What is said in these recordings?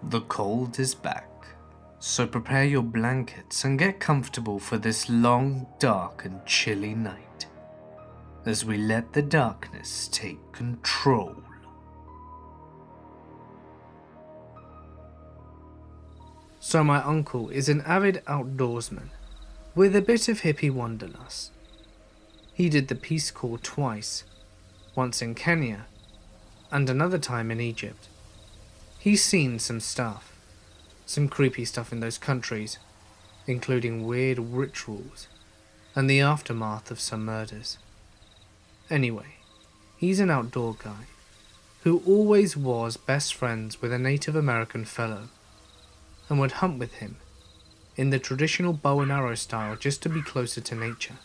The cold is back, so prepare your blankets and get comfortable for this long, dark and chilly night, as we let the darkness take control. So my uncle is an avid outdoorsman, with a bit of hippie wanderlust. He did the Peace Corps twice, once in Kenya, and another time in Egypt. He's seen some stuff, some creepy stuff in those countries, including weird rituals and the aftermath of some murders. Anyway, he's an outdoor guy who always was best friends with a Native American fellow and would hunt with him in the traditional bow and arrow style just to be closer to nature.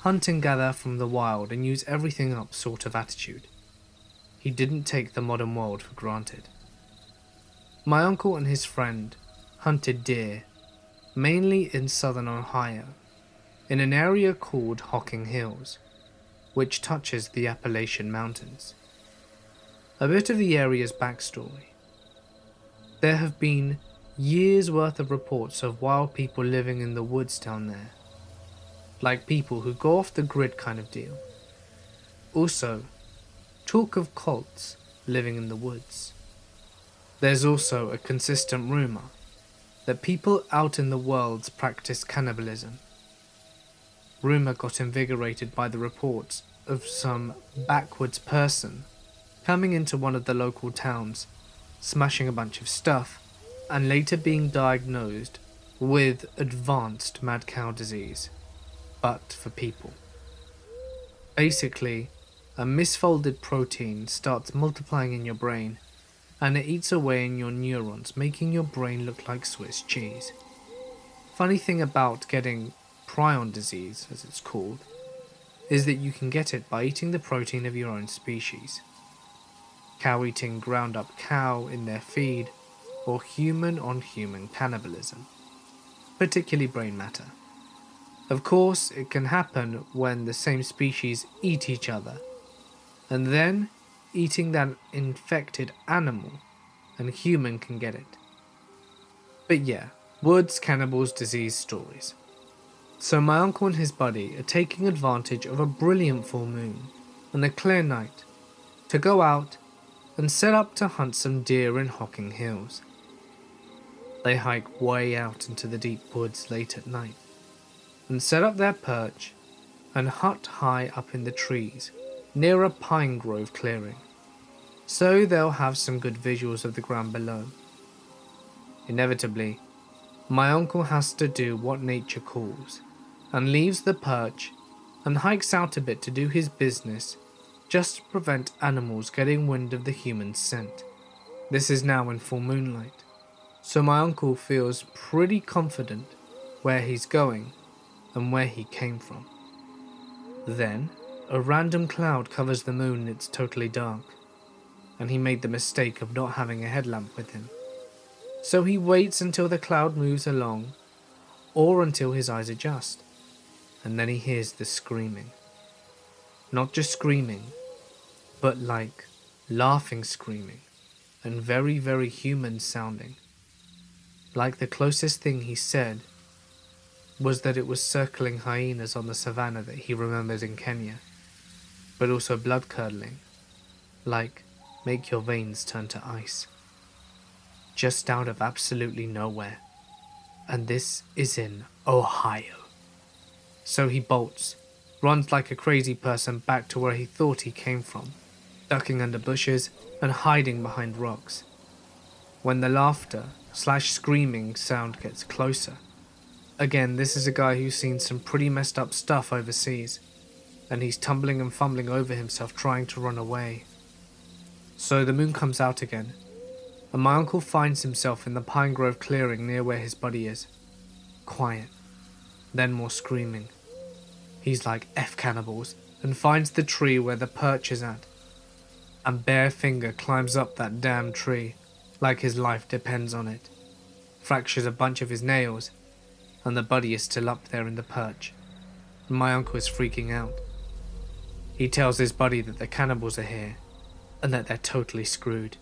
Hunt and gather from the wild and use everything up sort of attitude. He didn't take the modern world for granted. My uncle and his friend hunted deer, mainly in southern Ohio, in an area called Hocking Hills, which touches the Appalachian Mountains. A bit of the area's backstory. There have been years' worth of reports of wild people living in the woods down there, like people who go off the grid kind of deal. Also, talk of cults living in the woods. There's also a consistent rumor that people out in the world practice cannibalism. Rumor got invigorated by the reports of some backwoods person coming into one of the local towns, smashing a bunch of stuff, and later being diagnosed with advanced mad cow disease, but for people. Basically, a misfolded protein starts multiplying in your brain, and it eats away in your neurons, making your brain look like Swiss cheese. Funny thing about getting prion disease, as it's called, is that you can get it by eating the protein of your own species. Cow eating ground up cow in their feed, or human on human cannibalism, particularly brain matter. Of course, it can happen when the same species eat each other, and then eating that infected animal, and human can get it. But yeah, woods, cannibals, disease stories. So my uncle and his buddy are taking advantage of a brilliant full moon and a clear night to go out and set up to hunt some deer in Hocking Hills. They hike way out into the deep woods late at night and set up their perch and hut high up in the trees near a pine grove clearing, so they'll have some good visuals of the ground below. Inevitably, my uncle has to do what nature calls and leaves the perch and hikes out a bit to do his business just to prevent animals getting wind of the human scent. This is now in full moonlight, so my uncle feels pretty confident where he's going and where he came from. Then, a random cloud covers the moon and it's totally dark, and he made the mistake of not having a headlamp with him. So he waits until the cloud moves along, or until his eyes adjust, and then he hears the screaming. Not just screaming, but like laughing screaming, and very, very human sounding. Like the closest thing he said was that it was circling hyenas on the savannah that he remembered in Kenya, but also blood-curdling, like make your veins turn to ice. Just out of absolutely nowhere, and this is in Ohio. So he bolts, runs like a crazy person back to where he thought he came from, ducking under bushes and hiding behind rocks. When the laughter/screaming sound gets closer, again, this is a guy who's seen some pretty messed up stuff overseas, and he's tumbling and fumbling over himself trying to run away. So the moon comes out again, and my uncle finds himself in the pine grove clearing near where his buddy is. Quiet, then more screaming. He's like, F cannibals, and finds the tree where the perch is at, and bare finger climbs up that damn tree like his life depends on it, fractures a bunch of his nails, and the buddy is still up there in the perch, and my uncle is freaking out. He tells his buddy that the cannibals are here, and that they're totally screwed.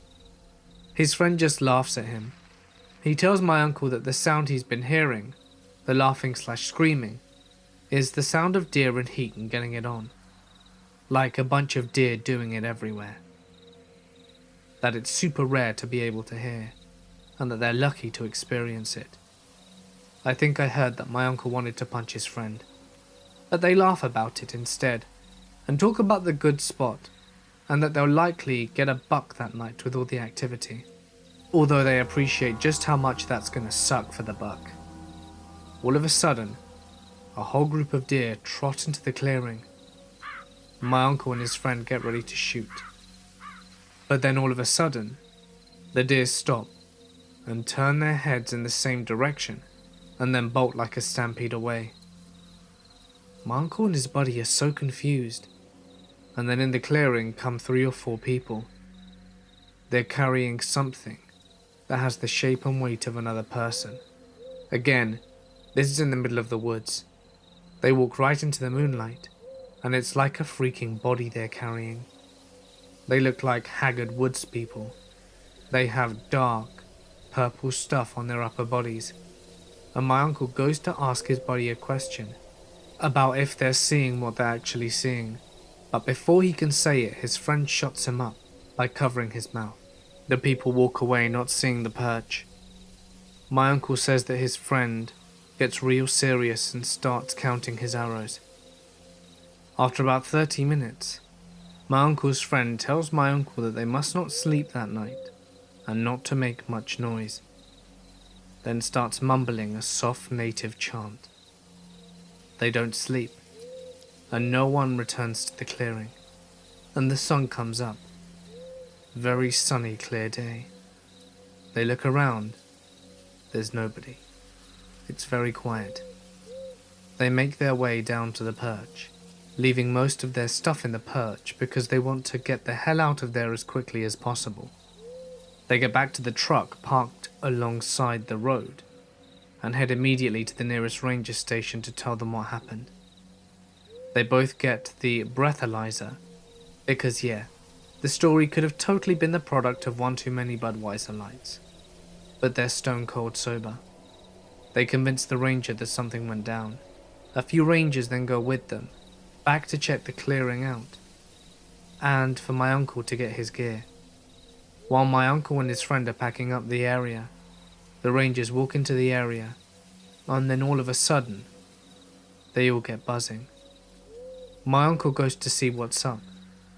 His friend just laughs at him. He tells my uncle that the sound he's been hearing, the laughing/screaming, is the sound of deer in heat and getting it on. Like a bunch of deer doing it everywhere. That it's super rare to be able to hear, and that they're lucky to experience it. I think I heard that my uncle wanted to punch his friend, but they laugh about it instead, and talk about the good spot, and that they'll likely get a buck that night with all the activity, although they appreciate just how much that's gonna suck for the buck. All of a sudden, a whole group of deer trot into the clearing. My uncle and his friend get ready to shoot. But then all of a sudden, the deer stop and turn their heads in the same direction and then bolt like a stampede away. My uncle and his buddy are so confused, and then in the clearing come 3 or 4 people. They're carrying something that has the shape and weight of another person. Again, this is in the middle of the woods. They walk right into the moonlight, and it's like a freaking body they're carrying. They look like haggard woods people. They have dark, purple stuff on their upper bodies, and my uncle goes to ask his buddy a question about if they're seeing what they're actually seeing, but before he can say it, his friend shuts him up by covering his mouth. The people walk away not seeing the perch. My uncle says that his friend gets real serious and starts counting his arrows. After about 30 minutes, my uncle's friend tells my uncle that they must not sleep that night and not to make much noise, then starts mumbling a soft native chant. They don't sleep, and no one returns to the clearing, and the sun comes up. Very sunny, clear day. They look around. There's nobody. It's very quiet. They make their way down to the perch, leaving most of their stuff in the perch because they want to get the hell out of there as quickly as possible. They get back to the truck parked alongside the road and head immediately to the nearest ranger station to tell them what happened. They both get the breathalyzer because, yeah, the story could have totally been the product of one too many Budweiser lights, but they're stone cold sober. They convince the ranger that something went down. A few rangers then go with them, back to check the clearing out, and for my uncle to get his gear. While my uncle and his friend are packing up the area, the rangers walk into the area, and then all of a sudden, they all get buzzing. My uncle goes to see what's up,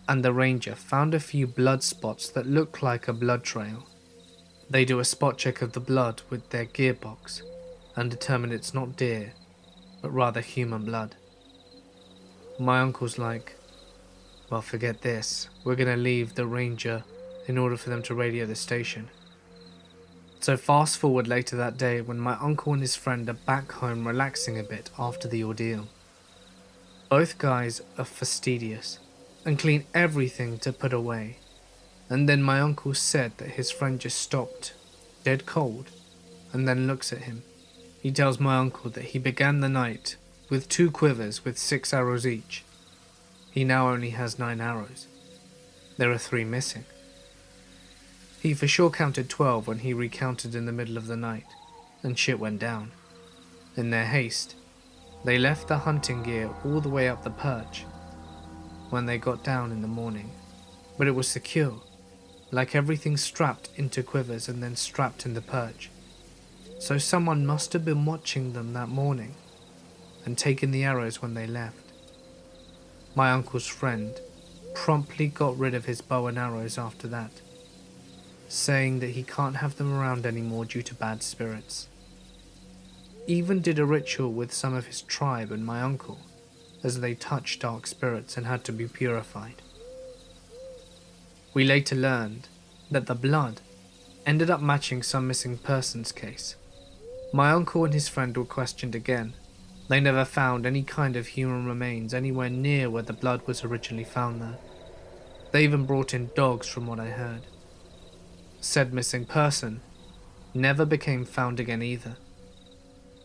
and the ranger found a few blood spots that look like a blood trail. They do a spot check of the blood with their gearbox, and determine it's not deer, but rather human blood. My uncle's like, well, forget this, we're gonna leave the ranger in order for them to radio the station. So fast forward later that day when my uncle and his friend are back home relaxing a bit after the ordeal. Both guys are fastidious and clean everything to put away, and then my uncle said that his friend just stopped, dead cold, and then looks at him. He tells my uncle that he began the night with 2 quivers with 6 arrows each. He now only has 9 arrows. There are 3 missing. He for sure counted 12 when he recounted in the middle of the night, and shit went down. In their haste, they left the hunting gear all the way up the perch when they got down in the morning, but it was secure, like everything strapped into quivers and then strapped in the perch. So someone must have been watching them that morning and taken the arrows when they left. My uncle's friend promptly got rid of his bow and arrows after that, saying that he can't have them around anymore due to bad spirits. Even did a ritual with some of his tribe and my uncle, as they touched dark spirits and had to be purified. We later learned that the blood ended up matching some missing persons case. My uncle and his friend were questioned again. They never found any kind of human remains anywhere near where the blood was originally found there. They even brought in dogs from what I heard. Said missing person never became found again either.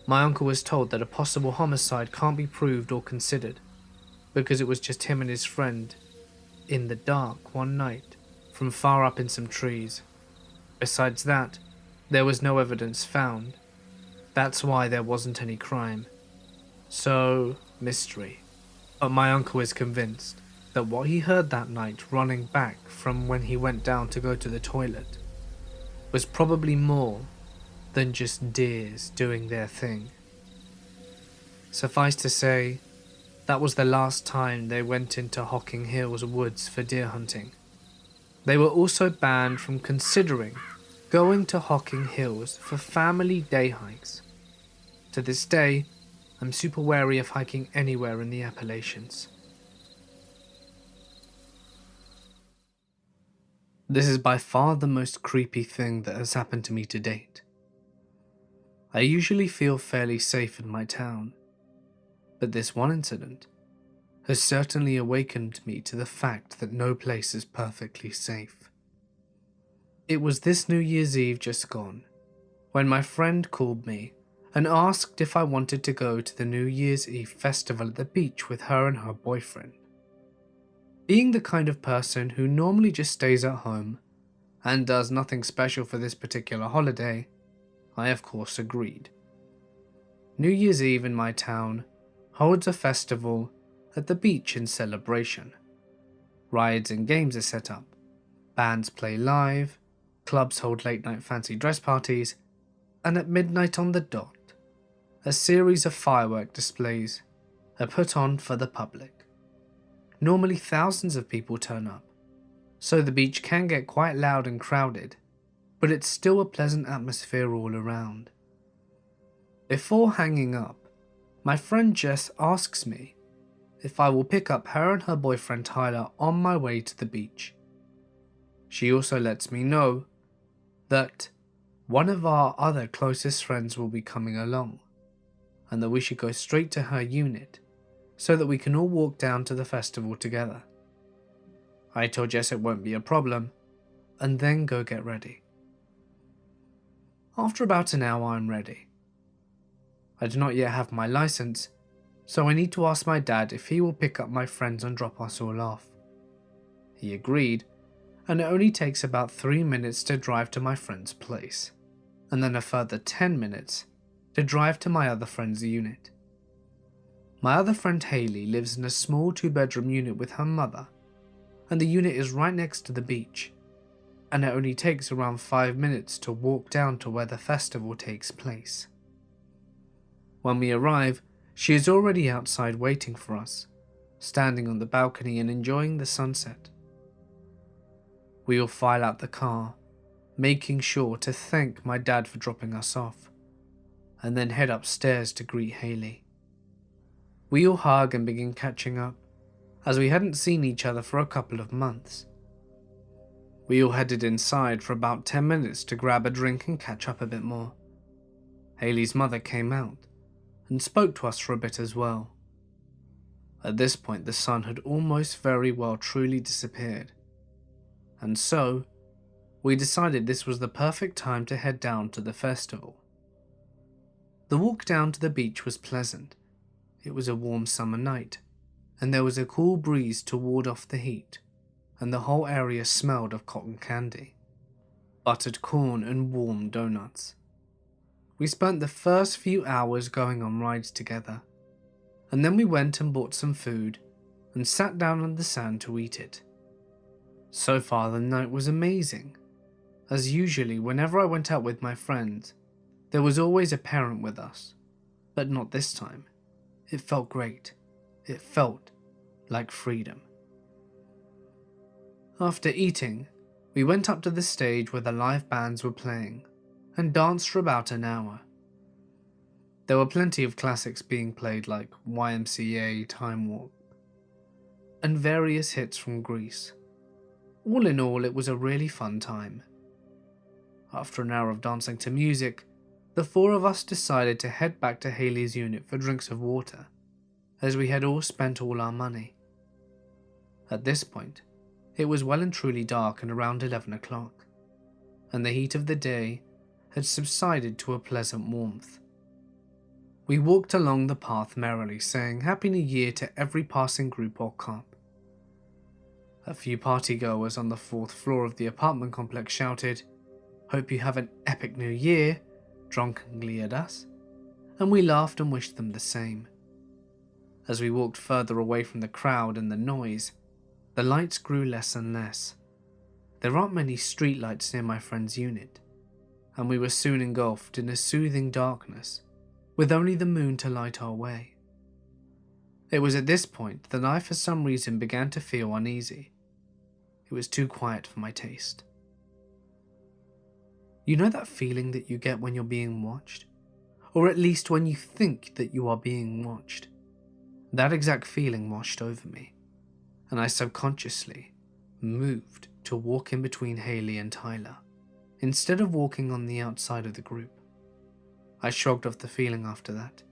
My uncle was told that a possible homicide can't be proved or considered because it was just him and his friend in the dark one night from far up in some trees. Besides that, there was no evidence found. That's why there wasn't any crime. So, mystery. But my uncle is convinced that what he heard that night running back from when he went down to go to the toilet was probably more than just deers doing their thing. Suffice to say, that was the last time they went into Hocking Hills woods for deer hunting. They were also banned from considering going to Hocking Hills for family day hikes. To this day, I'm super wary of hiking anywhere in the Appalachians. This is by far the most creepy thing that has happened to me to date. I usually feel fairly safe in my town, but this one incident has certainly awakened me to the fact that no place is perfectly safe. It was this New Year's Eve just gone, when my friend called me and asked if I wanted to go to the New Year's Eve festival at the beach with her and her boyfriend. Being the kind of person who normally just stays at home and does nothing special for this particular holiday, I of course agreed. New Year's Eve in my town holds a festival at the beach in celebration. Rides and games are set up, bands play live, clubs hold late-night fancy dress parties, and at midnight on the dot, a series of firework displays are put on for the public. Normally thousands of people turn up, so the beach can get quite loud and crowded, but it's still a pleasant atmosphere all around. Before hanging up, my friend Jess asks me if I will pick up her and her boyfriend Tyler on my way to the beach. She also lets me know that one of our other closest friends will be coming along, and that we should go straight to her unit so that we can all walk down to the festival together. I told Jess it won't be a problem, and then go get ready. After about an hour I'm ready. I do not yet have my license, so I need to ask my dad if he will pick up my friends and drop us all off. He agreed, and it only takes about 3 minutes to drive to my friend's place, and then a further 10 minutes to drive to my other friend's unit. My other friend Hayley lives in a small 2-bedroom unit with her mother, and the unit is right next to the beach, and it only takes around 5 minutes to walk down to where the festival takes place. When we arrive, she is already outside waiting for us, standing on the balcony and enjoying the sunset. We all file out the car, making sure to thank my dad for dropping us off, and then head upstairs to greet Hayley. We all hug and begin catching up, as we hadn't seen each other for a couple of months. We all headed inside for about 10 minutes to grab a drink and catch up a bit more. Hayley's mother came out and spoke to us for a bit as well. At this point the sun had almost very well truly disappeared, and so we decided this was the perfect time to head down to the festival. The walk down to the beach was pleasant. It was a warm summer night, and there was a cool breeze to ward off the heat, and the whole area smelled of cotton candy, buttered corn and warm donuts. We spent the first few hours going on rides together, and then we went and bought some food and sat down on the sand to eat it. So far the night was amazing, as usually whenever I went out with my friends, there was always a parent with us, but not this time. It felt great. It felt like freedom. After eating, we went up to the stage where the live bands were playing and danced for about an hour. There were plenty of classics being played like YMCA, Time Warp, and various hits from Greece. All in all, it was a really fun time. After an hour of dancing to music, the 4 of us decided to head back to Hayley's unit for drinks of water, as we had all spent all our money. At this point, it was well and truly dark and around 11 o'clock, and the heat of the day had subsided to a pleasant warmth. We walked along the path merrily, saying Happy New Year to every passing group or cop. A few partygoers on the 4th floor of the apartment complex shouted, "Hope you have an epic new year," drunkenly at us, and we laughed and wished them the same. As we walked further away from the crowd and the noise, the lights grew less and less. There aren't many streetlights near my friend's unit, and we were soon engulfed in a soothing darkness, with only the moon to light our way. It was at this point that I for some reason began to feel uneasy. It was too quiet for my taste. You know that feeling that you get when you're being watched? Or at least when you think that you are being watched? That exact feeling washed over me, and I subconsciously moved to walk in between Haley and Tyler, instead of walking on the outside of the group. I shrugged off the feeling after that,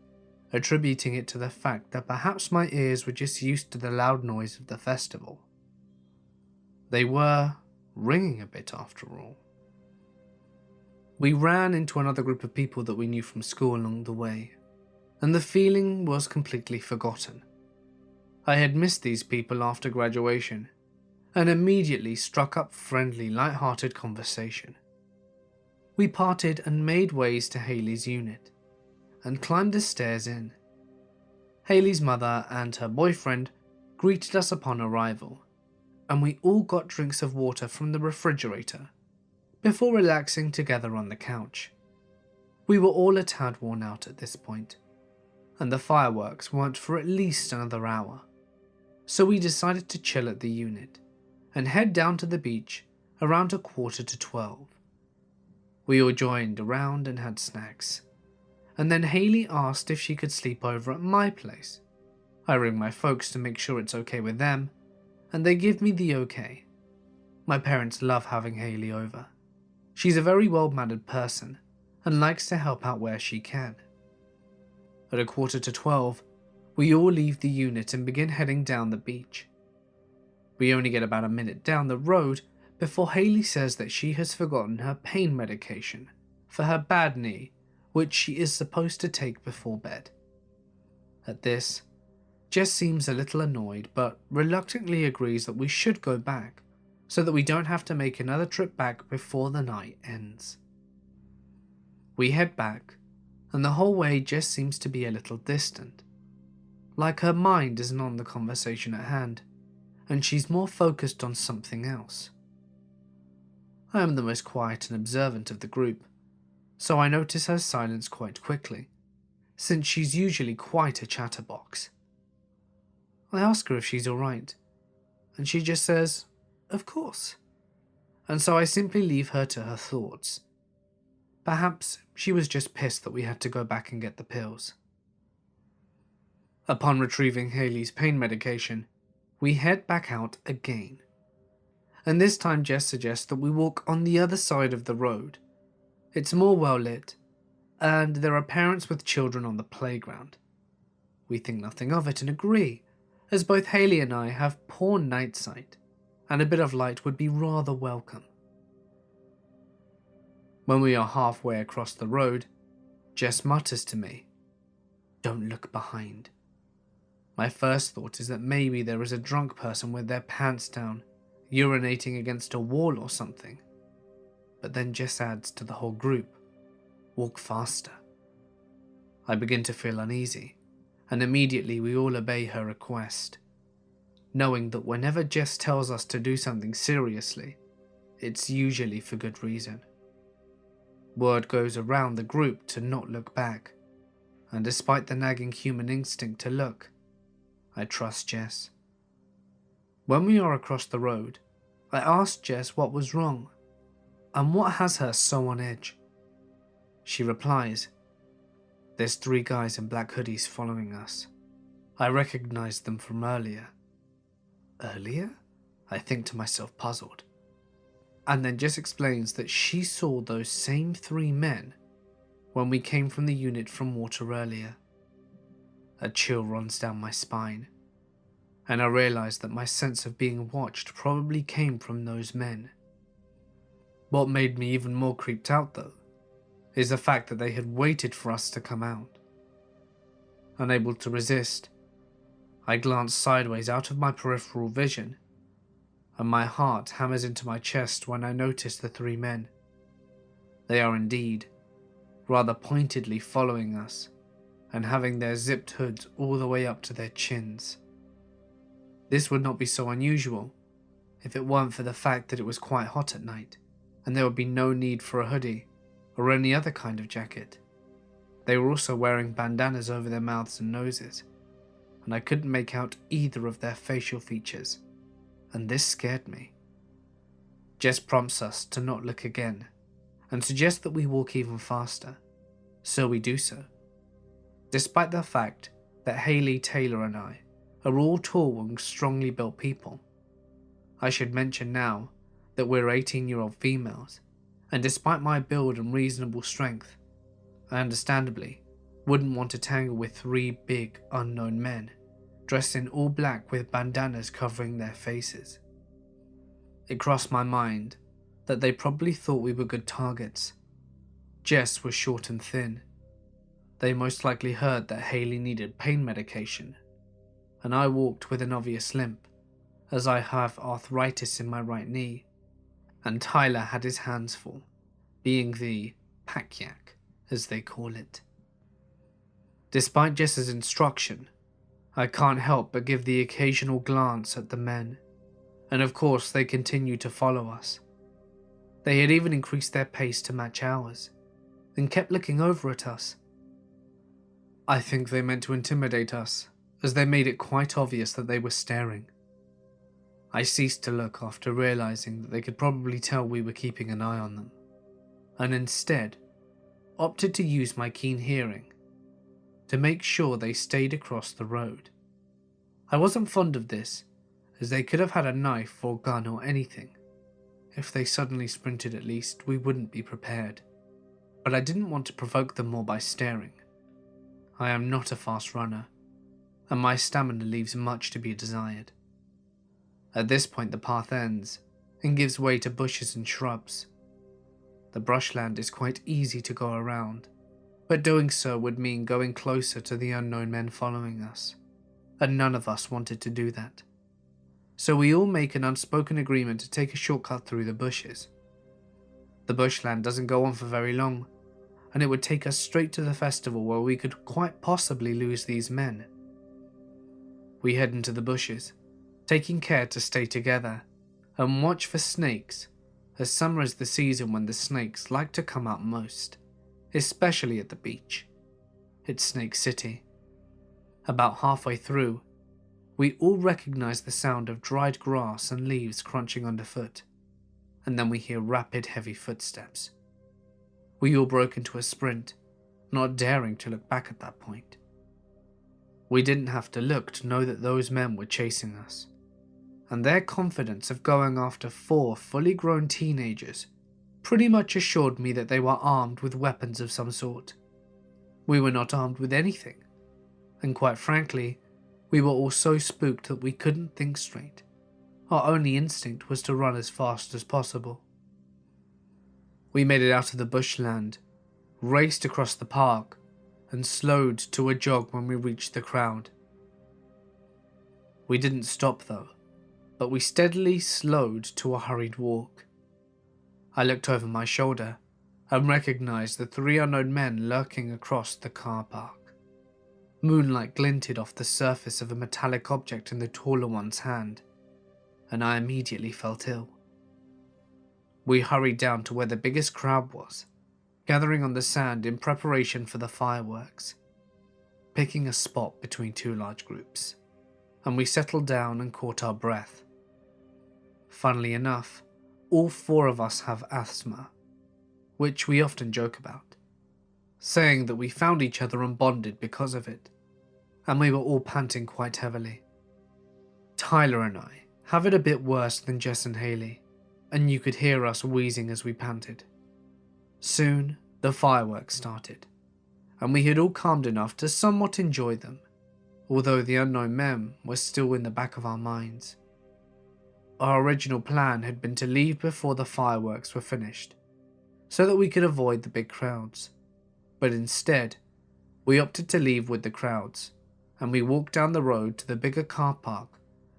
attributing it to the fact that perhaps my ears were just used to the loud noise of the festival. They were ringing a bit after all. We ran into another group of people that we knew from school along the way, and the feeling was completely forgotten. I had missed these people after graduation, and immediately struck up friendly, light-hearted conversation. We parted and made ways to Haley's unit, and climbed the stairs in. Haley's mother and her boyfriend greeted us upon arrival, and we all got drinks of water from the refrigerator before relaxing together on the couch. We were all a tad worn out at this point, and the fireworks weren't for at least another hour, so we decided to chill at the unit and head down to the beach around 11:45. We all joined around and had snacks, and then Haley asked if she could sleep over at my place. I ring my folks to make sure it's okay with them, and they give me the okay. My parents love having Haley over. She's a very well-mannered person and likes to help out where she can. At 11:45, we all leave the unit and begin heading down the beach. We only get about a minute down the road before Haley says that she has forgotten her pain medication for her bad knee, which she is supposed to take before bed. At this, Jess seems a little annoyed but reluctantly agrees that we should go back so that we don't have to make another trip back before the night ends. We head back, and the whole way Jess seems to be a little distant, like her mind isn't on the conversation at hand, and she's more focused on something else. I am the most quiet and observant of the group, so I notice her silence quite quickly, since she's usually quite a chatterbox. I ask her if she's alright, and she just says, "Of course," and so I simply leave her to her thoughts. Perhaps she was just pissed that we had to go back and get the pills. Upon retrieving Haley's pain medication, we head back out again, and this time Jess suggests that we walk on the other side of the road. It's more well lit, and there are parents with children on the playground. We think nothing of it and agree, as both Haley and I have poor night sight, and a bit of light would be rather welcome. When we are halfway across the road, Jess mutters to me, "Don't look behind." My first thought is that maybe there is a drunk person with their pants down, urinating against a wall or something. But then Jess adds to the whole group, "Walk faster." I begin to feel uneasy, and immediately we all obey her request, knowing that whenever Jess tells us to do something seriously, it's usually for good reason. Word goes around the group to not look back, and despite the nagging human instinct to look, I trust Jess. When we are across the road, I ask Jess what was wrong, and what has her so on edge. She replies, "There's 3 guys in black hoodies following us. I recognized them from earlier." Earlier? I think to myself, puzzled. And then Jess explains that she saw those same 3 men when we came from the unit from water earlier. A chill runs down my spine, and I realize that my sense of being watched probably came from those men. What made me even more creeped out, though, is the fact that they had waited for us to come out. Unable to resist, I glance sideways out of my peripheral vision, and my heart hammers into my chest when I notice the 3 men. They are indeed rather pointedly following us and having their zipped hoods all the way up to their chins. This would not be so unusual if it weren't for the fact that it was quite hot at night and there would be no need for a hoodie or any other kind of jacket. They were also wearing bandanas over their mouths and noses, and I couldn't make out either of their facial features, and this scared me. Jess prompts us to not look again and suggests that we walk even faster, so we do so. Despite the fact that Haley, Taylor and I are all tall and strongly built people. I should mention now that we're 18-year-old females, and despite my build and reasonable strength, I understandably wouldn't want to tangle with 3 big, unknown men, dressed in all black with bandanas covering their faces. It crossed my mind that they probably thought we were good targets. Jess was short and thin. They most likely heard that Haley needed pain medication, and I walked with an obvious limp, as I have arthritis in my right knee, and Tyler had his hands full, being the pack yak, as they call it. Despite Jess's instruction, I can't help but give the occasional glance at the men, and of course they continued to follow us. They had even increased their pace to match ours, and kept looking over at us. I think they meant to intimidate us, as they made it quite obvious that they were staring. I ceased to look after realizing that they could probably tell we were keeping an eye on them, and instead opted to use my keen hearing to make sure they stayed across the road. I wasn't fond of this, as they could have had a knife or gun or anything. If they suddenly sprinted at least, we wouldn't be prepared. But I didn't want to provoke them more by staring. I am not a fast runner, and my stamina leaves much to be desired. At this point the path ends and gives way to bushes and shrubs. The brushland is quite easy to go around, but doing so would mean going closer to the unknown men following us, and none of us wanted to do that. So we all make an unspoken agreement to take a shortcut through the bushes. The bushland doesn't go on for very long, and it would take us straight to the festival where we could quite possibly lose these men. We head into the bushes, taking care to stay together, and watch for snakes, as summer is the season when the snakes like to come out most, especially at the beach. It's Snake City. About halfway through, we all recognize the sound of dried grass and leaves crunching underfoot, and then we hear rapid, heavy footsteps. We all broke into a sprint, not daring to look back at that point. We didn't have to look to know that those men were chasing us, and their confidence of going after 4 fully grown teenagers pretty much assured me that they were armed with weapons of some sort. We were not armed with anything, and quite frankly, we were all so spooked that we couldn't think straight. Our only instinct was to run as fast as possible. We made it out of the bushland, raced across the park, and slowed to a jog when we reached the crowd. We didn't stop though, but we steadily slowed to a hurried walk. I looked over my shoulder and recognized the 3 unknown men lurking across the car park. Moonlight glinted off the surface of a metallic object in the taller one's hand, and I immediately felt ill. We hurried down to where the biggest crowd was, gathering on the sand in preparation for the fireworks, picking a spot between 2 large groups, and we settled down and caught our breath. Funnily enough, all 4 of us have asthma, which we often joke about, saying that we found each other and bonded because of it, and we were all panting quite heavily. Tyler and I have it a bit worse than Jess and Haley, and you could hear us wheezing as we panted. Soon, the fireworks started, and we had all calmed enough to somewhat enjoy them, although the unknown men were still in the back of our minds. Our original plan had been to leave before the fireworks were finished, so that we could avoid the big crowds, but instead, we opted to leave with the crowds, and we walked down the road to the bigger car park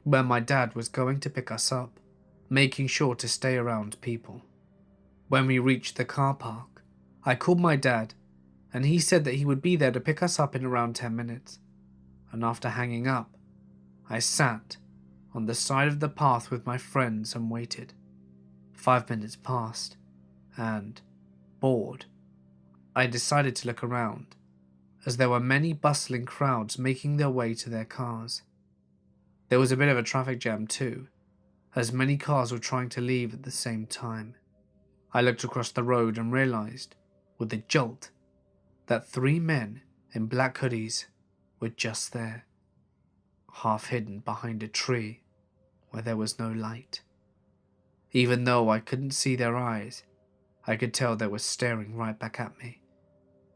where my dad was going to pick us up, making sure to stay around people. When we reached the car park, I called my dad, and he said that he would be there to pick us up in around 10 minutes. And after hanging up, I sat on the side of the path with my friends and waited. 5 minutes passed, and, bored, I decided to look around, as there were many bustling crowds making their way to their cars. There was a bit of a traffic jam too, as many cars were trying to leave at the same time. I looked across the road and realized, with a jolt, that 3 men in black hoodies were just there, half hidden behind a tree where there was no light. Even though I couldn't see their eyes, I could tell they were staring right back at me.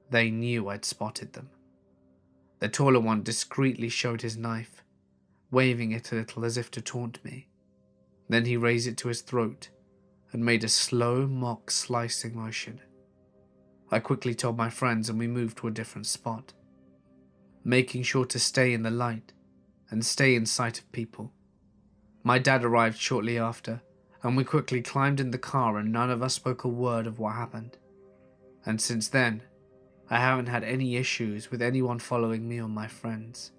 They knew I'd spotted them. The taller one discreetly showed his knife, waving it a little as if to taunt me. Then he raised it to his throat and made a slow mock slicing motion. I quickly told my friends and we moved to a different spot, making sure to stay in the light and stay in sight of people. My dad arrived shortly after, and we quickly climbed in the car and none of us spoke a word of what happened. And since then, I haven't had any issues with anyone following me or my friends.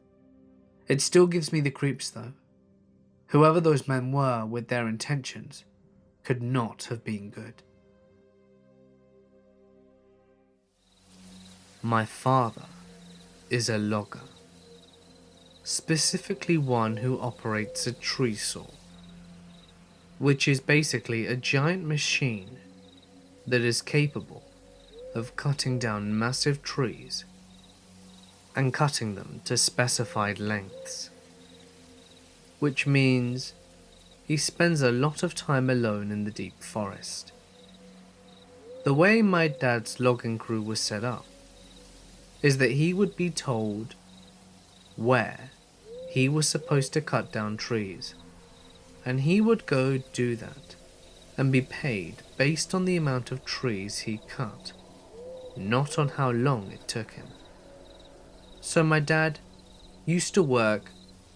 It still gives me the creeps though. Whoever those men were with their intentions could not have been good. My father is a logger, specifically one who operates a tree saw, which is basically a giant machine that is capable of cutting down massive trees and cutting them to specified lengths, which means he spends a lot of time alone in the deep forest. The way my dad's logging crew was set up is that he would be told where he was supposed to cut down trees, and he would go do that and be paid based on the amount of trees he cut, not on how long it took him. So my dad used to work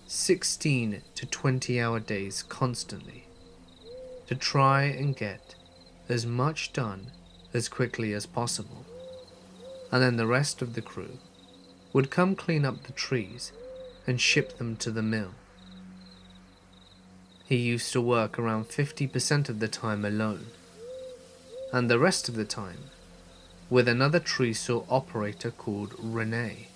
16 to 20-hour days constantly to try and get as much done as quickly as possible, and then the rest of the crew would come clean up the trees and ship them to the mill. He used to work around 50% of the time alone, and the rest of the time with another tree saw operator called Renee.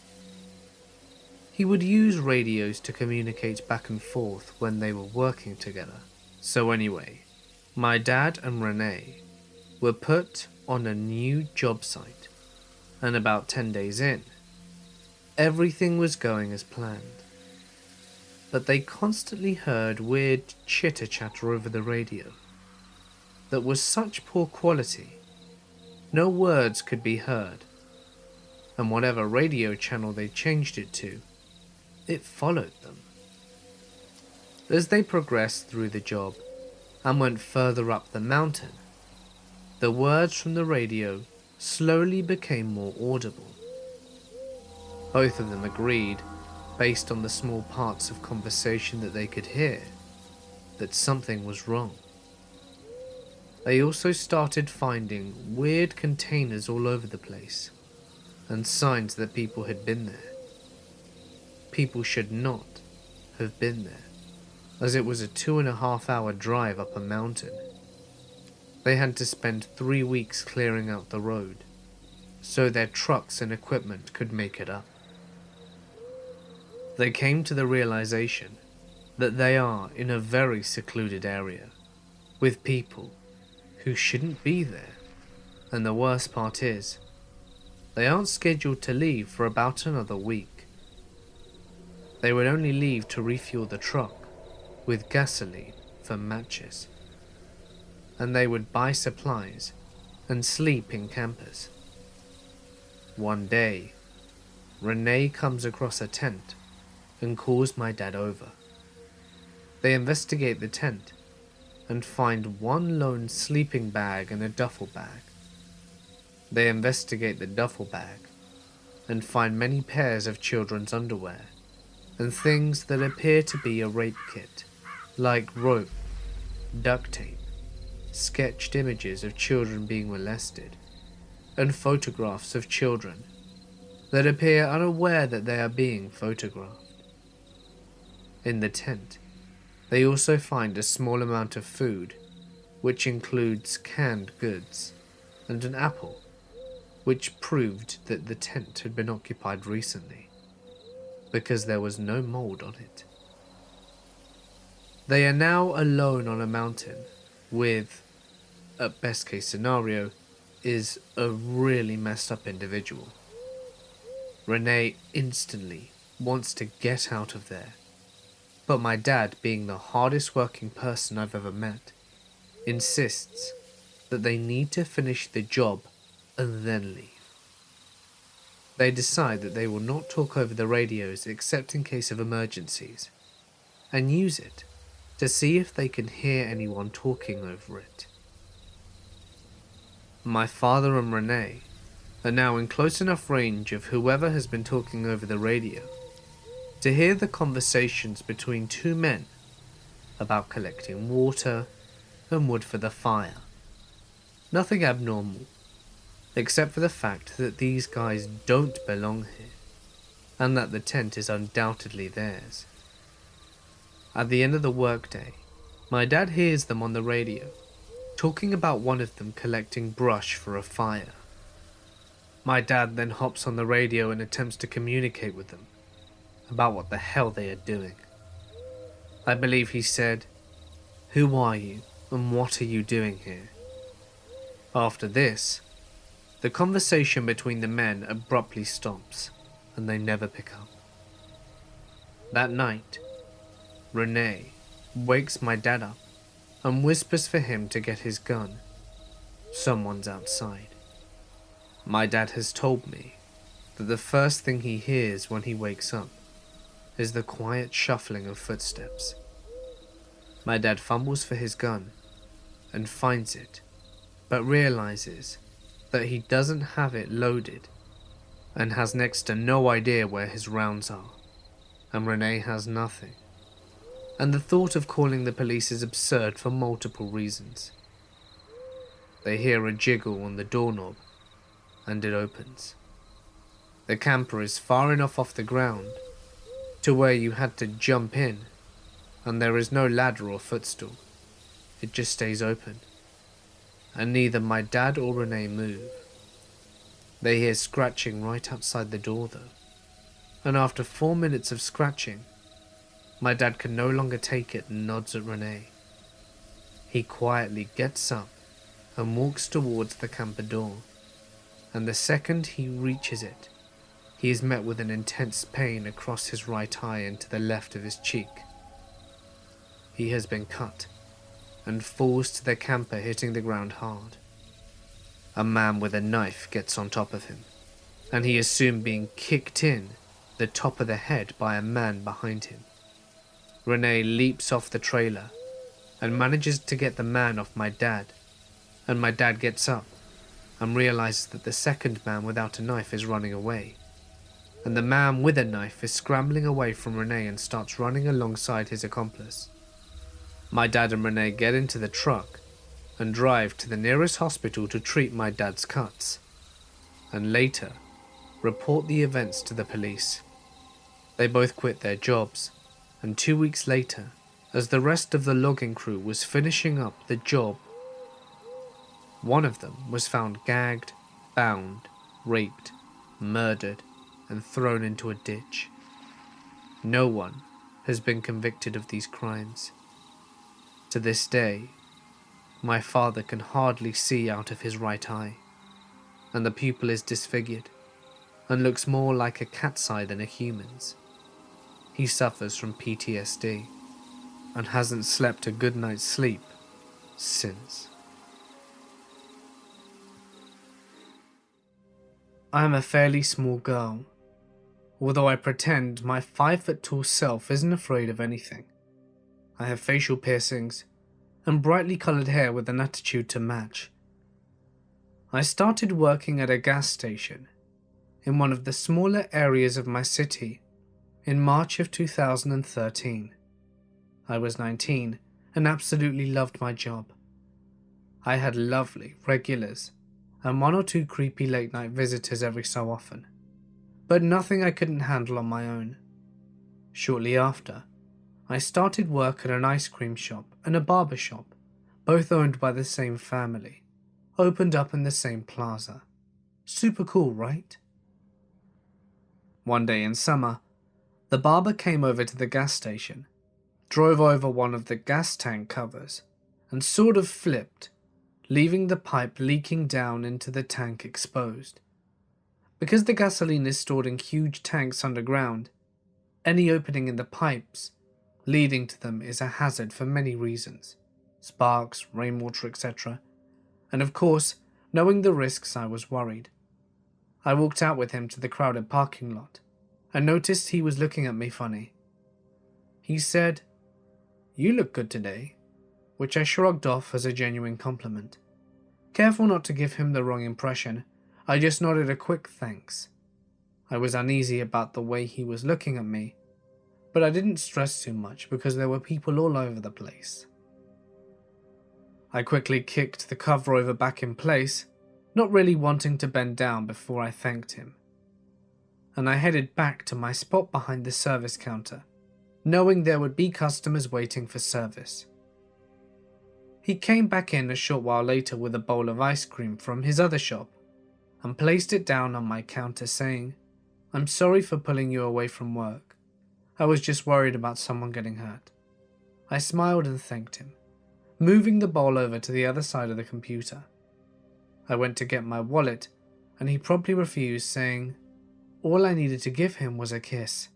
He would use radios to communicate back and forth when they were working together. So anyway, my dad and Renee were put on a new job site, and about 10 days in, everything was going as planned. But they constantly heard weird chitter-chatter over the radio that was such poor quality, no words could be heard, and whatever radio channel they changed it to, it followed them. As they progressed through the job and went further up the mountain, the words from the radio slowly became more audible. Both of them agreed, based on the small parts of conversation that they could hear, that something was wrong. They also started finding weird containers all over the place, and signs that people had been there. People should not have been there, as it was a 2.5-hour drive up a mountain. They had to spend 3 weeks clearing out the road, so their trucks and equipment could make it up. They came to the realization that they are in a very secluded area, with people who shouldn't be there, and the worst part is, they aren't scheduled to leave for about another week. They would only leave to refuel the truck with gasoline for matches, and they would buy supplies and sleep in campers. One day, Renee comes across a tent and calls my dad over. They investigate the tent and find one lone sleeping bag and a duffel bag. They investigate the duffel bag and find many pairs of children's underwear and things that appear to be a rape kit, like rope, duct tape, sketched images of children being molested, and photographs of children that appear unaware that they are being photographed. In the tent, they also find a small amount of food, which includes canned goods and an apple, which proved that the tent had been occupied recently, because there was no mold on it. They are now alone on a mountain with, at best case scenario, is a really messed up individual. Renee instantly wants to get out of there, but my dad, being the hardest working person I've ever met, insists that they need to finish the job and then leave. They decide that they will not talk over the radios except in case of emergencies, and use it to see if they can hear anyone talking over it. My father and Renee are now in close enough range of whoever has been talking over the radio to hear the conversations between two men about collecting water and wood for the fire. Nothing abnormal, except for the fact that these guys don't belong here, and that the tent is undoubtedly theirs. At the end of the workday, my dad hears them on the radio, talking about one of them collecting brush for a fire. My dad then hops on the radio and attempts to communicate with them about what the hell they are doing. I believe he said, "Who are you and what are you doing here?" After this, the conversation between the men abruptly stops and they never pick up. That night, Renee wakes my dad up and whispers for him to get his gun. Someone's outside. My dad has told me that the first thing he hears when he wakes up is the quiet shuffling of footsteps. My dad fumbles for his gun and finds it, but realizes that he doesn't have it loaded and has next to no idea where his rounds are, and Renee has nothing. And the thought of calling the police is absurd for multiple reasons. They hear a jiggle on the doorknob, and it opens. The camper is far enough off the ground to where you had to jump in, and there is no ladder or footstool. It just stays open, and neither my dad or Renee move. They hear scratching right outside the door though, and after 4 minutes of scratching, my dad can no longer take it and nods at Renee. He quietly gets up and walks towards the camper door, and the second he reaches it, he is met with an intense pain across his right eye and to the left of his cheek. He has been cut and falls to the camper, hitting the ground hard. A man with a knife gets on top of him, and he is soon being kicked in the top of the head by a man behind him. Renee leaps off the trailer and manages to get the man off my dad, and my dad gets up and realizes that the second man without a knife is running away, and the man with a knife is scrambling away from Renee and starts running alongside his accomplice. My dad and Renee get into the truck and drive to the nearest hospital to treat my dad's cuts, and later report the events to the police. They both quit their jobs, and 2 weeks later, as the rest of the logging crew was finishing up the job, one of them was found gagged, bound, raped, murdered, and thrown into a ditch. No one has been convicted of these crimes. To this day, my father can hardly see out of his right eye, and the pupil is disfigured and looks more like a cat's eye than a human's. He suffers from PTSD and hasn't slept a good night's sleep since. I am a fairly small girl, although I pretend my 5-foot-tall self isn't afraid of anything. I have facial piercings and brightly coloured hair with an attitude to match. I started working at a gas station in one of the smaller areas of my city in March of 2013. I was 19 and absolutely loved my job. I had lovely regulars and one or two creepy late-night visitors every so often, but nothing I couldn't handle on my own. Shortly after, I started work at an ice cream shop and a barber shop, both owned by the same family, opened up in the same plaza. Super cool, right? One day in summer, the barber came over to the gas station, drove over one of the gas tank covers, and sort of flipped, leaving the pipe leaking down into the tank exposed. Because the gasoline is stored in huge tanks underground, any opening in the pipes leading to them is a hazard for many reasons: sparks, rainwater, etc. And of course, knowing the risks, I was worried. I walked out with him to the crowded parking lot and noticed he was looking at me funny. He said, "You look good today," which I shrugged off as a genuine compliment. Careful not to give him the wrong impression, I just nodded a quick thanks. I was uneasy about the way he was looking at me, but I didn't stress too much because there were people all over the place. I quickly kicked the cover over back in place, not really wanting to bend down before I thanked him, and I headed back to my spot behind the service counter, knowing there would be customers waiting for service. He came back in a short while later with a bowl of ice cream from his other shop and placed it down on my counter, saying, "I'm sorry for pulling you away from work. I was just worried about someone getting hurt." I smiled and thanked him, moving the bowl over to the other side of the computer. I went to get my wallet, and he promptly refused, saying all I needed to give him was a kiss.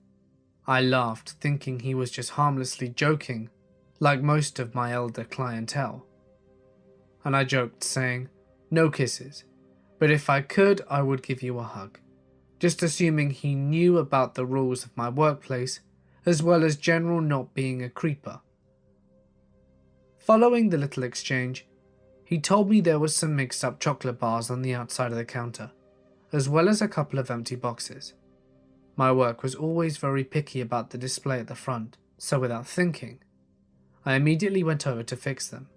I laughed, thinking he was just harmlessly joking, like most of my elder clientele. And I joked, saying, "No kisses, but if I could, I would give you a hug," just assuming he knew about the rules of my workplace, as well as general not being a creeper. Following the little exchange, he told me there was some mixed up chocolate bars on the outside of the counter, as well as a couple of empty boxes. My work was always very picky about the display at the front, so without thinking, I immediately went over to fix them.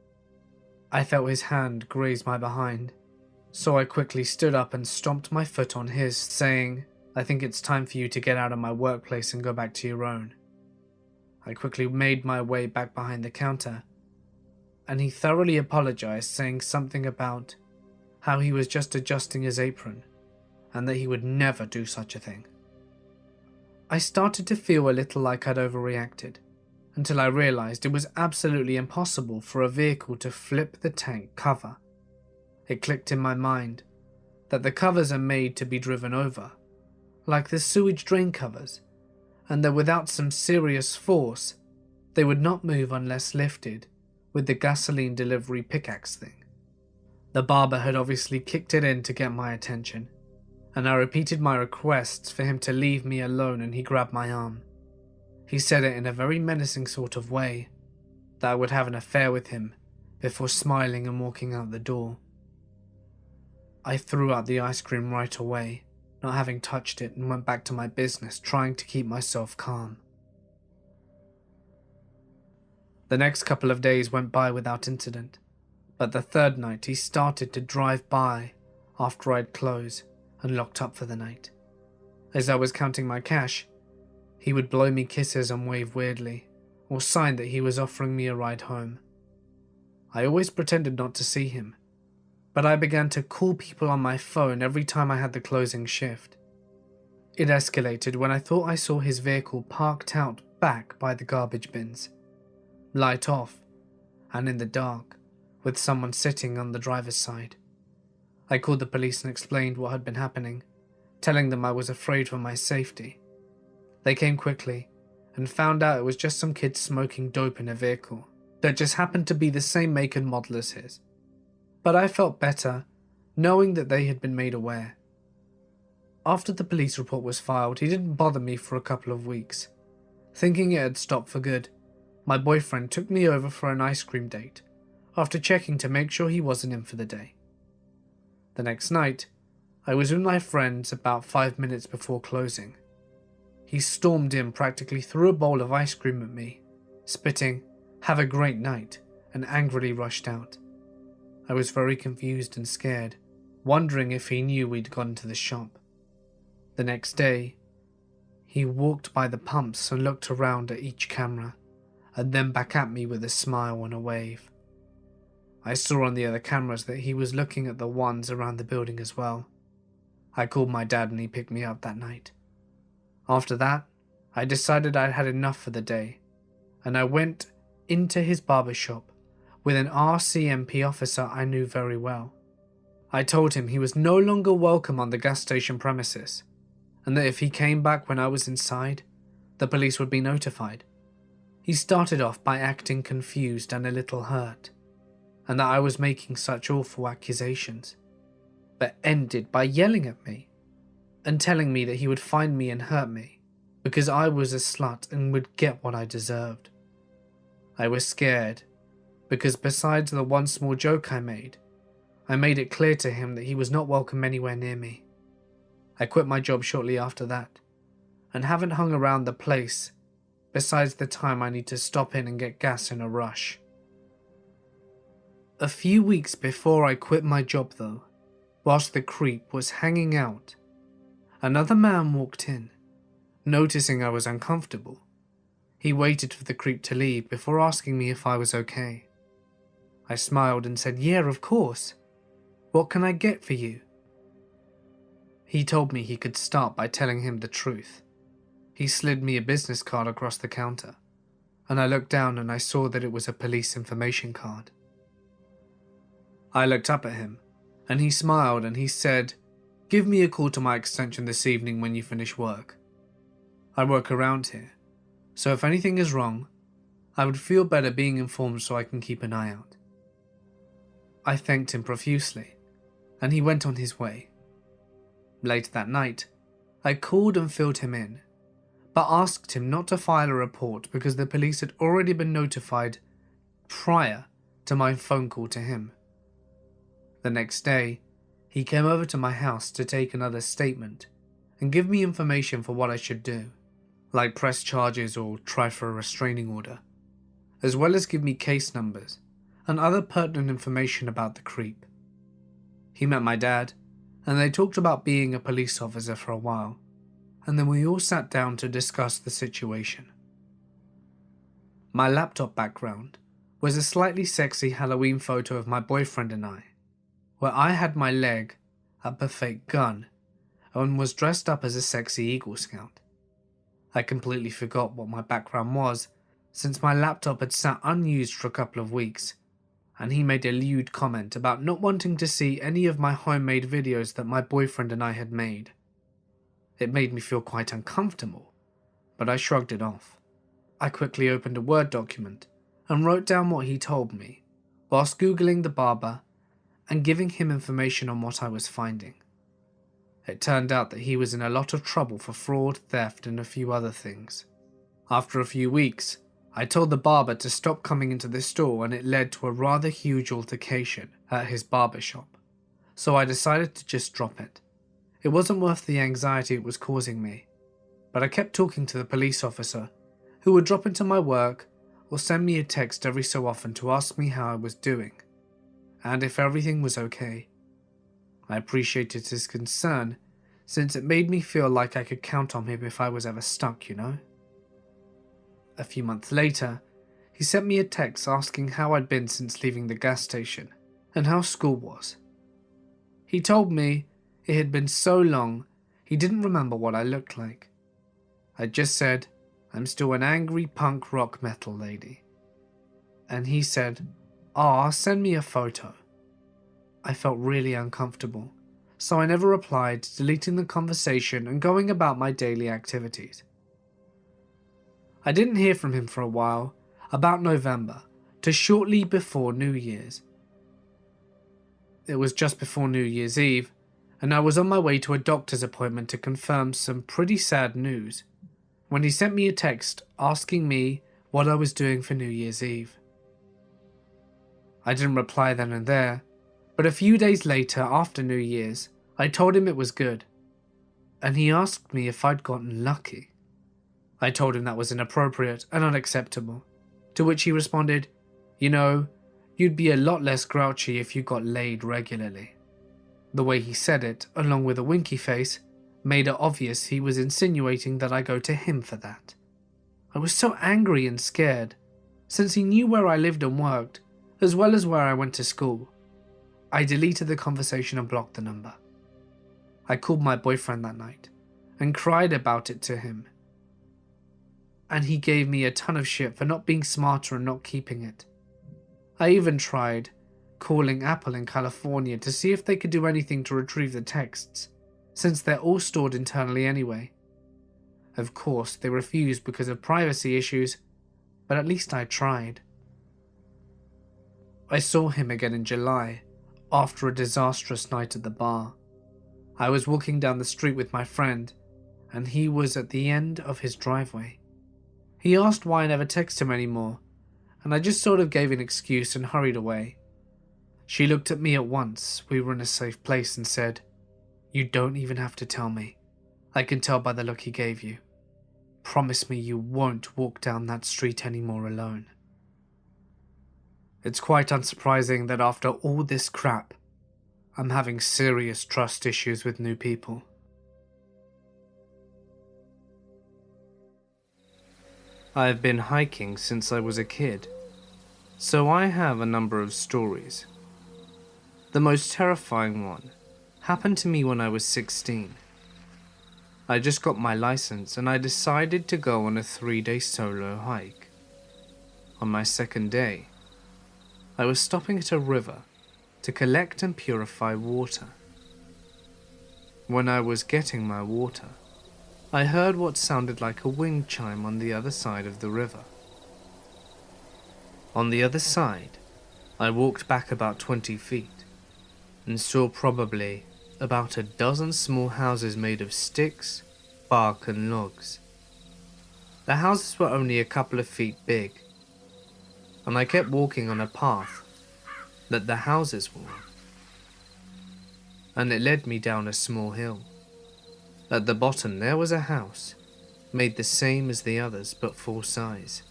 I felt his hand graze my behind, so I quickly stood up and stomped my foot on his, saying, "I think it's time for you to get out of my workplace and go back to your own." I quickly made my way back behind the counter, and he thoroughly apologized, saying something about how he was just adjusting his apron and that he would never do such a thing. I started to feel a little like I'd overreacted, until I realized it was absolutely impossible for a vehicle to flip the tank cover. It clicked in my mind that the covers are made to be driven over, like the sewage drain covers, and that without some serious force, they would not move unless lifted with the gasoline delivery pickaxe thing. The barber had obviously kicked it in to get my attention, and I repeated my requests for him to leave me alone, and he grabbed my arm. He said it in a very menacing sort of way, that I would have an affair with him, before smiling and walking out the door. I threw out the ice cream right away, not having touched it, and went back to my business, trying to keep myself calm. The next couple of days went by without incident, but the third night he started to drive by after I'd closed and locked up for the night. As I was counting my cash, he would blow me kisses and wave weirdly, or sign that he was offering me a ride home. I always pretended not to see him, but I began to call people on my phone every time I had the closing shift. It escalated when I thought I saw his vehicle parked out back by the garbage bins, light off, and in the dark, with someone sitting on the driver's side. I called the police and explained what had been happening, telling them I was afraid for my safety. They came quickly and found out it was just some kid smoking dope in a vehicle that just happened to be the same make and model as his. But I felt better knowing that they had been made aware. After the police report was filed, he didn't bother me for a couple of weeks. Thinking it had stopped for good, my boyfriend took me over for an ice cream date, after checking to make sure he wasn't in for the day. The next night, I was with my friends about 5 minutes before closing. He stormed in, practically threw a bowl of ice cream at me, spitting, "Have a great night," and angrily rushed out. I was very confused and scared, wondering if he knew we'd gone to the shop. The next day, he walked by the pumps and looked around at each camera, and then back at me with a smile and a wave. I saw on the other cameras that he was looking at the ones around the building as well. I called my dad and he picked me up that night. After that, I decided I'd had enough for the day, and I went into his barber shop with an RCMP officer I knew very well. I told him he was no longer welcome on the gas station premises, and that if he came back when I was inside, the police would be notified. He started off by acting confused and a little hurt, and that I was making such awful accusations, but ended by yelling at me and telling me that he would find me and hurt me because I was a slut and would get what I deserved. I was scared because besides the one small joke I made it clear to him that he was not welcome anywhere near me. I quit my job shortly after that and haven't hung around the place besides the time I need to stop in and get gas in a rush. A few weeks before I quit my job though, whilst the creep was hanging out, another man walked in. Noticing I was uncomfortable, he waited for the creep to leave before asking me if I was okay. I smiled and said, "Yeah, of course. What can I get for you?" He told me he could start by telling him the truth. He slid me a business card across the counter, and I looked down and I saw that it was a police information card. I looked up at him, and he smiled and he said, "Give me a call to my extension this evening when you finish work. I work around here, so if anything is wrong, I would feel better being informed so I can keep an eye out." I thanked him profusely, and he went on his way. Later that night, I called and filled him in, but asked him not to file a report because the police had already been notified prior to my phone call to him. The next day, he came over to my house to take another statement and give me information for what I should do, like press charges or try for a restraining order, as well as give me case numbers and other pertinent information about the creep. He met my dad, and they talked about being a police officer for a while, and then we all sat down to discuss the situation. My laptop background was a slightly sexy Halloween photo of my boyfriend and I, where I had my leg up a fake gun and was dressed up as a sexy Eagle Scout. I completely forgot what my background was since my laptop had sat unused for a couple of weeks, and he made a lewd comment about not wanting to see any of my homemade videos that my boyfriend and I had made. It made me feel quite uncomfortable, but I shrugged it off. I quickly opened a Word document and wrote down what he told me, whilst Googling the barber and giving him information on what I was finding. It turned out that he was in a lot of trouble for fraud, theft, and a few other things. After a few weeks, I told the barber to stop coming into the store, and it led to a rather huge altercation at his barber shop, so I decided to just drop it. It wasn't worth the anxiety it was causing me, but I kept talking to the police officer, who would drop into my work or send me a text every so often to ask me how I was doing, and if everything was okay. I appreciated his concern, since it made me feel like I could count on him if I was ever stuck, you know? A few months later, he sent me a text asking how I'd been since leaving the gas station, and how school was. He told me it had been so long he didn't remember what I looked like. I just said, "I'm still an angry punk rock metal lady." And he said, "Aw, send me a photo." I felt really uncomfortable, so I never replied, deleting the conversation and going about my daily activities. I didn't hear from him for a while, about November, to shortly before New Year's. It was just before New Year's Eve, and I was on my way to a doctor's appointment to confirm some pretty sad news, when he sent me a text asking me what I was doing for New Year's Eve. I didn't reply then and there, but a few days later, after New Year's, I told him it was good, and he asked me if I'd gotten lucky. I told him that was inappropriate and unacceptable, to which he responded, "You know, you'd be a lot less grouchy if you got laid regularly." The way he said it, along with a winky face, made it obvious he was insinuating that I go to him for that. I was so angry and scared, since he knew where I lived and worked, as well as where I went to school. I deleted the conversation and blocked the number. I called my boyfriend that night and cried about it to him. And he gave me a ton of shit for not being smarter and not keeping it. I even tried calling Apple in California to see if they could do anything to retrieve the texts, since they're all stored internally anyway. Of course, they refused because of privacy issues, but at least I tried. I saw him again in July, after a disastrous night at the bar. I was walking down the street with my friend, and he was at the end of his driveway. He asked why I never text him anymore, and I just sort of gave an excuse and hurried away. She looked at me at once, we were in a safe place, and said, "You don't even have to tell me. I can tell by the look he gave you. Promise me you won't walk down that street anymore alone." It's quite unsurprising that after all this crap, I'm having serious trust issues with new people. I have been hiking since I was a kid, so I have a number of stories. The most terrifying one happened to me when I was 16. I just got my license and I decided to go on a 3-day solo hike. On my second day, I was stopping at a river to collect and purify water. When I was getting my water, I heard what sounded like a wind chime on the other side of the river. On the other side, I walked back about 20 feet and saw probably about a dozen small houses made of sticks, bark and logs. The houses were only a couple of feet big, and I kept walking on a path that the houses were on, and it led me down a small hill. At the bottom there was a house, made the same as the others but full size.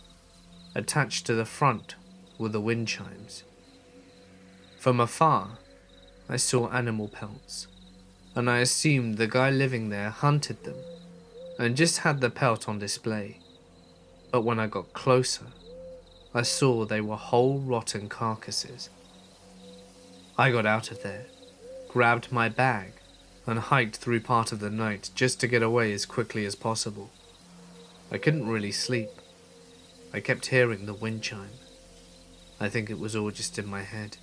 Attached to the front were the wind chimes. From afar, I saw animal pelts, and I assumed the guy living there hunted them and just had the pelt on display. But when I got closer, I saw they were whole rotten carcasses. I got out of there, grabbed my bag, and hiked through part of the night just to get away as quickly as possible. I couldn't really sleep. I kept hearing the wind chime. I think it was all just in my head.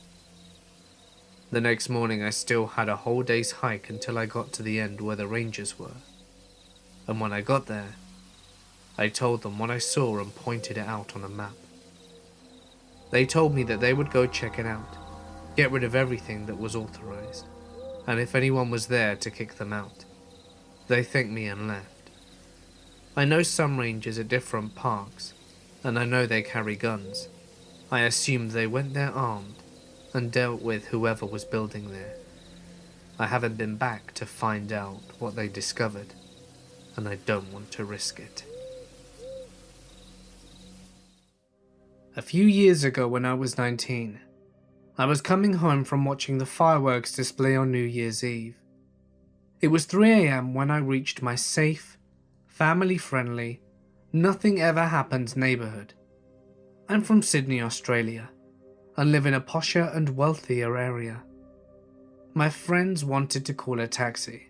The next morning I still had a whole day's hike until I got to the end where the rangers were. And when I got there, I told them what I saw and pointed it out on a map. They told me that they would go check it out, get rid of everything that was authorized, and if anyone was there to kick them out. They thanked me and left. I know some rangers at different parks, and I know they carry guns. I assumed they went there armed and dealt with whoever was building there. I haven't been back to find out what they discovered, and I don't want to risk it. A few years ago when I was 19, I was coming home from watching the fireworks display on New Year's Eve. It was 3 a.m. when I reached my safe, family-friendly, nothing ever happens neighbourhood. I'm from Sydney, Australia, and live in a posher and wealthier area. My friends wanted to call a taxi,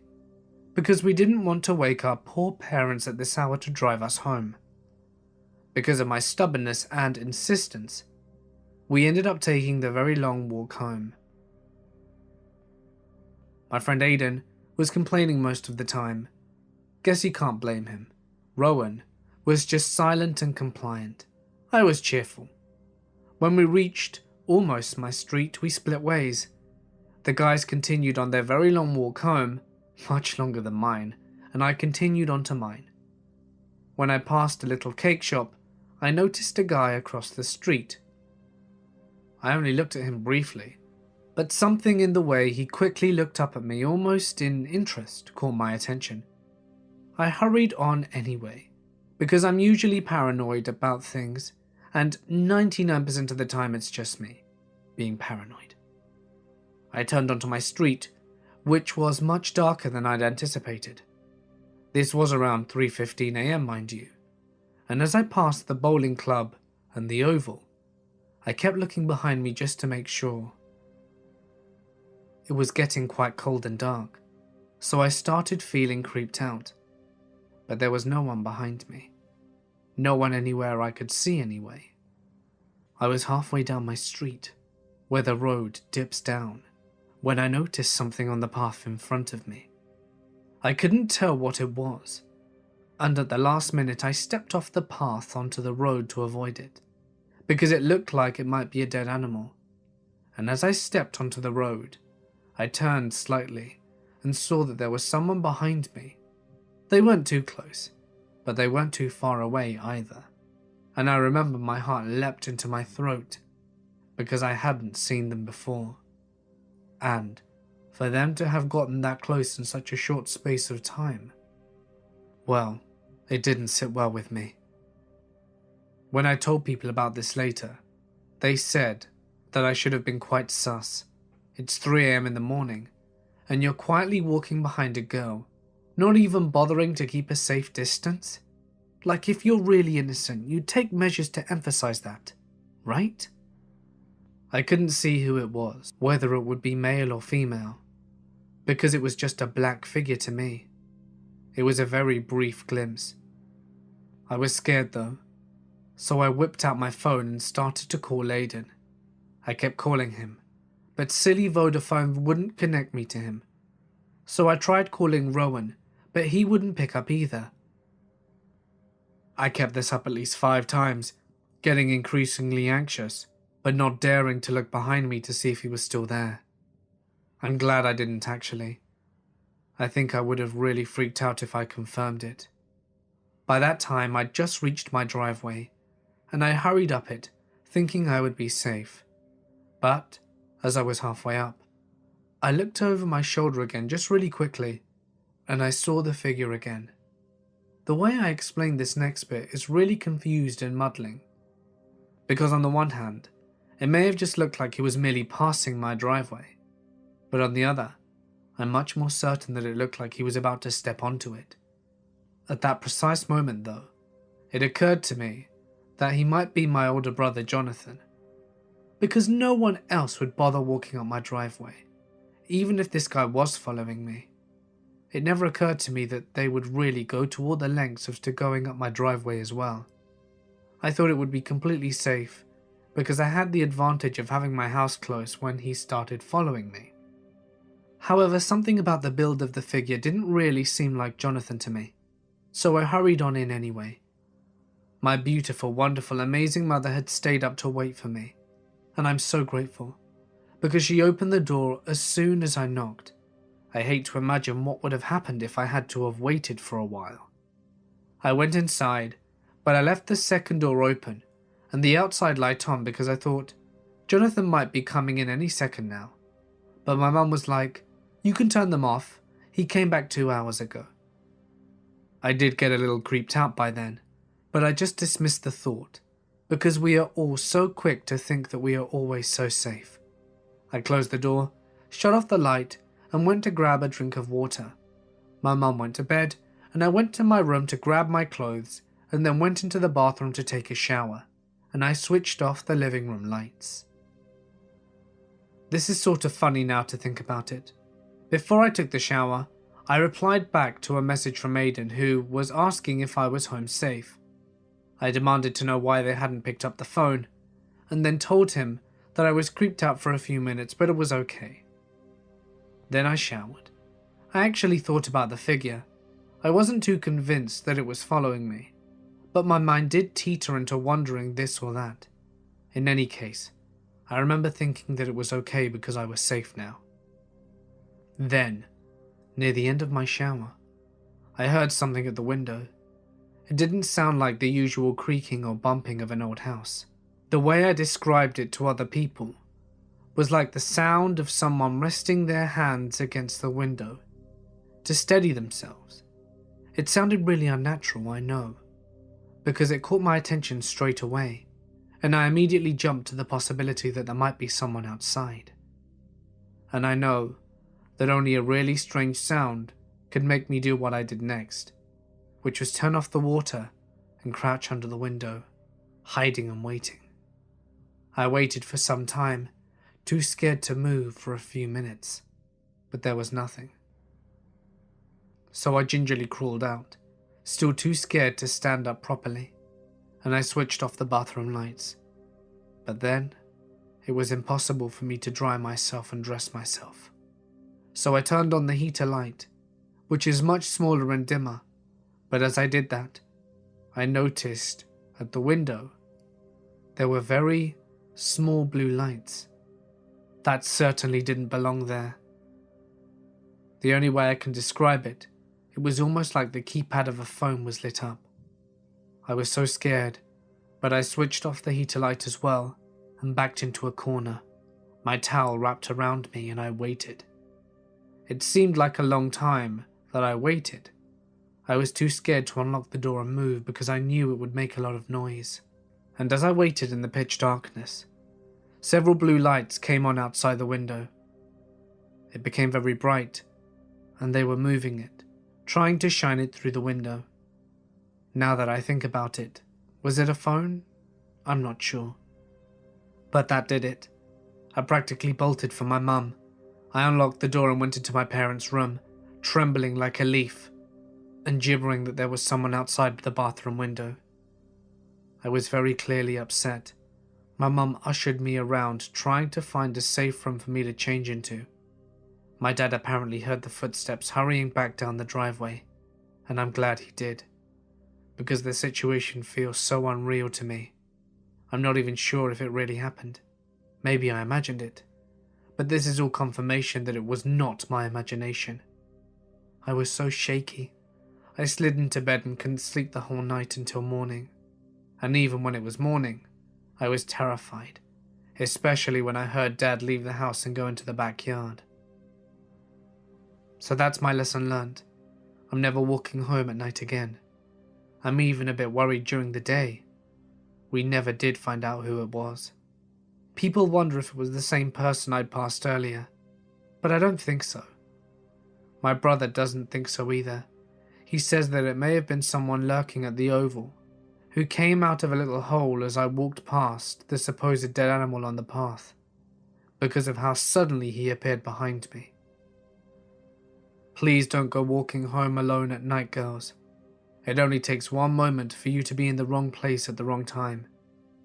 because we didn't want to wake our poor parents at this hour to drive us home. Because of my stubbornness and insistence, we ended up taking the very long walk home. My friend Aidan was complaining most of the time. Guess you can't blame him. Rowan was just silent and compliant. I was cheerful. When we reached almost my street, we split ways. The guys continued on their very long walk home, much longer than mine, and I continued on to mine. When I passed a little cake shop, I noticed a guy across the street. I only looked at him briefly, but something in the way he quickly looked up at me, almost in interest, caught my attention. I hurried on anyway, because I'm usually paranoid about things, and 99% of the time it's just me, being paranoid. I turned onto my street, which was much darker than I'd anticipated. This was around 3:15 AM, mind you, and as I passed the bowling club and the oval, I kept looking behind me just to make sure. It was getting quite cold and dark, so I started feeling creeped out, but there was no one behind me. No one anywhere I could see anyway. I was halfway down my street, where the road dips down, when I noticed something on the path in front of me. I couldn't tell what it was, and at the last minute I stepped off the path onto the road to avoid it, because it looked like it might be a dead animal. And as I stepped onto the road, I turned slightly and saw that there was someone behind me. They weren't too close, but they weren't too far away either. And I remember my heart leapt into my throat because I hadn't seen them before. And for them to have gotten that close in such a short space of time, well, it didn't sit well with me. When I told people about this later, they said that I should have been quite sus. It's 3 AM in the morning, and you're quietly walking behind a girl, not even bothering to keep a safe distance? Like if you're really innocent, you'd take measures to emphasize that, right? I couldn't see who it was, whether it would be male or female, because it was just a black figure to me. It was a very brief glimpse. I was scared though, so I whipped out my phone and started to call Aiden. I kept calling him, but silly Vodafone wouldn't connect me to him. So I tried calling Rowan, but he wouldn't pick up either. I kept this up at least 5 times, getting increasingly anxious, but not daring to look behind me to see if he was still there. I'm glad I didn't actually. I think I would have really freaked out if I confirmed it. By that time, I'd just reached my driveway, and I hurried up it, thinking I would be safe. But, as I was halfway up, I looked over my shoulder again just really quickly, and I saw the figure again. The way I explain this next bit is really confused and muddling, because on the one hand, it may have just looked like he was merely passing my driveway, but on the other, I'm much more certain that it looked like he was about to step onto it. At that precise moment though, it occurred to me that he might be my older brother Jonathan, because no one else would bother walking up my driveway, even if this guy was following me. It never occurred to me that they would really go to all the lengths of going up my driveway as well. I thought it would be completely safe, because I had the advantage of having my house close when he started following me. However, something about the build of the figure didn't really seem like Jonathan to me, so I hurried on in anyway. My beautiful, wonderful, amazing mother had stayed up to wait for me, and I'm so grateful, because she opened the door as soon as I knocked. I hate to imagine what would have happened if I had to have waited for a while. I went inside, but I left the second door open and the outside light on because I thought Jonathan might be coming in any second now. But my mum was like, "You can turn them off. He came back 2 hours ago." I did get a little creeped out by then, but I just dismissed the thought because we are all so quick to think that we are always so safe. I closed the door, shut off the light, and went to grab a drink of water. My mum went to bed, and I went to my room to grab my clothes, and then went into the bathroom to take a shower, and I switched off the living room lights. This is sort of funny now to think about it. Before I took the shower, I replied back to a message from Aiden who was asking if I was home safe. I demanded to know why they hadn't picked up the phone, and then told him that I was creeped out for a few minutes, but it was okay. Then I showered. I actually thought about the figure. I wasn't too convinced that it was following me, but my mind did teeter into wondering this or that. In any case, I remember thinking that it was okay because I was safe now. Then, near the end of my shower, I heard something at the window. It didn't sound like the usual creaking or bumping of an old house. The way I described it to other people was like the sound of someone resting their hands against the window to steady themselves. It sounded really unnatural, I know, because it caught my attention straight away, and I immediately jumped to the possibility that there might be someone outside. And I know that only a really strange sound could make me do what I did next, which was turn off the water and crouch under the window, hiding and waiting. I waited for some time, too scared to move for a few minutes, but there was nothing. So I gingerly crawled out, still too scared to stand up properly, and I switched off the bathroom lights. But then, it was impossible for me to dry myself and dress myself. So I turned on the heater light, which is much smaller and dimmer, but as I did that, I noticed at the window there were very small blue lights. That certainly didn't belong there. The only way I can describe it, it was almost like the keypad of a phone was lit up. I was so scared, but I switched off the heater light as well and backed into a corner, my towel wrapped around me, and I waited. It seemed like a long time that I waited. I was too scared to unlock the door and move because I knew it would make a lot of noise. And as I waited in the pitch darkness, several blue lights came on outside the window. It became very bright, and they were moving it, trying to shine it through the window. Now that I think about it, was it a phone? I'm not sure. But that did it. I practically bolted for my mum. I unlocked the door and went into my parents' room, trembling like a leaf, and gibbering that there was someone outside the bathroom window. I was very clearly upset. My mum ushered me around, trying to find a safe room for me to change into. My dad apparently heard the footsteps hurrying back down the driveway, and I'm glad he did, because the situation feels so unreal to me. I'm not even sure if it really happened. Maybe I imagined it, but this is all confirmation that it was not my imagination. I was so shaky. I slid into bed and couldn't sleep the whole night until morning. And even when it was morning, I was terrified, especially when I heard Dad leave the house and go into the backyard. So that's my lesson learned. I'm never walking home at night again. I'm even a bit worried during the day. We never did find out who it was. People wonder if it was the same person I'd passed earlier, but I don't think so. My brother doesn't think so either. He says that it may have been someone lurking at the oval, who came out of a little hole as I walked past the supposed dead animal on the path, because of how suddenly he appeared behind me. Please don't go walking home alone at night, girls. It only takes one moment for you to be in the wrong place at the wrong time,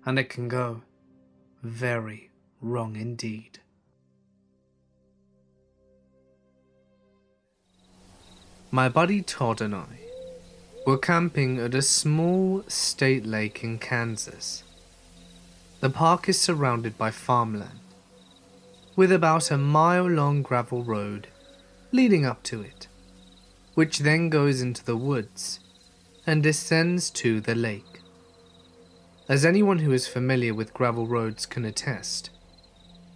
and it can go very wrong indeed. My buddy Todd and I were camping at a small state lake in Kansas. The park is surrounded by farmland, with about a mile-long gravel road leading up to it, which then goes into the woods and descends to the lake. As anyone who is familiar with gravel roads can attest,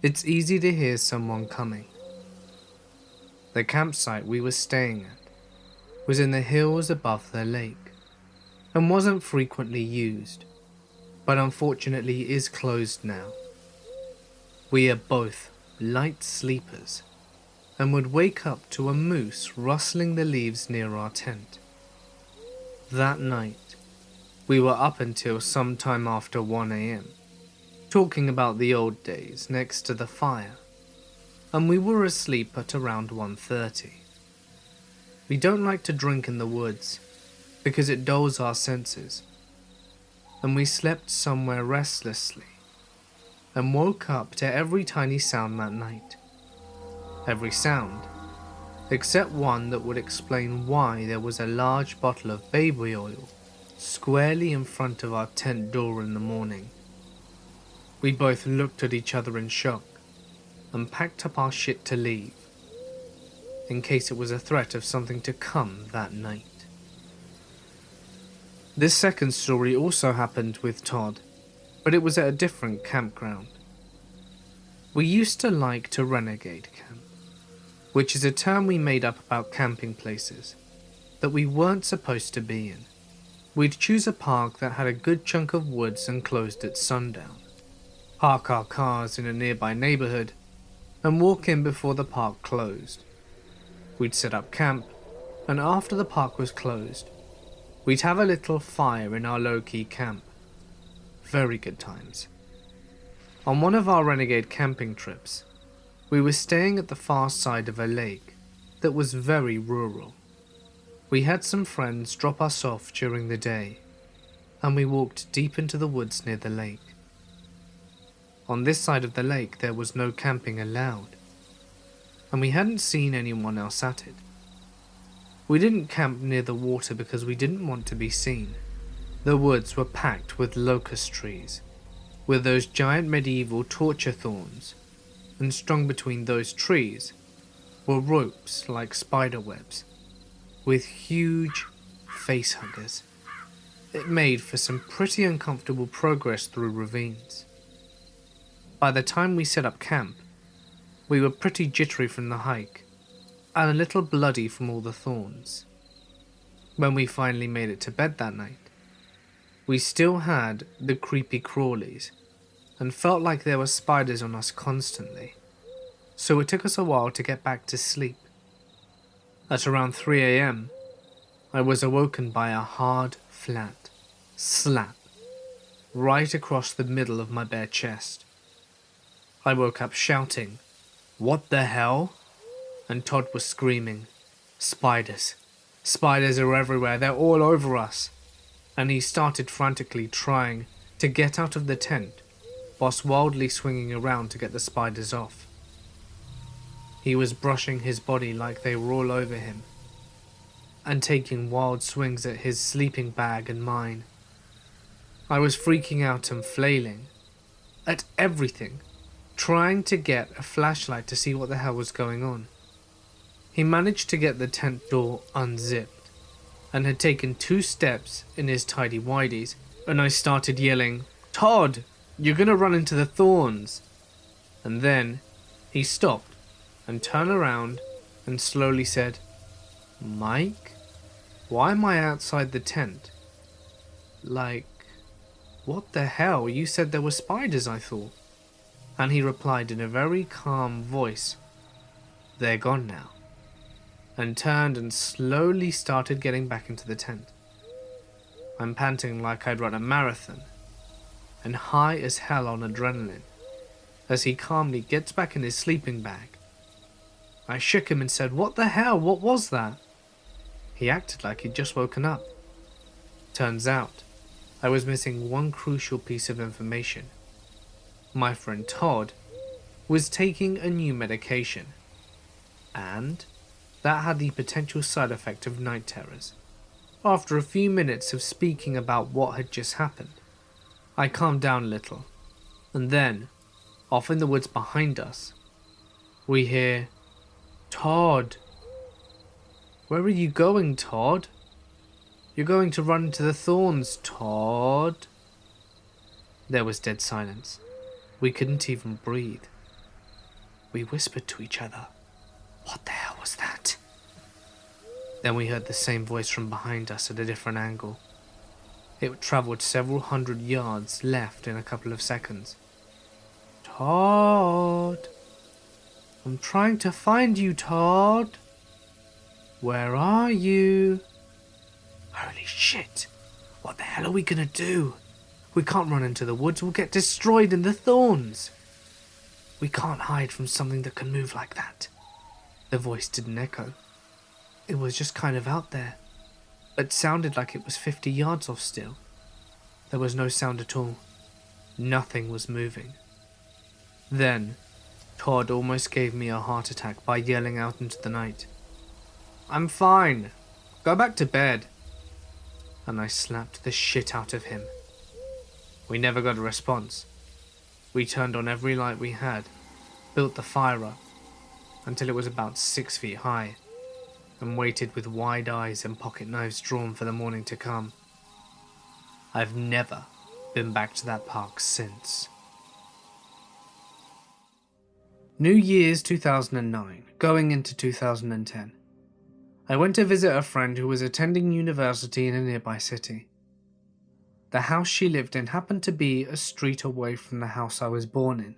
it's easy to hear someone coming. The campsite we were staying at was in the hills above the lake and wasn't frequently used, but unfortunately is closed now. We are both light sleepers and would wake up to a moose rustling the leaves near our tent. That night, we were up until sometime after 1 a.m, talking about the old days next to the fire, and we were asleep at around 1:30. We don't like to drink in the woods because it dulls our senses, and we slept somewhere restlessly and woke up to every tiny sound that night. Every sound, except one that would explain why there was a large bottle of baby oil squarely in front of our tent door in the morning. We both looked at each other in shock and packed up our shit to leave, in case it was a threat of something to come that night. This second story also happened with Todd, but it was at a different campground. We used to like to renegade camp, which is a term we made up about camping places that we weren't supposed to be in. We'd choose a park that had a good chunk of woods and closed at sundown, park our cars in a nearby neighborhood, and walk in before the park closed, We'd set up camp, and after the park was closed, we'd have a little fire in our low-key camp. Very good times. On one of our renegade camping trips, we were staying at the far side of a lake that was very rural. We had some friends drop us off during the day, and we walked deep into the woods near the lake. On this side of the lake there was no camping allowed, and we hadn't seen anyone else at it. We didn't camp near the water because we didn't want to be seen. The woods were packed with locust trees, with those giant medieval torture thorns, and strung between those trees were ropes like spider webs, with huge face huggers. It made for some pretty uncomfortable progress through ravines. By the time we set up camp, we were pretty jittery from the hike, and a little bloody from all the thorns. When we finally made it to bed that night, we still had the creepy crawlies, and felt like there were spiders on us constantly, so it took us a while to get back to sleep. At around 3 a.m, I was awoken by a hard, flat slap right across the middle of my bare chest. I woke up shouting, "What the hell?" And Todd was screaming, "Spiders! Spiders are everywhere, they're all over us!" And he started frantically trying to get out of the tent, whilst wildly swinging around to get the spiders off. He was brushing his body like they were all over him, and taking wild swings at his sleeping bag and mine. I was freaking out and flailing at everything, trying to get a flashlight to see what the hell was going on. He managed to get the tent door unzipped, and had taken 2 steps in his tidy-whities, and I started yelling, "Todd, you're gonna run into the thorns!" And then he stopped and turned around and slowly said, "Mike, why am I outside the tent?" Like, what the hell? You said there were spiders, I thought. And he replied in a very calm voice, "They're gone now," and turned and slowly started getting back into the tent. I'm panting like I'd run a marathon, and high as hell on adrenaline, as he calmly gets back in his sleeping bag. I shook him and said, "What the hell? What was that?" He acted like he'd just woken up. Turns out, I was missing one crucial piece of information. My friend Todd was taking a new medication, and that had the potential side effect of night terrors. After a few minutes of speaking about what had just happened, I calmed down a little, and then, off in the woods behind us, we hear, "Todd! Where are you going, Todd? You're going to run into the thorns, Todd!" There was dead silence. We couldn't even breathe. We whispered to each other, "What the hell was that?" Then we heard the same voice from behind us at a different angle. It travelled several hundred yards left in a couple of seconds. "Todd! I'm trying to find you, Todd! Where are you?" Holy shit! What the hell are we gonna do? We can't run into the woods, we'll get destroyed in the thorns. We can't hide from something that can move like that. The voice didn't echo. It was just kind of out there, but sounded like it was 50 yards off still. There was no sound at all. Nothing was moving. Then, Todd almost gave me a heart attack by yelling out into the night, "I'm fine. Go back to bed." And I slapped the shit out of him. We never got a response. We turned on every light we had, built the fire up until it was about 6 feet high, and waited with wide eyes and pocket knives drawn for the morning to come. I've never been back to that park since. New Year's 2009, going into 2010. I went to visit a friend who was attending university in a nearby city. The house she lived in happened to be a street away from the house I was born in,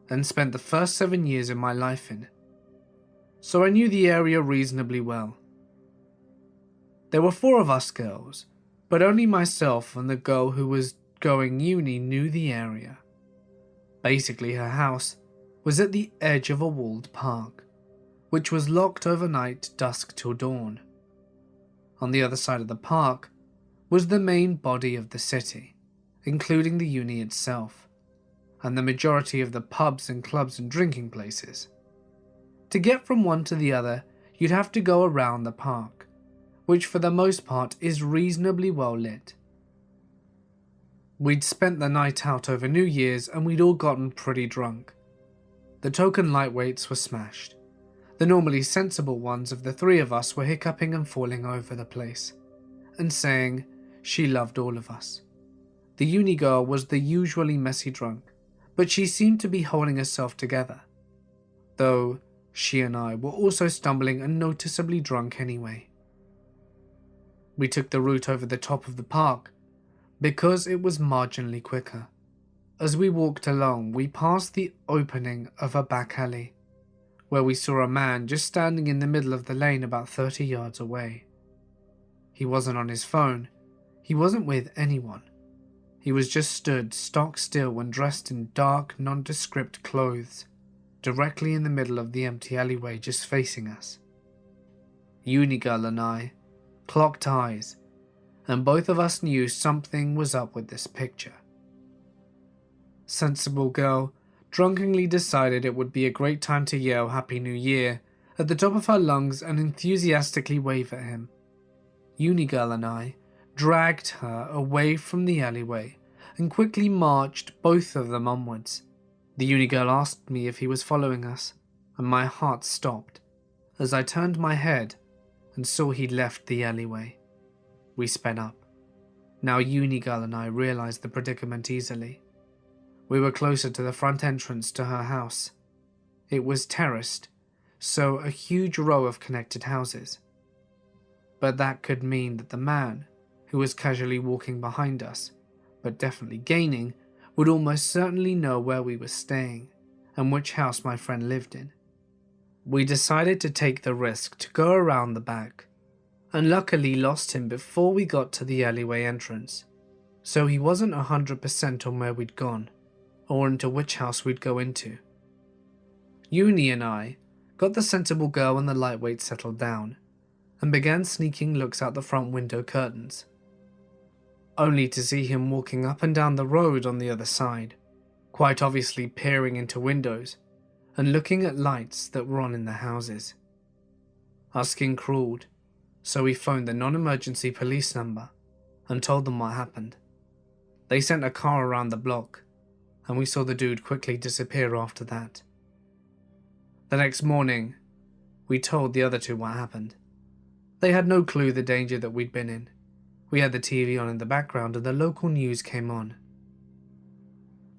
and spent the first 7 years of my life in. so I knew the area reasonably well. There were 4 of us girls, but only myself and the girl who was going uni knew the area. Basically, her house was at the edge of a walled park, which was locked overnight dusk till dawn. On the other side of the park was the main body of the city, including the uni itself, and the majority of the pubs and clubs and drinking places. To get from one to the other, you'd have to go around the park, which for the most part is reasonably well lit. We'd spent the night out over New Year's and we'd all gotten pretty drunk. The token lightweights were smashed. The normally sensible ones of the 3 of us were hiccuping and falling over the place, and saying she loved all of us. The uni girl was the usually messy drunk, but she seemed to be holding herself together, though she and I were also stumbling and noticeably drunk anyway. We took the route over the top of the park because it was marginally quicker. As we walked along, we passed the opening of a back alley, where we saw a man just standing in the middle of the lane about 30 yards away. He wasn't on his phone, he wasn't with anyone. He was just stood stock still and dressed in dark, nondescript clothes, directly in the middle of the empty alleyway just facing us. Unigirl and I clocked eyes, and both of us knew something was up with this picture. Sensible girl drunkenly decided it would be a great time to yell Happy New Year at the top of her lungs and enthusiastically wave at him. Unigirl and I dragged her away from the alleyway and quickly marched both of them onwards. The Unigirl asked me if he was following us, and my heart stopped as I turned my head and saw he'd left the alleyway. We sped up. Now Unigirl and I realized the predicament easily. We were closer to the front entrance to her house. It was terraced, so a huge row of connected houses. But that could mean that the man, who was casually walking behind us, but definitely gaining, would almost certainly know where we were staying and which house my friend lived in. We decided to take the risk to go around the back, and luckily lost him before we got to the alleyway entrance, so he wasn't 100% on where we'd gone, or into which house we'd go into. Uni and I got the sensible girl and the lightweight settled down, and began sneaking looks out the front window curtains, only to see him walking up and down the road on the other side, quite obviously peering into windows and looking at lights that were on in the houses. Our skin crawled, so we phoned the non-emergency police number and told them what happened. They sent a car around the block, and we saw the dude quickly disappear after that. The next morning, we told the other 2 what happened. They had no clue the danger that we'd been in. We had the TV on in the background and the local news came on.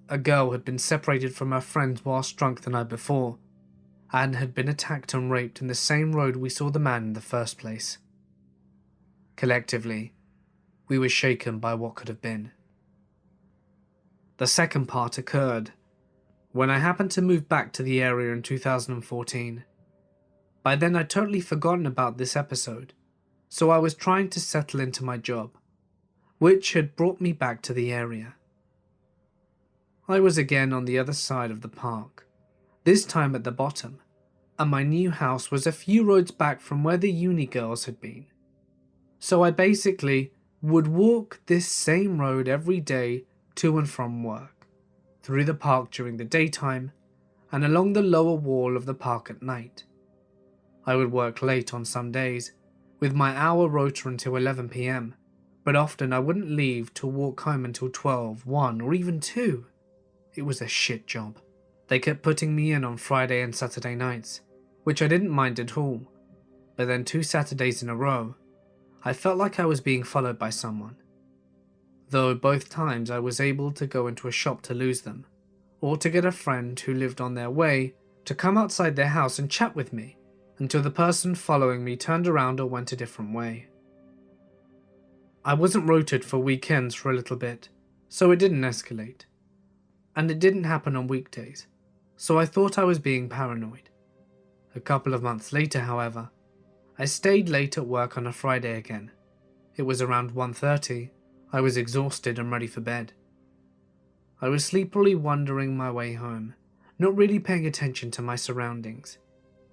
A girl had been separated from her friends whilst drunk the night before, and had been attacked and raped in the same road we saw the man in the first place. Collectively, we were shaken by what could have been. The second part occurred when I happened to move back to the area in 2014. By then I'd totally forgotten about this episode, so I was trying to settle into my job, which had brought me back to the area. I was again on the other side of the park, this time at the bottom, and my new house was a few roads back from where the uni girls had been. So I basically would walk this same road every day to and from work, through the park during the daytime, and along the lower wall of the park at night. I would work late on some days, with my hour rota until 11 PM, but often I wouldn't leave to walk home until 12, 1 or even 2. It was a shit job. They kept putting me in on Friday and Saturday nights, which I didn't mind at all, but then 2 Saturdays in a row, I felt like I was being followed by someone. Though both times I was able to go into a shop to lose them, or to get a friend who lived on their way to come outside their house and chat with me, until the person following me turned around or went a different way. I wasn't rotated for weekends for a little bit, so it didn't escalate. And it didn't happen on weekdays, so I thought I was being paranoid. A couple of months later, however, I stayed late at work on a Friday again. It was around 1:30. I was exhausted and ready for bed. I was sleepily wandering my way home, not really paying attention to my surroundings,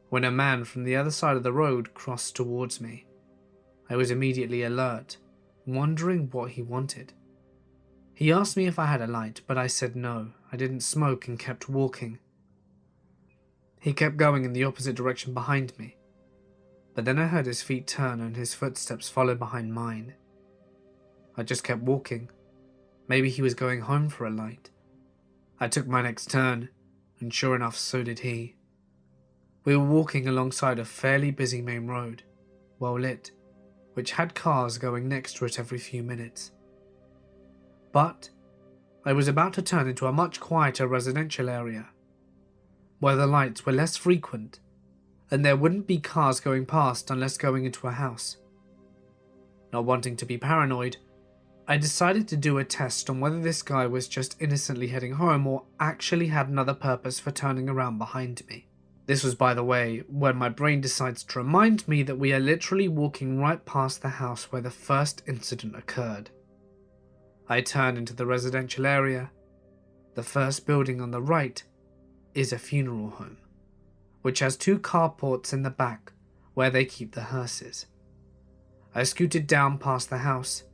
when a man from the other side of the road crossed towards me. I was immediately alert, wondering what he wanted. He asked me if I had a light, but I said no, I didn't smoke, and kept walking. He kept going in the opposite direction behind me, but then I heard his feet turn and his footsteps follow behind mine. I just kept walking. Maybe he was going home for a light. I took my next turn, and sure enough, so did he. We were walking alongside a fairly busy main road, well lit, which had cars going next to it every few minutes. But I was about to turn into a much quieter residential area, where the lights were less frequent, and there wouldn't be cars going past unless going into a house. Not wanting to be paranoid, I decided to do a test on whether this guy was just innocently heading home or actually had another purpose for turning around behind me. This was, by the way, when my brain decides to remind me that we are literally walking right past the house where the first incident occurred. I turned into the residential area. The first building on the right is a funeral home, which has 2 carports in the back where they keep the hearses. I scooted down past the house,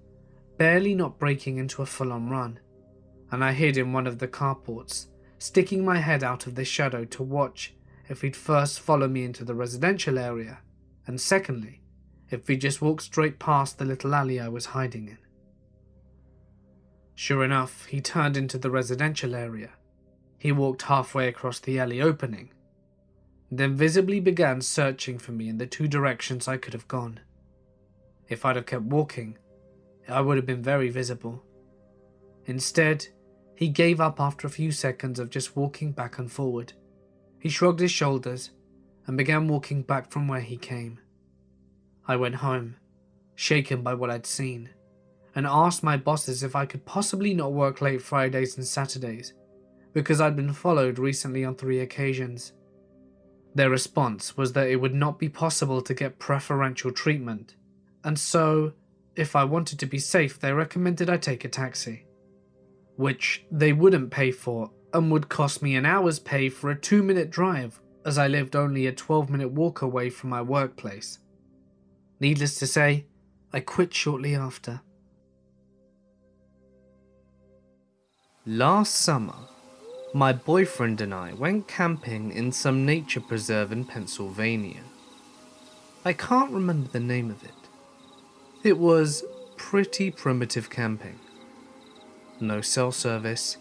barely not breaking into a full-on run, and I hid in one of the carports, sticking my head out of the shadow to watch if he'd first follow me into the residential area, and secondly, if he'd just walk straight past the little alley I was hiding in. Sure enough, he turned into the residential area. He walked halfway across the alley opening, then visibly began searching for me in the 2 directions I could have gone. If I'd have kept walking, I would have been very visible. Instead, he gave up after a few seconds of just walking back and forward. He shrugged his shoulders and began walking back from where he came. I went home, shaken by what I'd seen, and asked my bosses if I could possibly not work late Fridays and Saturdays, because I'd been followed recently on 3 occasions. Their response was that it would not be possible to get preferential treatment, and so, if I wanted to be safe, they recommended I take a taxi, which they wouldn't pay for and would cost me an hour's pay for a 2-minute drive, as I lived only a 12-minute walk away from my workplace. Needless to say, I quit shortly after. Last summer, my boyfriend and I went camping in some nature preserve in Pennsylvania. I can't remember the name of it. It was pretty primitive camping. No cell service,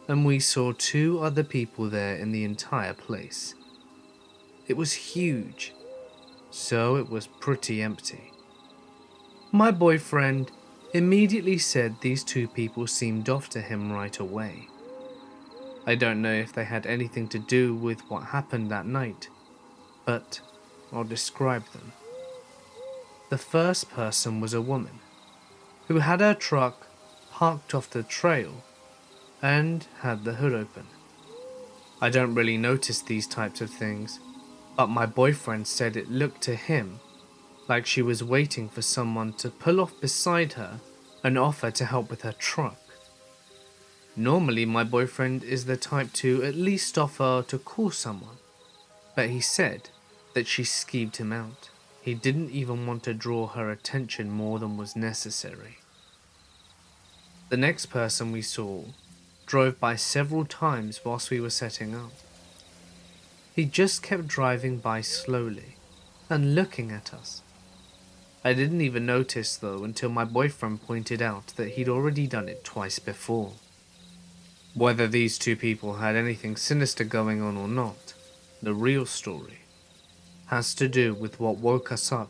and we saw 2 other people there in the entire place. It was huge, so it was pretty empty. My boyfriend immediately said these 2 people seemed off to him right away. I don't know if they had anything to do with what happened that night, but I'll describe them. The first person was a woman who had her truck parked off the trail and had the hood open. I don't really notice these types of things, but my boyfriend said it looked to him like she was waiting for someone to pull off beside her and offer to help with her truck. Normally my boyfriend is the type to at least offer to call someone, but he said that she skeeved him out. He didn't even want to draw her attention more than was necessary. The next person we saw drove by several times whilst we were setting up. He just kept driving by slowly and looking at us. I didn't even notice though until my boyfriend pointed out that he'd already done it twice before. Whether these 2 people had anything sinister going on or not, the real story has to do with what woke us up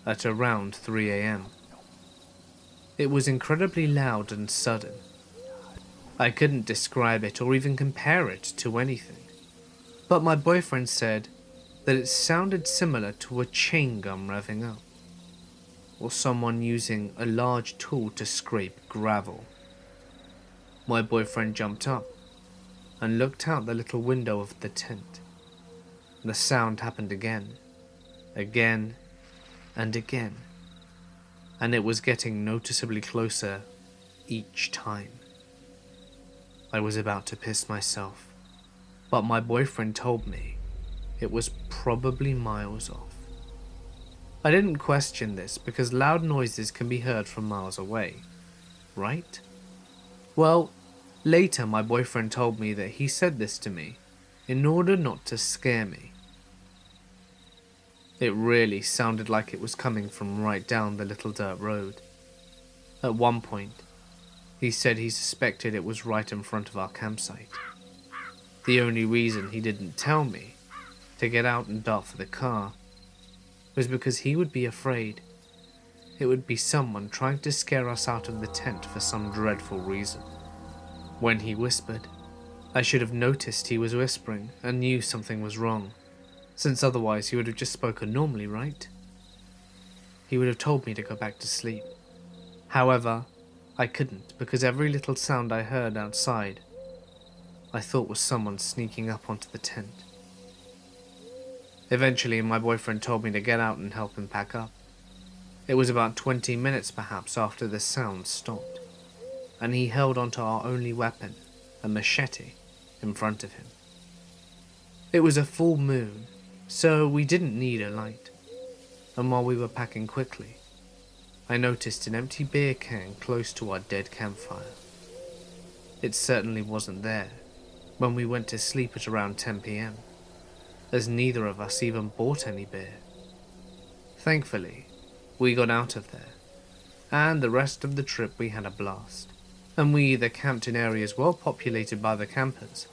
at around 3 a.m. It was incredibly loud and sudden. I couldn't describe it or even compare it to anything, but my boyfriend said that it sounded similar to a chain gun revving up, or someone using a large tool to scrape gravel. My boyfriend jumped up and looked out the little window of the tent. The sound happened again, again, and again, and it was getting noticeably closer each time. I was about to piss myself, but my boyfriend told me it was probably miles off. I didn't question this because loud noises can be heard from miles away, right? Well, later my boyfriend told me that he said this to me in order not to scare me. It really sounded like it was coming from right down the little dirt road. At one point, he said he suspected it was right in front of our campsite. The only reason he didn't tell me to get out and dart for the car was because he would be afraid it would be someone trying to scare us out of the tent for some dreadful reason. When he whispered, I should have noticed he was whispering and knew something was wrong, since otherwise he would have just spoken normally, right? He would have told me to go back to sleep. However, I couldn't because every little sound I heard outside I thought was someone sneaking up onto the tent. Eventually, my boyfriend told me to get out and help him pack up. It was about 20 minutes perhaps after the sound stopped, and he held onto our only weapon, a machete, in front of him. It was a full moon, so we didn't need a light, and while we were packing quickly, I noticed an empty beer can close to our dead campfire. It certainly wasn't there when we went to sleep at around 10 p.m, as neither of us even bought any beer. Thankfully, we got out of there, and the rest of the trip we had a blast, and we either camped in areas well populated by the campers,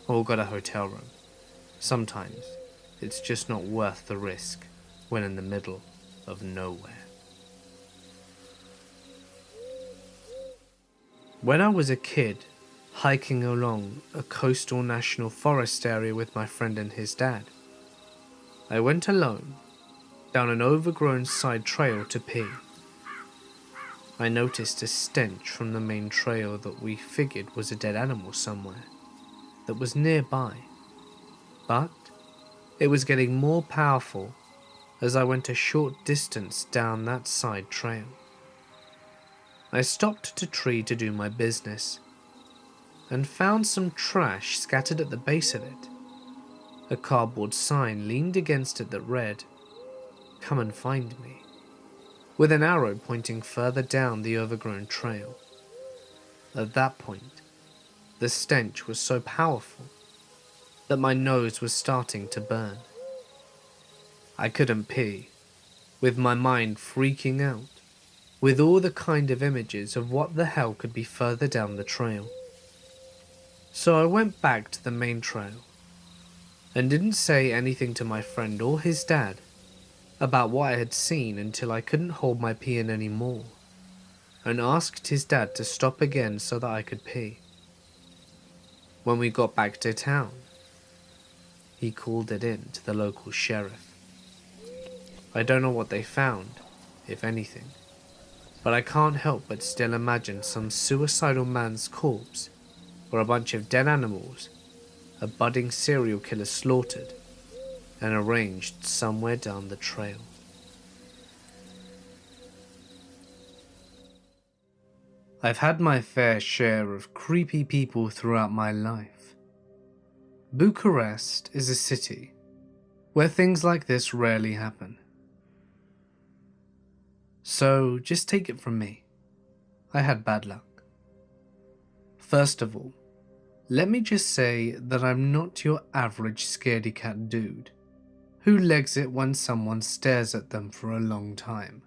or got a hotel room. Sometimes, it's just not worth the risk when in the middle of nowhere. When I was a kid, hiking along a coastal national forest area with my friend and his dad, I went alone down an overgrown side trail to pee. I noticed a stench from the main trail that we figured was a dead animal somewhere that was nearby, but it was getting more powerful as I went a short distance down that side trail. I stopped at a tree to do my business and found some trash scattered at the base of it. A cardboard sign leaned against it that read, "Come and find me," with an arrow pointing further down the overgrown trail. At that point, the stench was so powerful that my nose was starting to burn. I couldn't pee, with my mind freaking out, with all the kind of images of what the hell could be further down the trail. So I went back to the main trail and didn't say anything to my friend or his dad about what I had seen until I couldn't hold my pee in anymore, and asked his dad to stop again so that I could pee. When we got back to town, he called it in to the local sheriff. I don't know what they found, if anything, but I can't help but still imagine some suicidal man's corpse, or a bunch of dead animals a budding serial killer slaughtered and arranged somewhere down the trail. I've had my fair share of creepy people throughout my life. Bucharest is a city where things like this rarely happen. So just take it from me, I had bad luck. First of all, let me just say that I'm not your average scaredy cat dude who legs it when someone stares at them for a long time.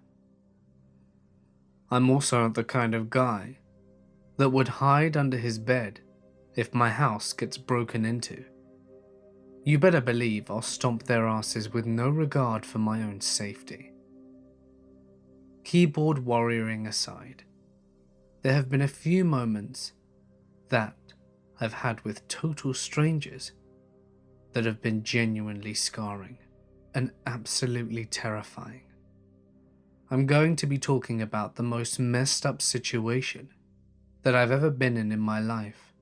I'm also not the kind of guy that would hide under his bed if my house gets broken into. You better believe I'll stomp their asses with no regard for my own safety. Keyboard warrioring aside, there have been a few moments that I've had with total strangers that have been genuinely scarring and absolutely terrifying. I'm going to be talking about the most messed up situation that I've ever been in my life,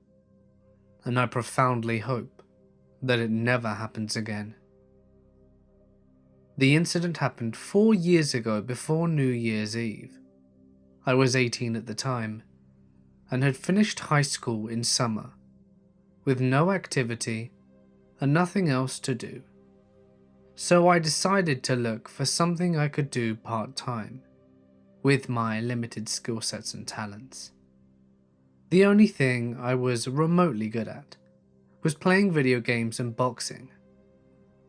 and I profoundly hope that it never happens again. The incident happened 4 years ago before New Year's Eve. I was 18 at the time and had finished high school in summer with no activity and nothing else to do. So I decided to look for something I could do part-time with my limited skill sets and talents. The only thing I was remotely good at was playing video games and boxing.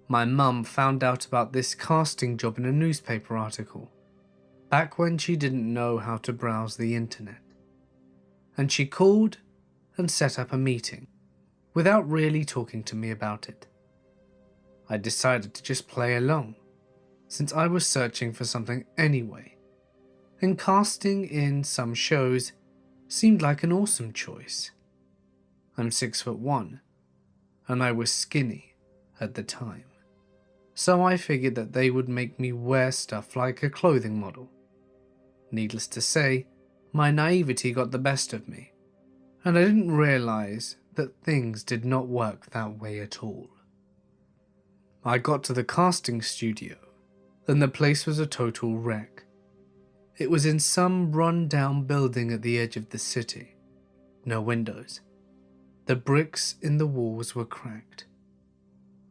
My mum found out about this casting job in a newspaper article, back when she didn't know how to browse the internet. And she called and set up a meeting, without really talking to me about it. I decided to just play along, since I was searching for something anyway, and casting in some shows seemed like an awesome choice. I'm 6'1", and I was skinny at the time, so I figured that they would make me wear stuff like a clothing model. Needless to say, my naivety got the best of me, and I didn't realize that things did not work that way at all. I got to the casting studio, and the place was a total wreck. It was in some run-down building at the edge of the city. No windows. The bricks in the walls were cracked,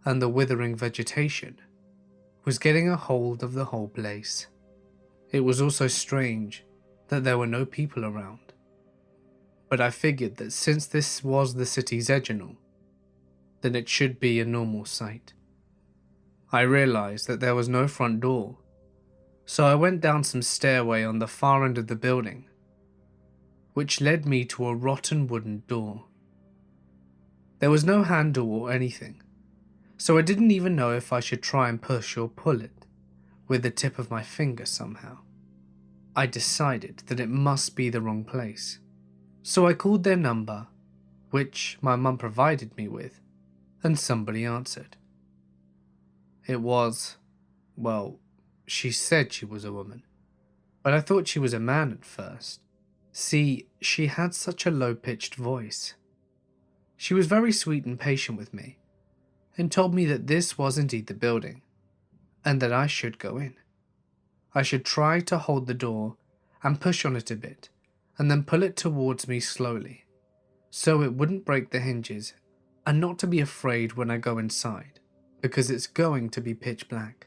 and the withering vegetation was getting a hold of the whole place. It was also strange that there were no people around. But I figured that since this was the city's edge and all, then it should be a normal sight. I realized that there was no front door, so I went down some stairway on the far end of the building, which led me to a rotten wooden door. There was no handle or anything, so I didn't even know if I should try and push or pull it with the tip of my finger somehow. I decided that it must be the wrong place, so I called their number, which my mum provided me with, and somebody answered. It was, well, she said she was a woman, but I thought she was a man at first. See, she had such a low-pitched voice. She was very sweet and patient with me, and told me that this was indeed the building, and that I should go in. I should try to hold the door and push on it a bit, and then pull it towards me slowly, so it wouldn't break the hinges, and not to be afraid when I go inside, because it's going to be pitch black.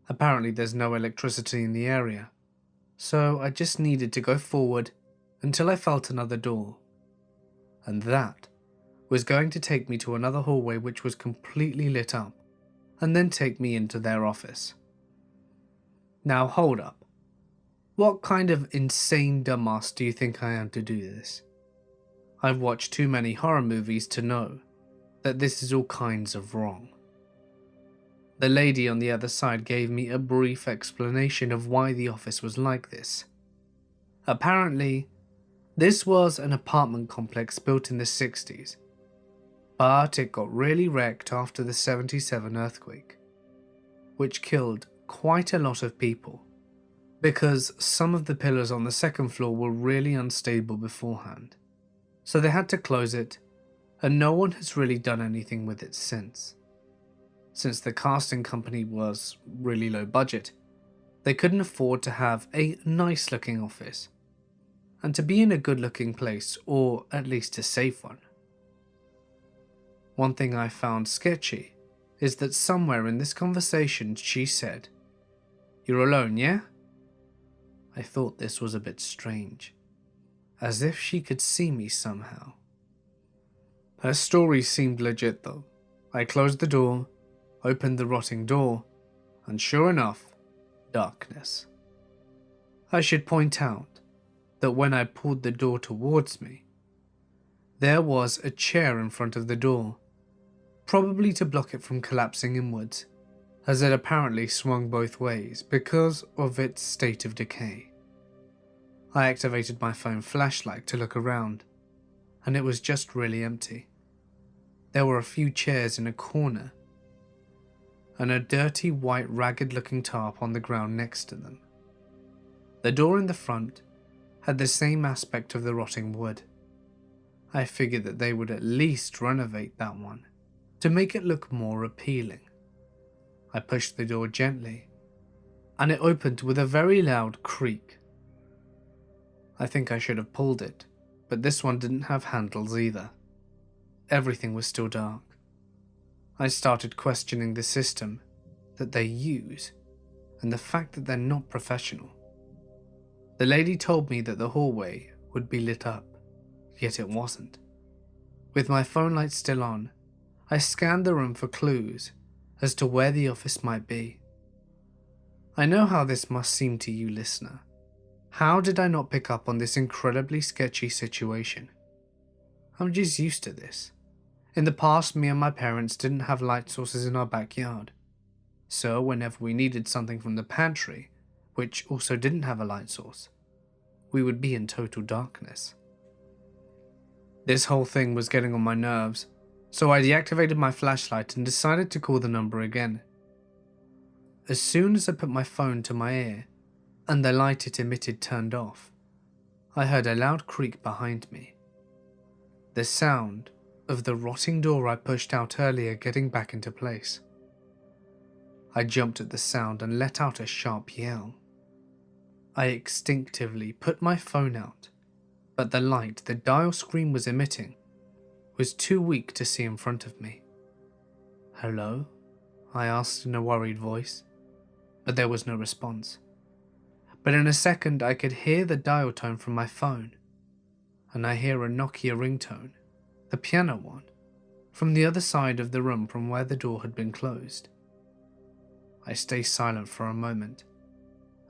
Apparently there's no electricity in the area, so I just needed to go forward until I felt another door, and that was going to take me to another hallway which was completely lit up, and then take me into their office. Now hold up. What kind of insane dumbass do you think I am to do this? I've watched too many horror movies to know that this is all kinds of wrong. The lady on the other side gave me a brief explanation of why the office was like this. Apparently, this was an apartment complex built in the 60s, but it got really wrecked after the 77 earthquake, which killed quite a lot of people, because some of the pillars on the second floor were really unstable beforehand, so they had to close it, and no one has really done anything with it since. Since the casting company was really low budget, they couldn't afford to have a nice looking office, and to be in a good looking place, or at least a safe one. One thing I found sketchy is that somewhere in this conversation she said, "You're alone, yeah?" I thought this was a bit strange, as if she could see me somehow. Her story seemed legit though. I closed the door, opened the rotting door, and sure enough, darkness. I should point out that when I pulled the door towards me, there was a chair in front of the door, probably to block it from collapsing inwards, as it apparently swung both ways because of its state of decay. I activated my phone flashlight to look around, and it was just really empty. There were a few chairs in a corner, and a dirty white ragged looking tarp on the ground next to them. The door in the front had the same aspect of the rotting wood. I figured that they would at least renovate that one to make it look more appealing. I pushed the door gently, and it opened with a very loud creak. I think I should have pulled it, but this one didn't have handles either. Everything was still dark. I started questioning the system that they use and the fact that they're not professional. The lady told me that the hallway would be lit up, yet it wasn't. With my phone light still on, I scanned the room for clues as to where the office might be. I know how this must seem to you, listener. How did I not pick up on this incredibly sketchy situation? I'm just used to this. In the past, me and my parents didn't have light sources in our backyard. So whenever we needed something from the pantry, which also didn't have a light source, we would be in total darkness. This whole thing was getting on my nerves, so I deactivated my flashlight and decided to call the number again. As soon as I put my phone to my ear, and the light it emitted turned off, I heard a loud creak behind me. The sound of the rotting door I pushed out earlier getting back into place. I jumped at the sound and let out a sharp yell. I instinctively put my phone out, but the light the dial screen was emitting was too weak to see in front of me. "Hello?" I asked in a worried voice, but there was no response. But in a second I could hear the dial tone from my phone, and I hear a Nokia ringtone, the piano one, from the other side of the room from where the door had been closed. I stay silent for a moment,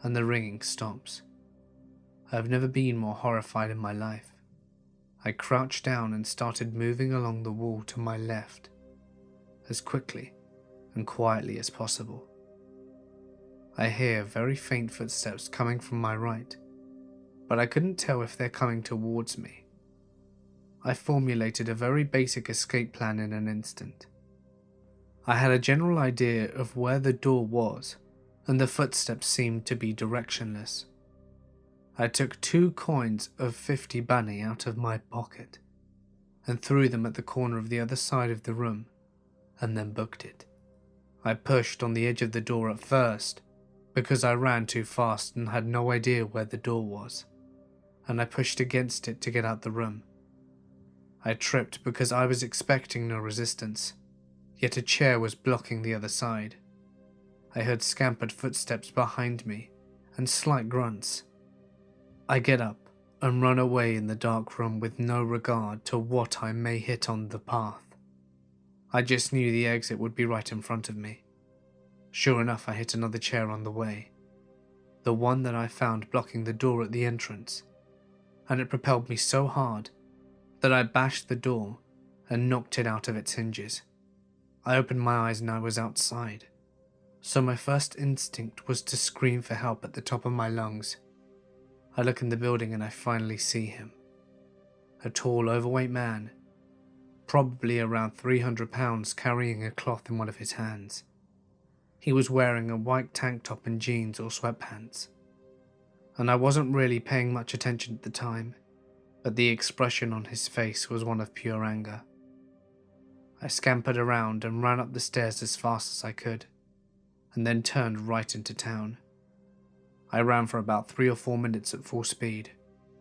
and the ringing stops. I have never been more horrified in my life. I crouched down and started moving along the wall to my left, as quickly and quietly as possible. I hear very faint footsteps coming from my right, but I couldn't tell if they're coming towards me. I formulated a very basic escape plan in an instant. I had a general idea of where the door was, and the footsteps seemed to be directionless. I took 2 coins of 50 bani out of my pocket and threw them at the corner of the other side of the room, and then booked it. I pushed on the edge of the door at first, because I ran too fast and had no idea where the door was, and I pushed against it to get out the room. I tripped because I was expecting no resistance, yet a chair was blocking the other side. I heard scampered footsteps behind me and slight grunts. I get up and run away in the dark room with no regard to what I may hit on the path. I just knew the exit would be right in front of me. Sure enough, I hit another chair on the way, the one that I found blocking the door at the entrance, and it propelled me so hard that I bashed the door and knocked it out of its hinges. I opened my eyes and I was outside, so my first instinct was to scream for help at the top of my lungs. I look in the building and I finally see him. A tall, overweight man, probably around 300 pounds, carrying a cloth in one of his hands. He was wearing a white tank top and jeans or sweatpants, and I wasn't really paying much attention at the time, but the expression on his face was one of pure anger. I scampered around and ran up the stairs as fast as I could, and then turned right into town. I ran for about 3 or 4 minutes at full speed,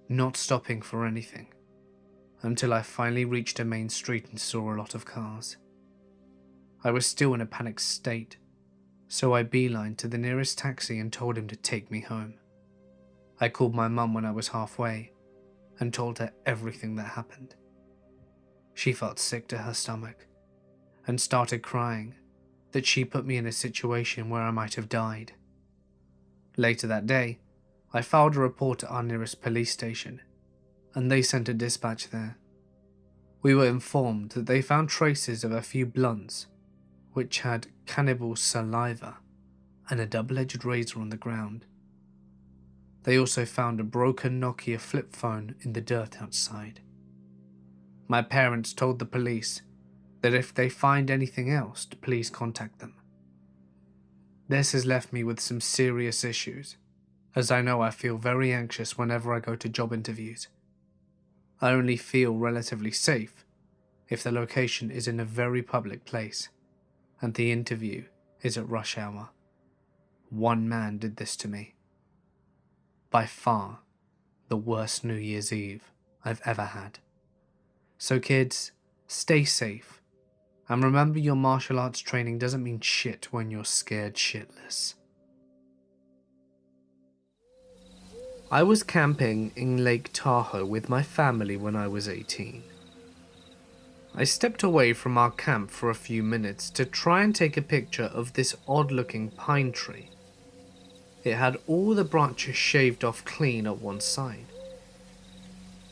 not stopping for anything, until I finally reached a main street and saw a lot of cars. I was still in a panicked state, so I beelined to the nearest taxi and told him to take me home. I called my mum when I was halfway and told her everything that happened. She felt sick to her stomach and started crying that she put me in a situation where I might have died. Later that day, I filed a report at our nearest police station, and they sent a dispatch there. We were informed that they found traces of a few blunts, which had cannibal saliva and a double-edged razor on the ground. They also found a broken Nokia flip phone in the dirt outside. My parents told the police that if they find anything else, to please contact them. This has left me with some serious issues, as I know I feel very anxious whenever I go to job interviews. I only feel relatively safe if the location is in a very public place, and the interview is at rush hour. One man did this to me. By far, the worst New Year's Eve I've ever had. So kids, stay safe. And remember, your martial arts training doesn't mean shit when you're scared shitless. I was camping in Lake Tahoe with my family when I was 18. I stepped away from our camp for a few minutes to try and take a picture of this odd-looking pine tree. It had all the branches shaved off clean at one side.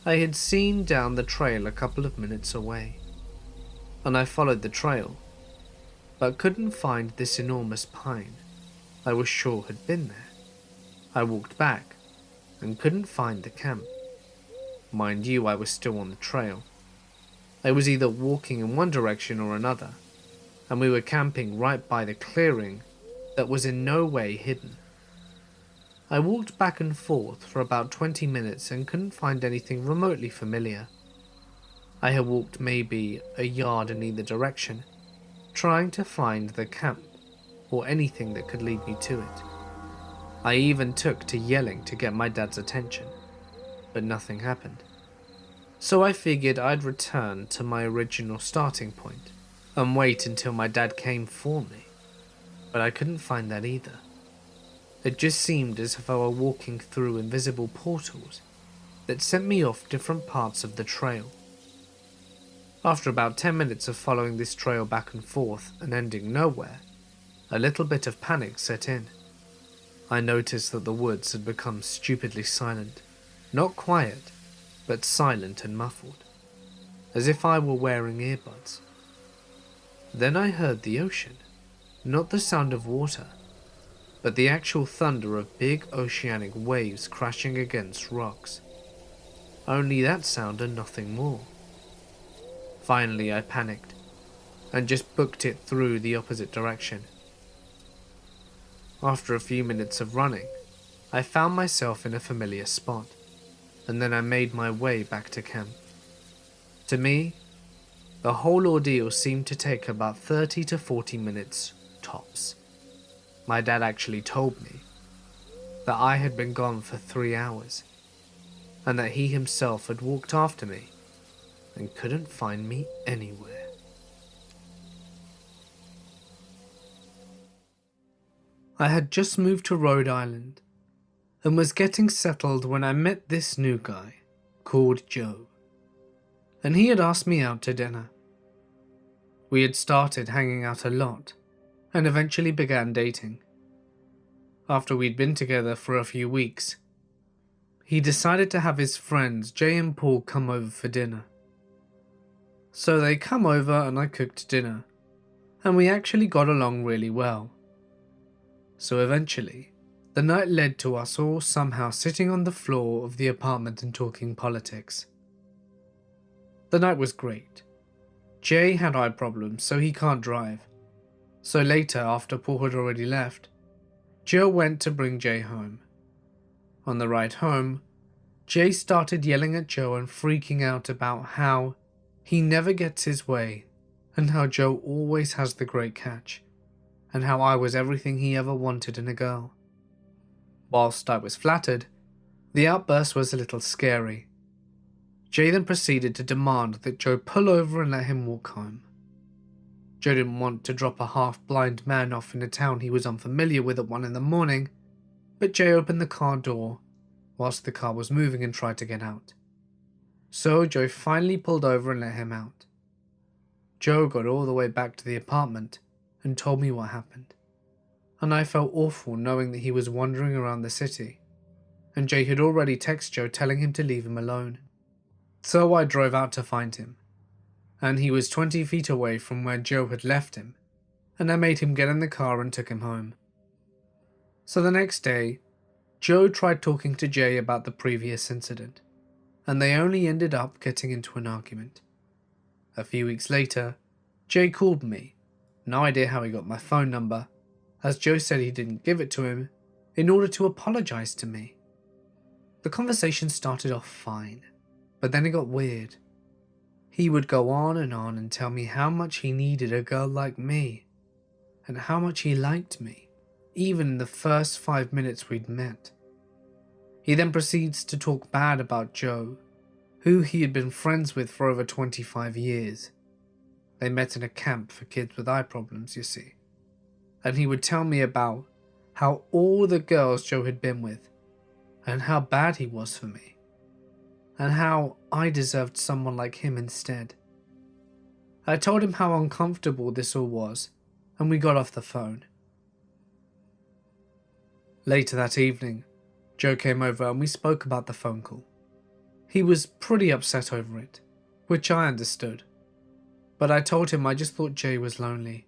I had seen down the trail a couple of minutes away, and I followed the trail, but couldn't find this enormous pine I was sure had been there. I walked back and couldn't find the camp. Mind you, I was still on the trail. I was either walking in one direction or another, and we were camping right by the clearing that was in no way hidden. I walked back and forth for about 20 minutes and couldn't find anything remotely familiar. I had walked maybe a yard in either direction, trying to find the camp or anything that could lead me to it. I even took to yelling to get my dad's attention, but nothing happened. So I figured I'd return to my original starting point and wait until my dad came for me, but I couldn't find that either. It just seemed as if I were walking through invisible portals that sent me off different parts of the trail. After about 10 minutes of following this trail back and forth and ending nowhere, a little bit of panic set in. I noticed that the woods had become stupidly silent, not quiet, but silent and muffled, as if I were wearing earbuds. Then I heard the ocean, not the sound of water, but the actual thunder of big oceanic waves crashing against rocks. Only that sound and nothing more. Finally I panicked, and just booked it through the opposite direction. After a few minutes of running, I found myself in a familiar spot, and then I made my way back to camp. To me, the whole ordeal seemed to take about 30 to 40 minutes tops. My dad actually told me that I had been gone for 3 hours, and that he himself had walked after me and couldn't find me anywhere. I had just moved to Rhode Island and was getting settled when I met this new guy called Joe, and he had asked me out to dinner. We had started hanging out a lot and eventually began dating. After we'd been together for a few weeks, he decided to have his friends Jay and Paul come over for dinner. So they come over and I cooked dinner, and we actually got along really well. So eventually, the night led to us all somehow sitting on the floor of the apartment and talking politics. The night was great. Jay had eye problems, so he can't drive. So later, after Paul had already left, Joe went to bring Jay home. On the ride home, Jay started yelling at Joe and freaking out about how he never gets his way and how Joe always has the great catch, and how I was everything he ever wanted in a girl. Whilst I was flattered, the outburst was a little scary. Jay then proceeded to demand that Joe pull over and let him walk home. Joe didn't want to drop a half-blind man off in a town he was unfamiliar with at 1 a.m, but Jay opened the car door whilst the car was moving and tried to get out. So Joe finally pulled over and let him out. Joe got all the way back to the apartment and told me what happened, and I felt awful knowing that he was wandering around the city, and Jay had already texted Joe telling him to leave him alone. So I drove out to find him, and he was 20 feet away from where Joe had left him, and I made him get in the car and took him home. So the next day, Joe tried talking to Jay about the previous incident, and they only ended up getting into an argument. A few weeks later, Jay called me. No idea how he got my phone number, as Joe said he didn't give it to him in order to apologize to me. The conversation started off fine, but then it got weird. He would go on and tell me how much he needed a girl like me, and how much he liked me, even in the first 5 minutes we'd met. He then proceeds to talk bad about Joe, who he had been friends with for over 25 years. They met in a camp for kids with eye problems, you see. And he would tell me about how all the girls Joe had been with, and how bad he was for me, and how I deserved someone like him instead. I told him how uncomfortable this all was, and we got off the phone. Later that evening, Joe came over and we spoke about the phone call. He was pretty upset over it, which I understood, but I told him I just thought Jay was lonely,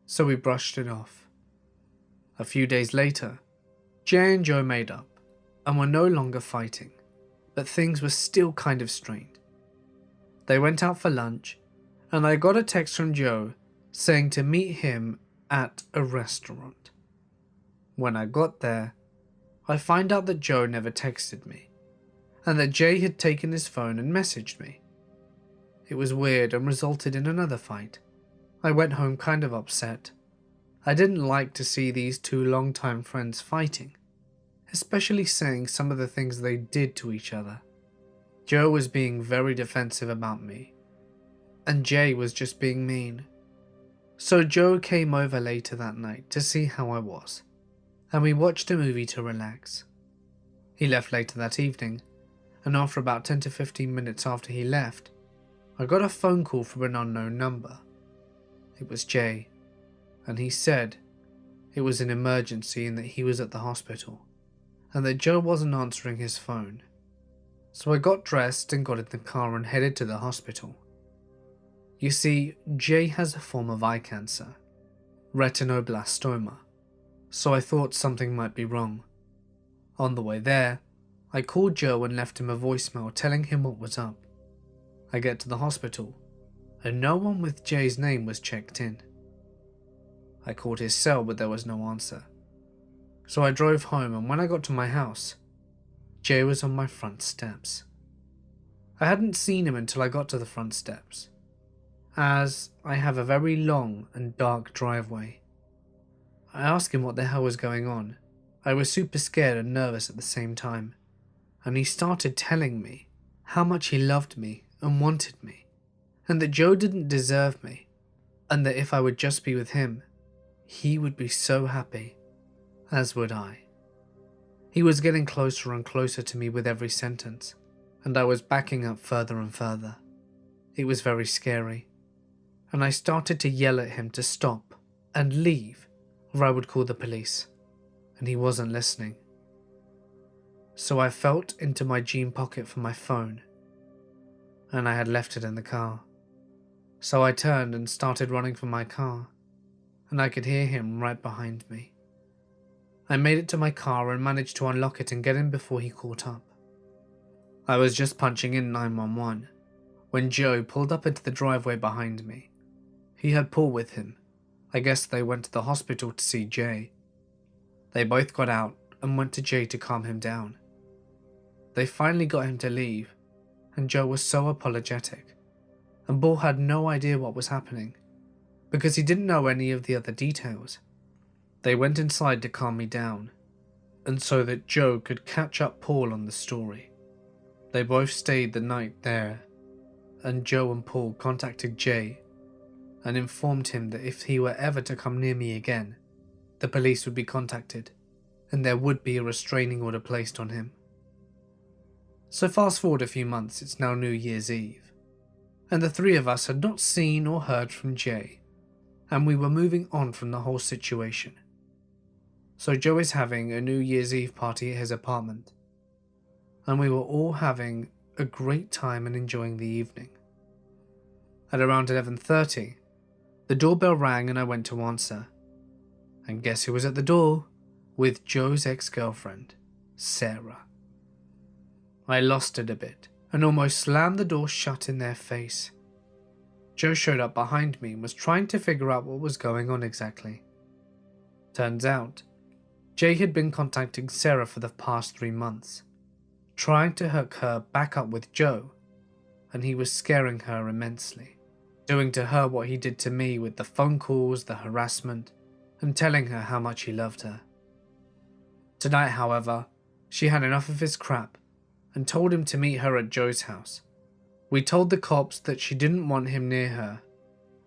so we brushed it off. A few days later, Jay and Joe made up and were no longer fighting, but things were still kind of strained. They went out for lunch, and I got a text from Joe saying to meet him at a restaurant. When I got there, I find out that Joe never texted me, and that Jay had taken his phone and messaged me. It was weird and resulted in another fight. I went home kind of upset. I didn't like to see these two longtime friends fighting, especially saying some of the things they did to each other. Joe was being very defensive about me, and Jay was just being mean. So Joe came over later that night to see how I was, and we watched a movie to relax. He left later that evening, and after about 10 to 15 minutes after he left, I got a phone call from an unknown number. It was Jay, and he said it was an emergency and that he was at the hospital, and that Joe wasn't answering his phone. So I got dressed and got in the car and headed to the hospital. You see, Jay has a form of eye cancer, retinoblastoma, so I thought something might be wrong. On the way there, I called Joe and left him a voicemail telling him what was up. I get to the hospital, and no one with Jay's name was checked in. I called his cell, but there was no answer. So I drove home, and when I got to my house, Jay was on my front steps. I hadn't seen him until I got to the front steps, as I have a very long and dark driveway. I asked him what the hell was going on. I was super scared and nervous at the same time, and he started telling me how much he loved me and wanted me, and that Joe didn't deserve me, and that if I would just be with him, he would be so happy, as would I. He was getting closer and closer to me with every sentence, and I was backing up further and further. It was very scary, and I started to yell at him to stop and leave, or I would call the police, and he wasn't listening. So I felt into my jean pocket for my phone, and I had left it in the car. So I turned and started running for my car, and I could hear him right behind me. I made it to my car and managed to unlock it and get in before he caught up. I was just punching in 911 when Joe pulled up into the driveway behind me. He had Paul with him. I guess they went to the hospital to see Jay. They both got out and went to Jay to calm him down. They finally got him to leave, and Joe was so apologetic, and Paul had no idea what was happening, because he didn't know any of the other details. They went inside to calm me down, and so that Joe could catch up Paul on the story. They both stayed the night there, and Joe and Paul contacted Jay and informed him that if he were ever to come near me again, the police would be contacted, and there would be a restraining order placed on him. So fast forward a few months, it's now New Year's Eve, and the three of us had not seen or heard from Jay, and we were moving on from the whole situation. So Joe is having a New Year's Eve party at his apartment, and we were all having a great time and enjoying the evening. At around 11:30, the doorbell rang and I went to answer, and guess who was at the door? With Joe's ex-girlfriend, Sarah. I lost it a bit and almost slammed the door shut in their face. Joe showed up behind me and was trying to figure out what was going on exactly. Turns out, Jay had been contacting Sarah for the past 3 months, trying to hook her back up with Joe, and he was scaring her immensely, doing to her what he did to me with the phone calls, the harassment, and telling her how much he loved her. Tonight, however, she had enough of his crap and told him to meet her at Joe's house. We told the cops that she didn't want him near her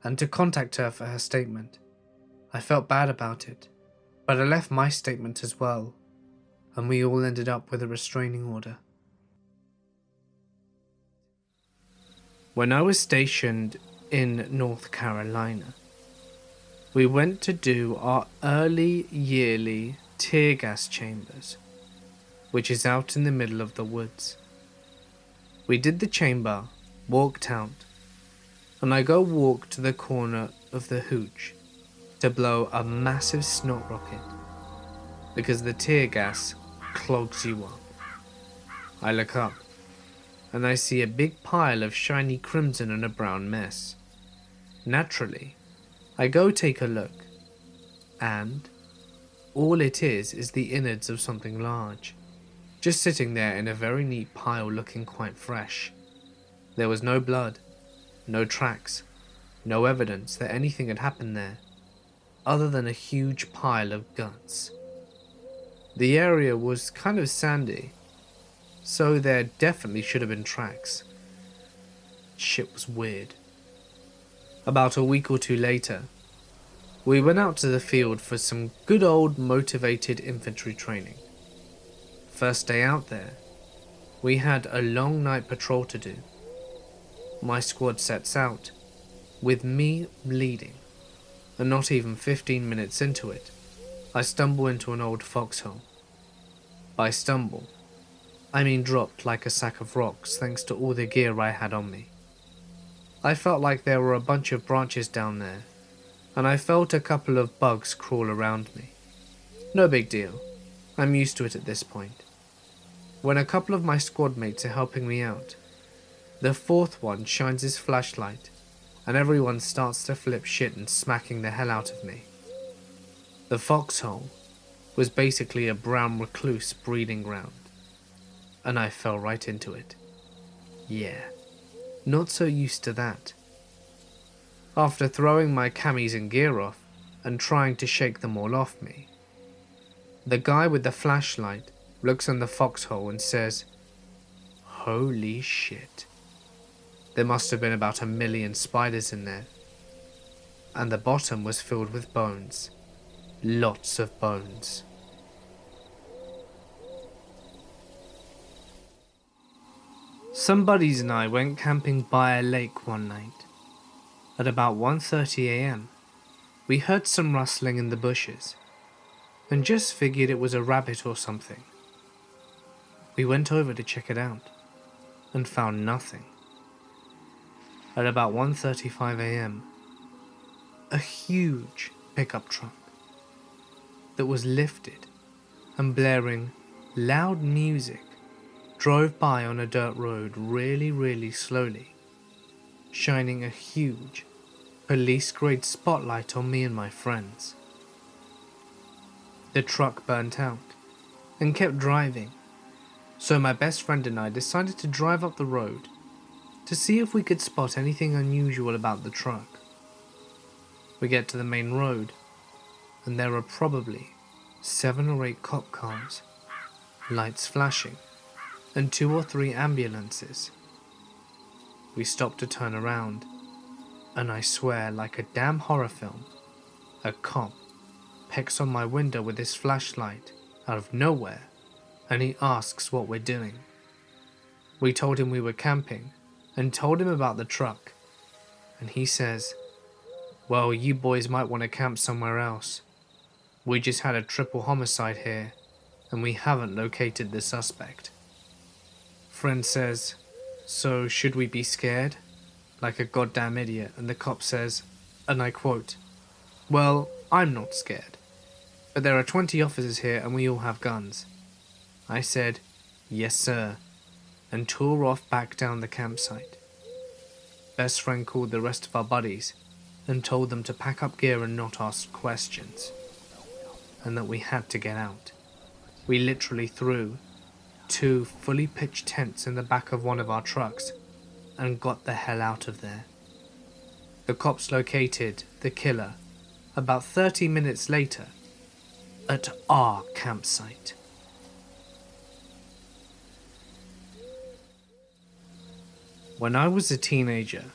and to contact her for her statement. I felt bad about it, but I left my statement as well, and we all ended up with a restraining order. When I was stationed in North Carolina, we went to do our early yearly tear gas chambers, which is out in the middle of the woods. We did the chamber, walked out, and I go walk to the corner of the hooch to blow a massive snot rocket, because the tear gas clogs you up. I look up, and I see a big pile of shiny crimson and a brown mess. Naturally, I go take a look, and all it is the innards of something large, just sitting there in a very neat pile looking quite fresh. There was no blood, no tracks, no evidence that anything had happened there, other than a huge pile of guts. The area was kind of sandy, so there definitely should have been tracks. Shit was weird. About a week or two later, we went out to the field for some good old motivated infantry training. First day out there, we had a long night patrol to do. My squad sets out, with me leading, and not even 15 minutes into it, I stumble into an old foxhole. By stumble, I mean dropped like a sack of rocks thanks to all the gear I had on me. I felt like there were a bunch of branches down there, and I felt a couple of bugs crawl around me. No big deal, I'm used to it at this point. When a couple of my squad mates are helping me out, the fourth one shines his flashlight, and everyone starts to flip shit and smacking the hell out of me. The foxhole was basically a brown recluse breeding ground, and I fell right into it. Yeah, not so used to that. After throwing my camis and gear off and trying to shake them all off me, the guy with the flashlight looks in the foxhole and says, "Holy shit." There must have been about 1 million spiders in there, and the bottom was filled with bones. Lots of bones. Some buddies and I went camping by a lake one night. At about 1:30 a.m, we heard some rustling in the bushes, and just figured it was a rabbit or something. We went over to check it out, and found nothing. At about 1:35 a.m, a huge pickup truck that was lifted and blaring loud music drove by on a dirt road really slowly, shining a huge police-grade spotlight on me and my friends. The truck burnt out and kept driving, so my best friend and I decided to drive up the road to see if we could spot anything unusual about the truck. We get to the main road, and there are probably 7 or 8 cop cars, lights flashing, and 2 or 3 ambulances. We stop to turn around, and I swear, like a damn horror film, a cop pecks on my window with his flashlight out of nowhere, and he asks what we're doing. We told him we were camping, and told him about the truck, and he says, "Well, you boys might want to camp somewhere else. We just had a triple homicide here, and we haven't located the suspect." Friend says, "So should we be scared?" Like a goddamn idiot, and the cop says, and I quote, "Well, I'm not scared, but there are 20 officers here and we all have guns." I said, "Yes sir," and tore off back down the campsite. Best friend called the rest of our buddies and told them to pack up gear and not ask questions, and that we had to get out. We literally threw 2 fully pitched tents in the back of one of our trucks and got the hell out of there. The cops located the killer about 30 minutes later, at our campsite. When I was a teenager,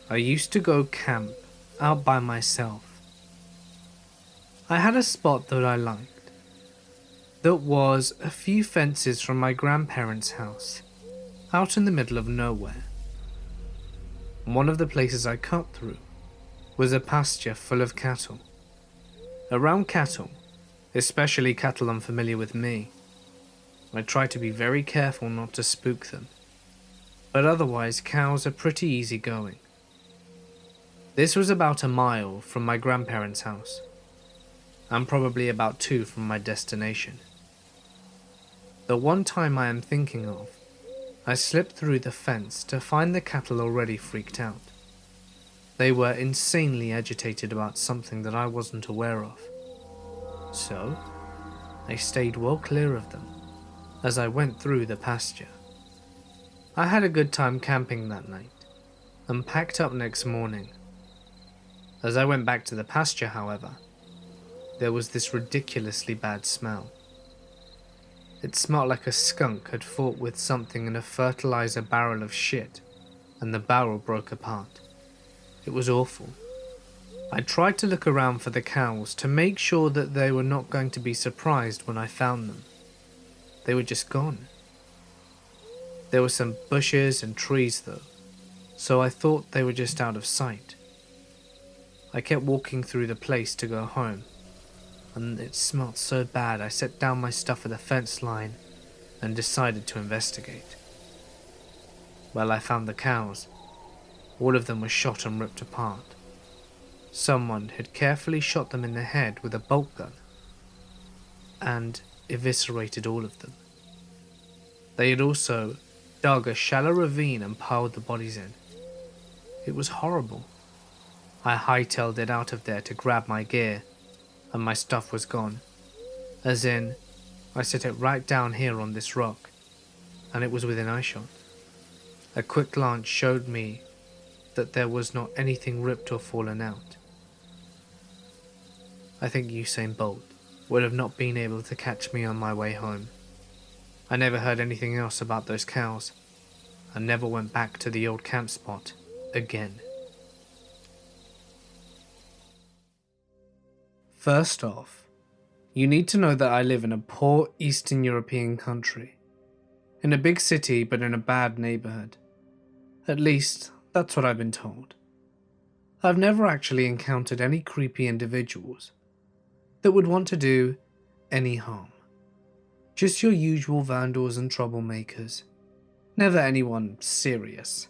I used to go camp out by myself. I had a spot that I liked, that was a few fences from my grandparents' house, out in the middle of nowhere. One of the places I cut through was a pasture full of cattle. Around cattle, especially cattle unfamiliar with me, I try to be very careful not to spook them, but otherwise cows are pretty easygoing. This was about a mile from my grandparents' house, and probably about 2 from my destination. The one time I am thinking of, I slipped through the fence to find the cattle already freaked out. They were insanely agitated about something that I wasn't aware of. So, I stayed well clear of them as I went through the pasture. I had a good time camping that night and packed up next morning. As I went back to the pasture, however, there was this ridiculously bad smell. It smelled like a skunk had fought with something in a fertilizer barrel of shit, and the barrel broke apart. It was awful. I tried to look around for the cows to make sure that they were not going to be surprised when I found them. They were just gone. There were some bushes and trees though, so I thought they were just out of sight. I kept walking through the place to go home, and it smelled so bad I set down my stuff at the fence line and decided to investigate. Well, I found the cows. All of them were shot and ripped apart. Someone had carefully shot them in the head with a bolt gun and eviscerated all of them. They had also dug a shallow ravine and piled the bodies in. It was horrible. I hightailed it out of there to grab my gear, and my stuff was gone. As in, I set it right down here on this rock, and it was within eyeshot. A quick glance showed me that there was not anything ripped or fallen out. I think Usain Bolt would have not been able to catch me on my way home. I never heard anything else about those cows, and never went back to the old camp spot again. First off, you need to know that I live in a poor Eastern European country. In a big city but in a bad neighborhood. At least, that's what I've been told. I've never actually encountered any creepy individuals that would want to do any harm. Just your usual vandals and troublemakers. Never anyone serious.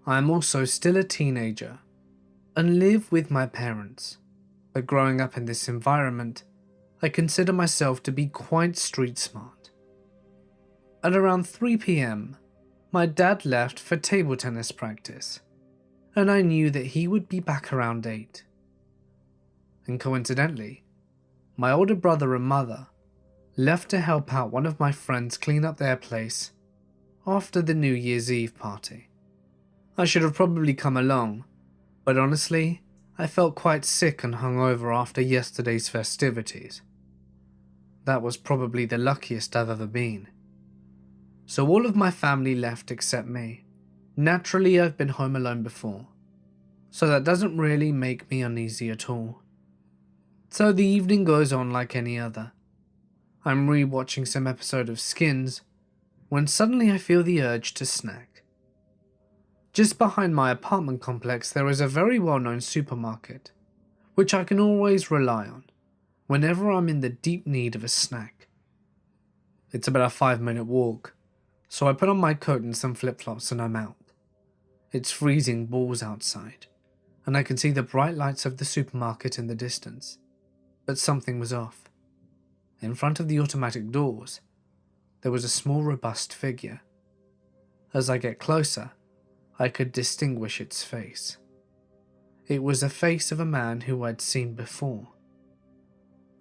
I am also still a teenager and live with my parents, but growing up in this environment, I consider myself to be quite street smart. At around 3 p.m, my dad left for table tennis practice, and I knew that he would be back around 8. And coincidentally, my older brother and mother left to help out one of my friends clean up their place after the New Year's Eve party. I should have probably come along, but honestly, I felt quite sick and hungover after yesterday's festivities. That was probably the luckiest I've ever been. So all of my family left except me. Naturally, I've been home alone before, so that doesn't really make me uneasy at all. So the evening goes on like any other. I'm re-watching some episode of Skins when suddenly I feel the urge to snack. Just behind my apartment complex there is a very well-known supermarket, which I can always rely on whenever I'm in the deep need of a snack. It's about a 5-minute walk, so I put on my coat and some flip-flops and I'm out. It's freezing balls outside, and I can see the bright lights of the supermarket in the distance, but something was off. In front of the automatic doors, there was a small robust figure. As I get closer, I could distinguish its face. It was a face of a man who I'd seen before.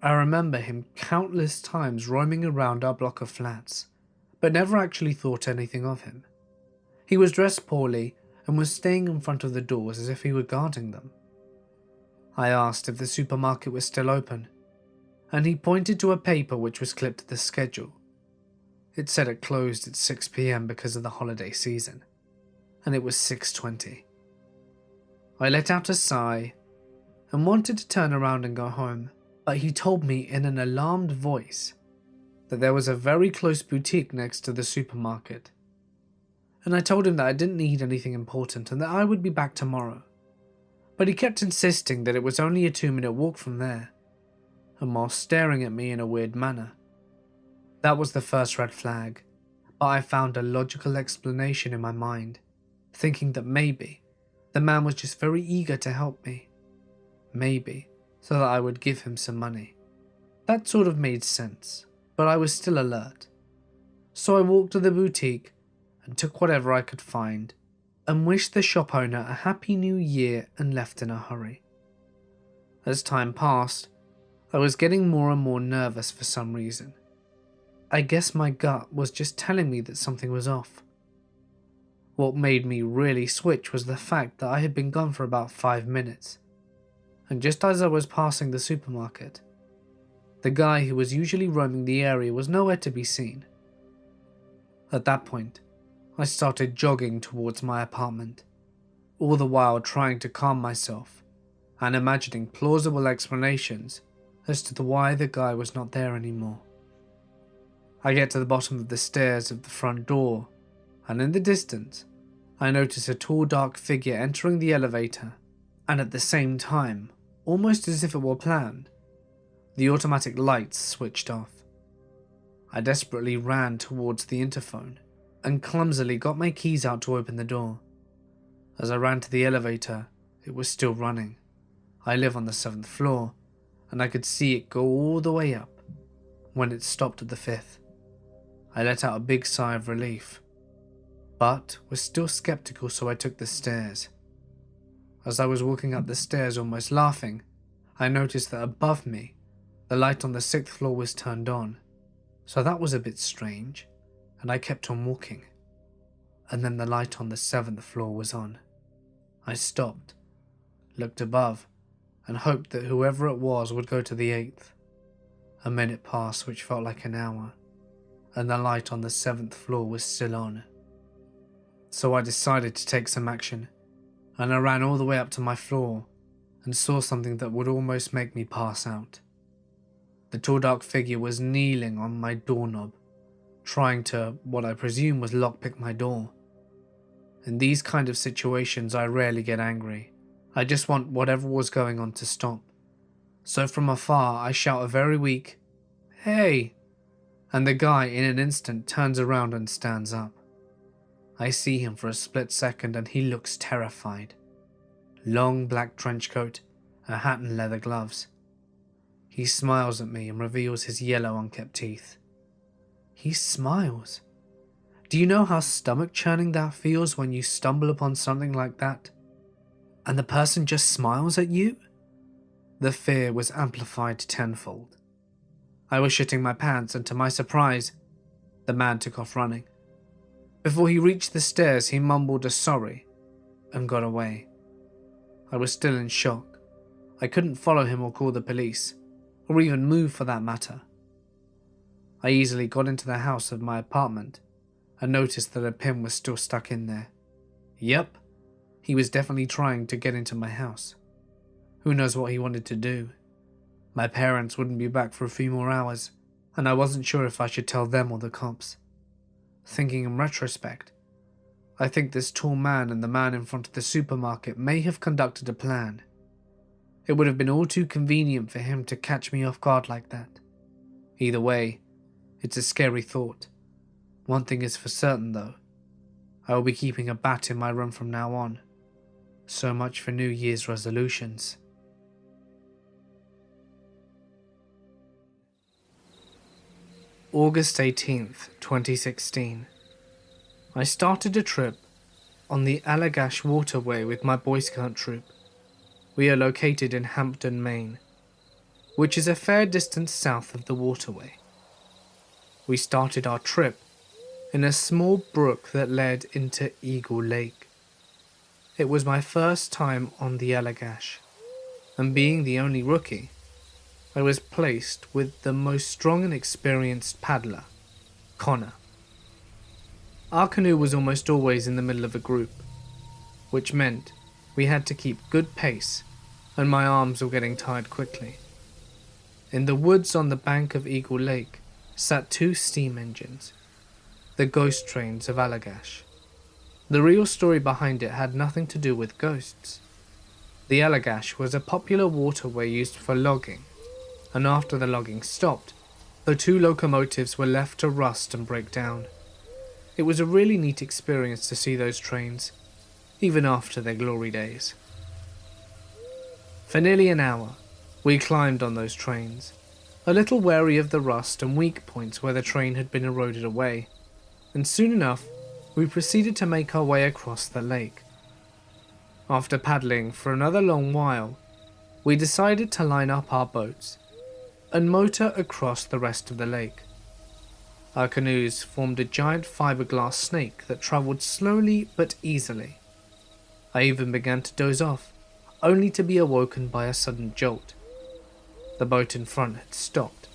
I remember him countless times roaming around our block of flats, but never actually thought anything of him. He was dressed poorly and was staying in front of the doors as if he were guarding them. I asked if the supermarket was still open, and he pointed to a paper which was clipped to the schedule. It said it closed at 6 p.m. because of the holiday season, and it was 6:20. I let out a sigh and wanted to turn around and go home, but he told me in an alarmed voice that there was a very close boutique next to the supermarket, and I told him that I didn't need anything important and that I would be back tomorrow. But he kept insisting that it was only a 2-minute walk from there, and while staring at me in a weird manner. That was the first red flag, but I found a logical explanation in my mind, thinking that maybe the man was just very eager to help me. Maybe so that I would give him some money. That sort of made sense, but I was still alert. So I walked to the boutique and took whatever I could find and wished the shop owner a happy new year and left in a hurry. As time passed, I was getting more and more nervous for some reason. I guess my gut was just telling me that something was off. What made me really switch was the fact that I had been gone for about 5 minutes, and just as I was passing the supermarket, the guy who was usually roaming the area was nowhere to be seen. At that point, I started jogging towards my apartment, all the while trying to calm myself and imagining plausible explanations as to why the guy was not there anymore. I get to the bottom of the stairs of the front door, and in the distance, I notice a tall dark figure entering the elevator, and at the same time, almost as if it were planned, the automatic lights switched off. I desperately ran towards the interphone and clumsily got my keys out to open the door. As I ran to the elevator, it was still running. I live on the 7th floor, and I could see it go all the way up when it stopped at the 5th. I let out a big sigh of relief, but was still skeptical, so I took the stairs. As I was walking up the stairs almost laughing, I noticed that above me, the light on the 6th floor was turned on, so that was a bit strange, and I kept on walking. And then the light on the 7th floor was on. I stopped, looked above, and hoped that whoever it was would go to the 8th. A minute passed, which felt like an hour, and the light on the 7th floor was still on. So I decided to take some action, and I ran all the way up to my floor and saw something that would almost make me pass out. The tall dark figure was kneeling on my doorknob, trying to, what I presume was lockpick my door. In these kind of situations I rarely get angry. I just want whatever was going on to stop. So from afar I shout a very weak, "Hey!" and the guy in an instant turns around and stands up. I see him for a split second and he looks terrified. Long black trench coat, a hat and leather gloves. He smiles at me and reveals his yellow unkept teeth. He smiles. Do you know how stomach churning that feels when you stumble upon something like that? And the person just smiles at you? The fear was amplified tenfold. I was shitting my pants and to my surprise, the man took off running. Before he reached the stairs, he mumbled a sorry and got away. I was still in shock. I couldn't follow him or call the police, or even move for that matter. I easily got into the house of my apartment and noticed that a pin was still stuck in there. Yep, he was definitely trying to get into my house. Who knows what he wanted to do? My parents wouldn't be back for a few more hours, and I wasn't sure if I should tell them or the cops. Thinking in retrospect, I think this tall man and the man in front of the supermarket may have conducted a plan. It would have been all too convenient for him to catch me off guard like that. Either way, it's a scary thought. One thing is for certain though, I will be keeping a bat in my room from now on. So much for New Year's resolutions. August 18th, 2016. I started a trip on the Allagash Waterway with my Boy Scout troop. We are located in Hampton, Maine, which is a fair distance south of the waterway. We started our trip in a small brook that led into Eagle Lake. It was my first time on the Allagash, and being the only rookie, I was placed with the most strong and experienced paddler, Connor. Our canoe was almost always in the middle of a group, which meant we had to keep good pace, and my arms were getting tired quickly. In the woods on the bank of Eagle Lake sat 2 steam engines, the ghost trains of Allagash. The real story behind it had nothing to do with ghosts. The Allagash was a popular waterway used for logging, and after the logging stopped, the 2 locomotives were left to rust and break down. It was a really neat experience to see those trains, even after their glory days. For nearly an hour, we climbed on those trains, a little wary of the rust and weak points where the train had been eroded away, and soon enough, we proceeded to make our way across the lake. After paddling for another long while, we decided to line up our boats and motor across the rest of the lake. Our canoes formed a giant fiberglass snake that travelled slowly but easily. I even began to doze off, only to be awoken by a sudden jolt. The boat in front had stopped,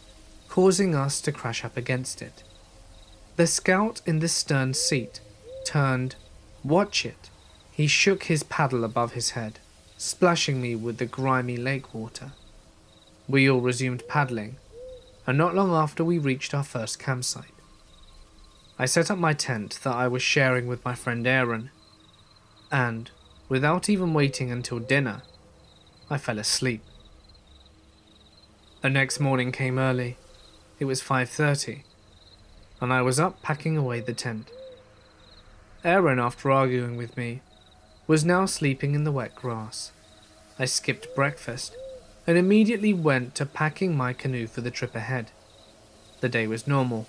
causing us to crash up against it. The scout in the stern seat turned. Watch it. He shook his paddle above his head, splashing me with the grimy lake water. We all resumed paddling, and not long after we reached our first campsite. I set up my tent that I was sharing with my friend Aaron, and, without even waiting until dinner, I fell asleep. The next morning came early. It was 5:30, and I was up packing away the tent. Aaron, after arguing with me, was now sleeping in the wet grass. I skipped breakfast and immediately went to packing my canoe for the trip ahead. The day was normal.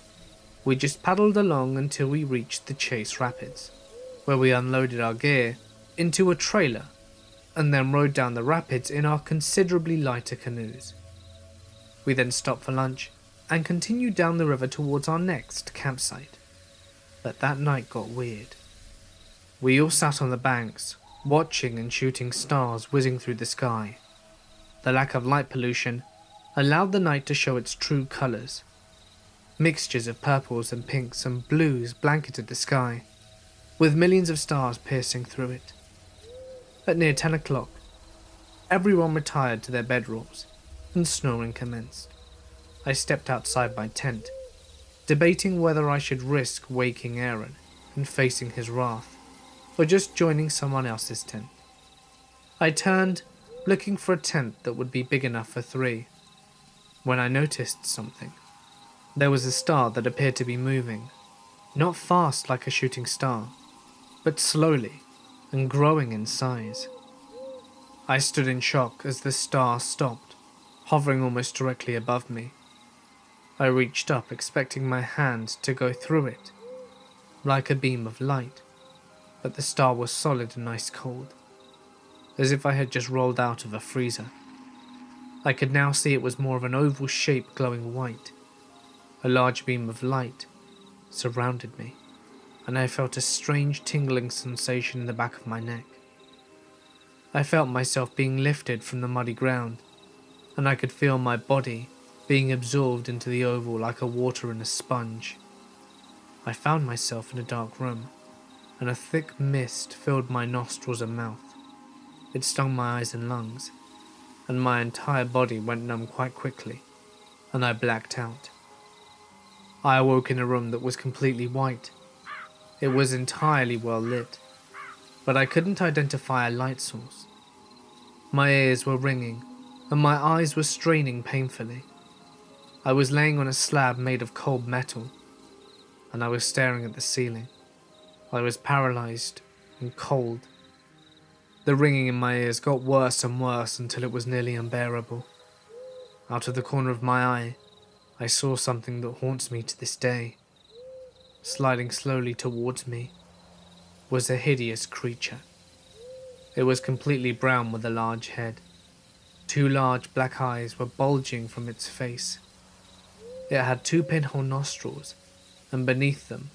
We just paddled along until we reached the Chase Rapids, where we unloaded our gear into a trailer and then rode down the rapids in our considerably lighter canoes. We then stopped for lunch and continued down the river towards our next campsite. But that night got weird. We all sat on the banks, watching and shooting stars whizzing through the sky. The lack of light pollution allowed the night to show its true colours. Mixtures of purples and pinks and blues blanketed the sky, with millions of stars piercing through it. At near 10 o'clock, everyone retired to their bedrooms, and snoring commenced. I stepped outside my tent, debating whether I should risk waking Aaron and facing his wrath, or just joining someone else's tent. I turned, looking for a tent that would be big enough for 3, when I noticed something. There was a star that appeared to be moving, not fast like a shooting star, but slowly and growing in size. I stood in shock as the star stopped, hovering almost directly above me. I reached up, expecting my hand to go through it, like a beam of light, but the star was solid and ice cold, as if I had just rolled out of a freezer. I could now see it was more of an oval shape glowing white. A large beam of light surrounded me, and I felt a strange tingling sensation in the back of my neck. I felt myself being lifted from the muddy ground, and I could feel my body being absorbed into the oval like a water in a sponge. I found myself in a dark room, and a thick mist filled my nostrils and mouth. It stung my eyes and lungs, and my entire body went numb quite quickly, and I blacked out. I awoke in a room that was completely white. It was entirely well lit, but I couldn't identify a light source. My ears were ringing, and my eyes were straining painfully. I was laying on a slab made of cold metal, and I was staring at the ceiling. I was paralyzed and cold. The ringing in my ears got worse and worse until it was nearly unbearable. Out of the corner of my eye, I saw something that haunts me to this day. Sliding slowly towards me was a hideous creature. It was completely brown with a large head. 2 large black eyes were bulging from its face. It had 2 pinhole nostrils, and beneath them,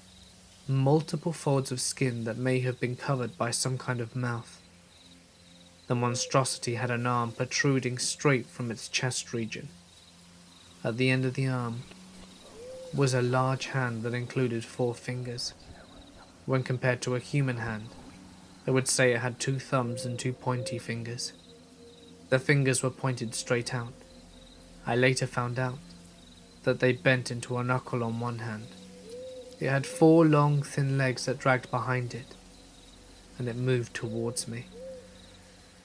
multiple folds of skin that may have been covered by some kind of mouth. The monstrosity had an arm protruding straight from its chest region. At the end of the arm was a large hand that included 4 fingers. When compared to a human hand, I would say it had 2 thumbs and 2 pointy fingers. The fingers were pointed straight out. I later found out that they bent into a knuckle on one hand. It had 4 long, thin legs that dragged behind it, and it moved towards me.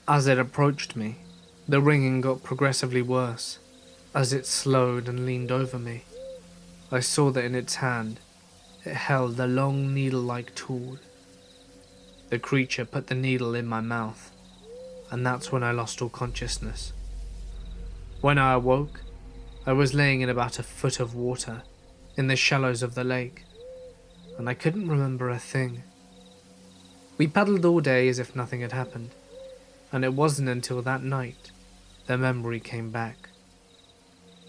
As it approached me, the ringing got progressively worse. As it slowed and leaned over me, I saw that in its hand, it held a long needle-like tool. The creature put the needle in my mouth, and that's when I lost all consciousness. When I awoke, I was laying in about a foot of water in the shallows of the lake, and I couldn't remember a thing. We paddled all day as if nothing had happened, and it wasn't until that night the memory came back.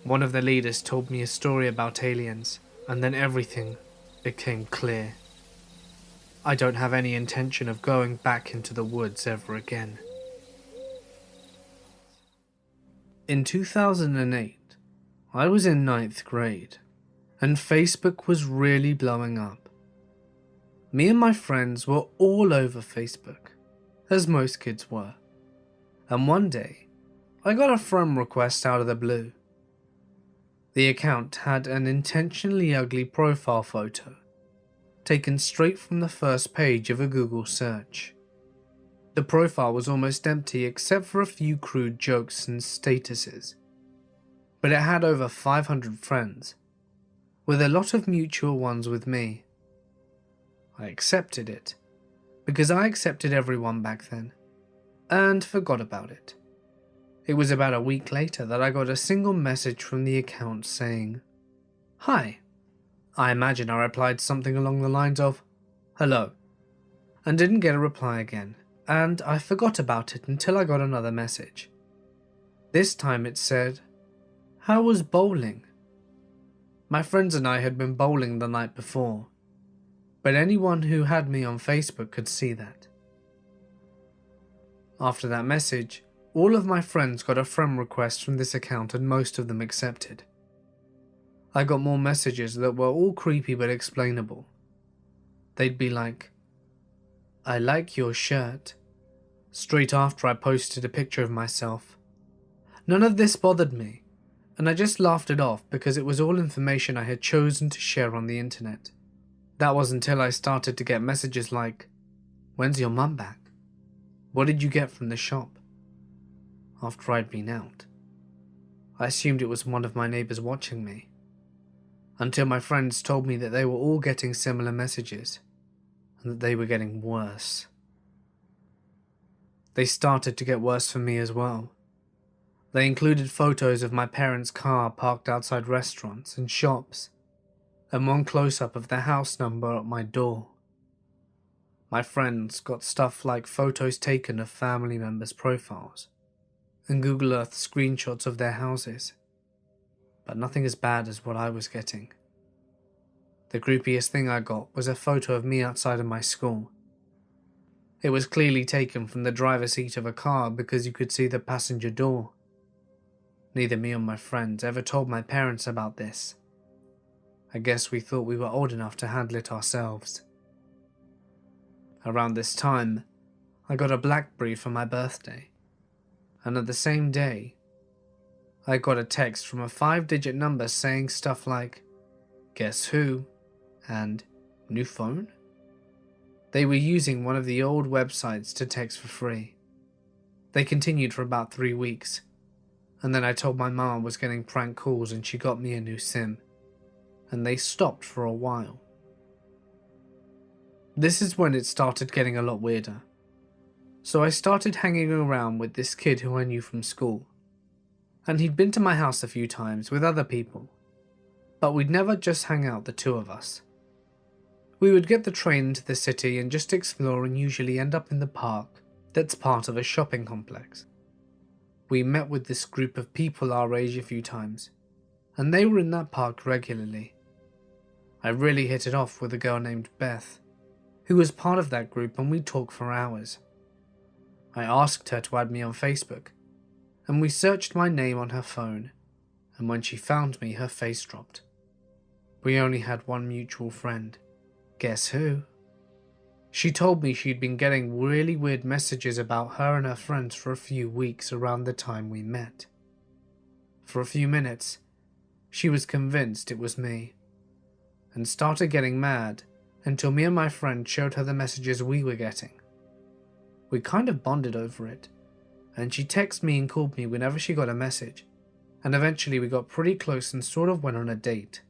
One of the leaders told me a story about aliens, and then everything became clear. I don't have any intention of going back into the woods ever again. In 2008, I was in 9th grade, and Facebook was really blowing up. Me and my friends were all over Facebook, as most kids were, and one day, I got a friend request out of the blue. The account had an intentionally ugly profile photo, taken straight from the first page of a Google search. The profile was almost empty except for a few crude jokes and statuses, but it had over 500 friends, with a lot of mutual ones with me. I accepted it, because I accepted everyone back then, and forgot about it. It was about a week later that I got a single message from the account saying, "Hi." I imagine I replied something along the lines of, "Hello," and didn't get a reply again, and I forgot about it until I got another message. This time it said, "How was bowling?" My friends and I had been bowling the night before, but anyone who had me on Facebook could see that. After that message, all of my friends got a friend request from this account and most of them accepted. I got more messages that were all creepy but explainable. They'd be like, "I like your shirt," straight after I posted a picture of myself. None of this bothered me, and I just laughed it off because it was all information I had chosen to share on the internet. That was until I started to get messages like, "When's your mum back? What did you get from the shop?" After I'd been out, I assumed it was one of my neighbours watching me, until my friends told me that they were all getting similar messages, and that they were getting worse. They started to get worse for me as well. They included photos of my parents' car parked outside restaurants and shops, and one close-up of the house number at my door. My friends got stuff like photos taken of family members' profiles, and Google Earth screenshots of their houses, but nothing as bad as what I was getting. The creepiest thing I got was a photo of me outside of my school. It was clearly taken from the driver's seat of a car because you could see the passenger door. Neither me or my friends ever told my parents about this. I guess we thought we were old enough to handle it ourselves. Around this time, I got a BlackBerry for my birthday, and at the same day, I got a text from a 5-digit number saying stuff like, "Guess who?" and "New phone?" They were using one of the old websites to text for free. They continued for about 3 weeks, and then I told my mum I was getting prank calls and she got me a new SIM, and they stopped for a while. This is when it started getting a lot weirder. So I started hanging around with this kid who I knew from school, and he'd been to my house a few times with other people, but we'd never just hang out the two of us. We would get the train into the city and just explore and usually end up in the park that's part of a shopping complex. We met with this group of people our age a few times, and they were in that park regularly. I really hit it off with a girl named Beth, who was part of that group, and we'd talk for hours. I asked her to add me on Facebook, and we searched my name on her phone, and when she found me, her face dropped. We only had one mutual friend. Guess who? She told me she'd been getting really weird messages about her and her friends for a few weeks around the time we met. For a few minutes, she was convinced it was me, and started getting mad until me and my friend showed her the messages we were getting. We kind of bonded over it, and she texted me and called me whenever she got a message, and eventually we got pretty close and sort of went on a date.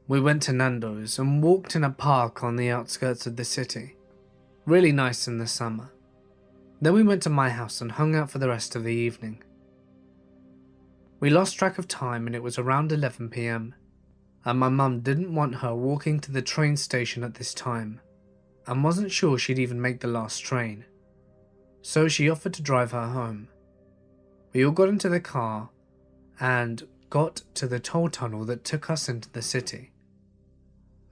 We went to Nando's and walked in a park on the outskirts of the city. Really nice in the summer. Then we went to my house and hung out for the rest of the evening. We lost track of time and it was around 11 PM, and my mum didn't want her walking to the train station at this time, and wasn't sure she'd even make the last train, so she offered to drive her home. We all got into the car and got to the toll tunnel that took us into the city.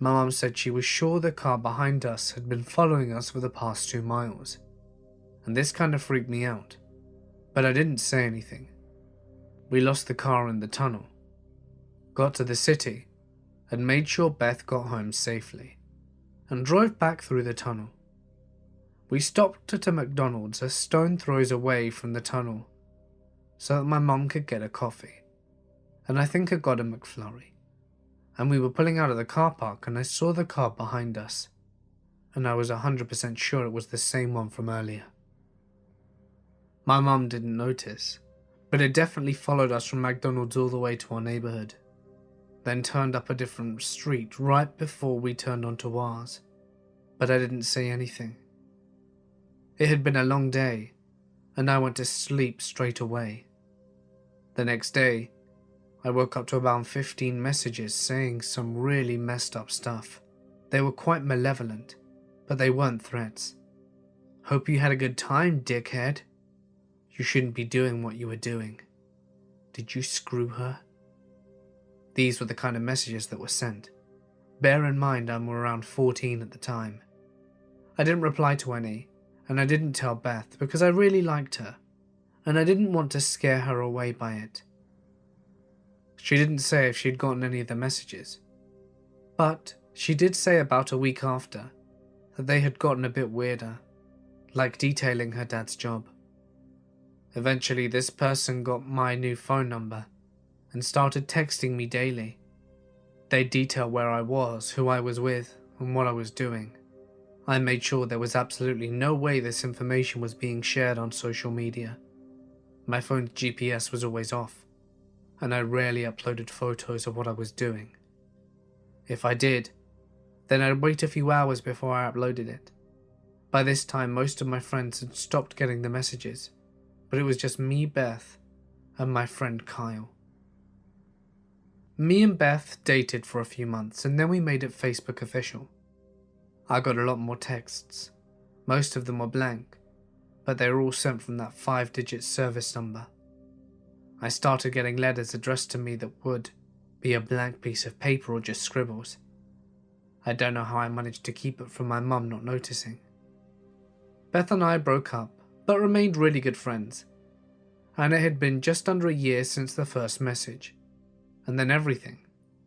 My mum said she was sure the car behind us had been following us for the past 2 miles, and this kind of freaked me out, but I didn't say anything. We lost the car in the tunnel, got to the city, and made sure Beth got home safely, and drove back through the tunnel. We stopped at a McDonald's a stone throws away from the tunnel, so that my mum could get a coffee, and I think I got a McFlurry. And we were pulling out of the car park and I saw the car behind us, and I was 100% sure it was the same one from earlier. My mum didn't notice, but it definitely followed us from McDonald's all the way to our neighbourhood, then turned up a different street right before we turned onto ours, but I didn't say anything. It had been a long day, and I went to sleep straight away. The next day, I woke up to about 15 messages saying some really messed up stuff. They were quite malevolent, but they weren't threats. Hope you had a good time, dickhead. You shouldn't be doing what you were doing. Did you screw her? These were the kind of messages that were sent. Bear in mind I'm around 14 at the time. I didn't reply to any, and I didn't tell Beth because I really liked her, and I didn't want to scare her away by it. She didn't say if she'd gotten any of the messages, but she did say about a week after that they had gotten a bit weirder, like detailing her dad's job. Eventually this person got my new phone number and started texting me daily. They'd detail where I was, who I was with, and what I was doing. I made sure there was absolutely no way this information was being shared on social media. My phone's GPS was always off, and I rarely uploaded photos of what I was doing. If I did, then I'd wait a few hours before I uploaded it. By this time, most of my friends had stopped getting the messages, but it was just me, Beth, and my friend Kyle. Me and Beth dated for a few months, and then we made it Facebook official. I got a lot more texts. Most of them were blank, but they were all sent from that 5-digit service number. I started getting letters addressed to me that would be a blank piece of paper or just scribbles. I don't know how I managed to keep it from my mum not noticing. Beth and I broke up, but remained really good friends, and it had been just under a year since the first message, and then everything,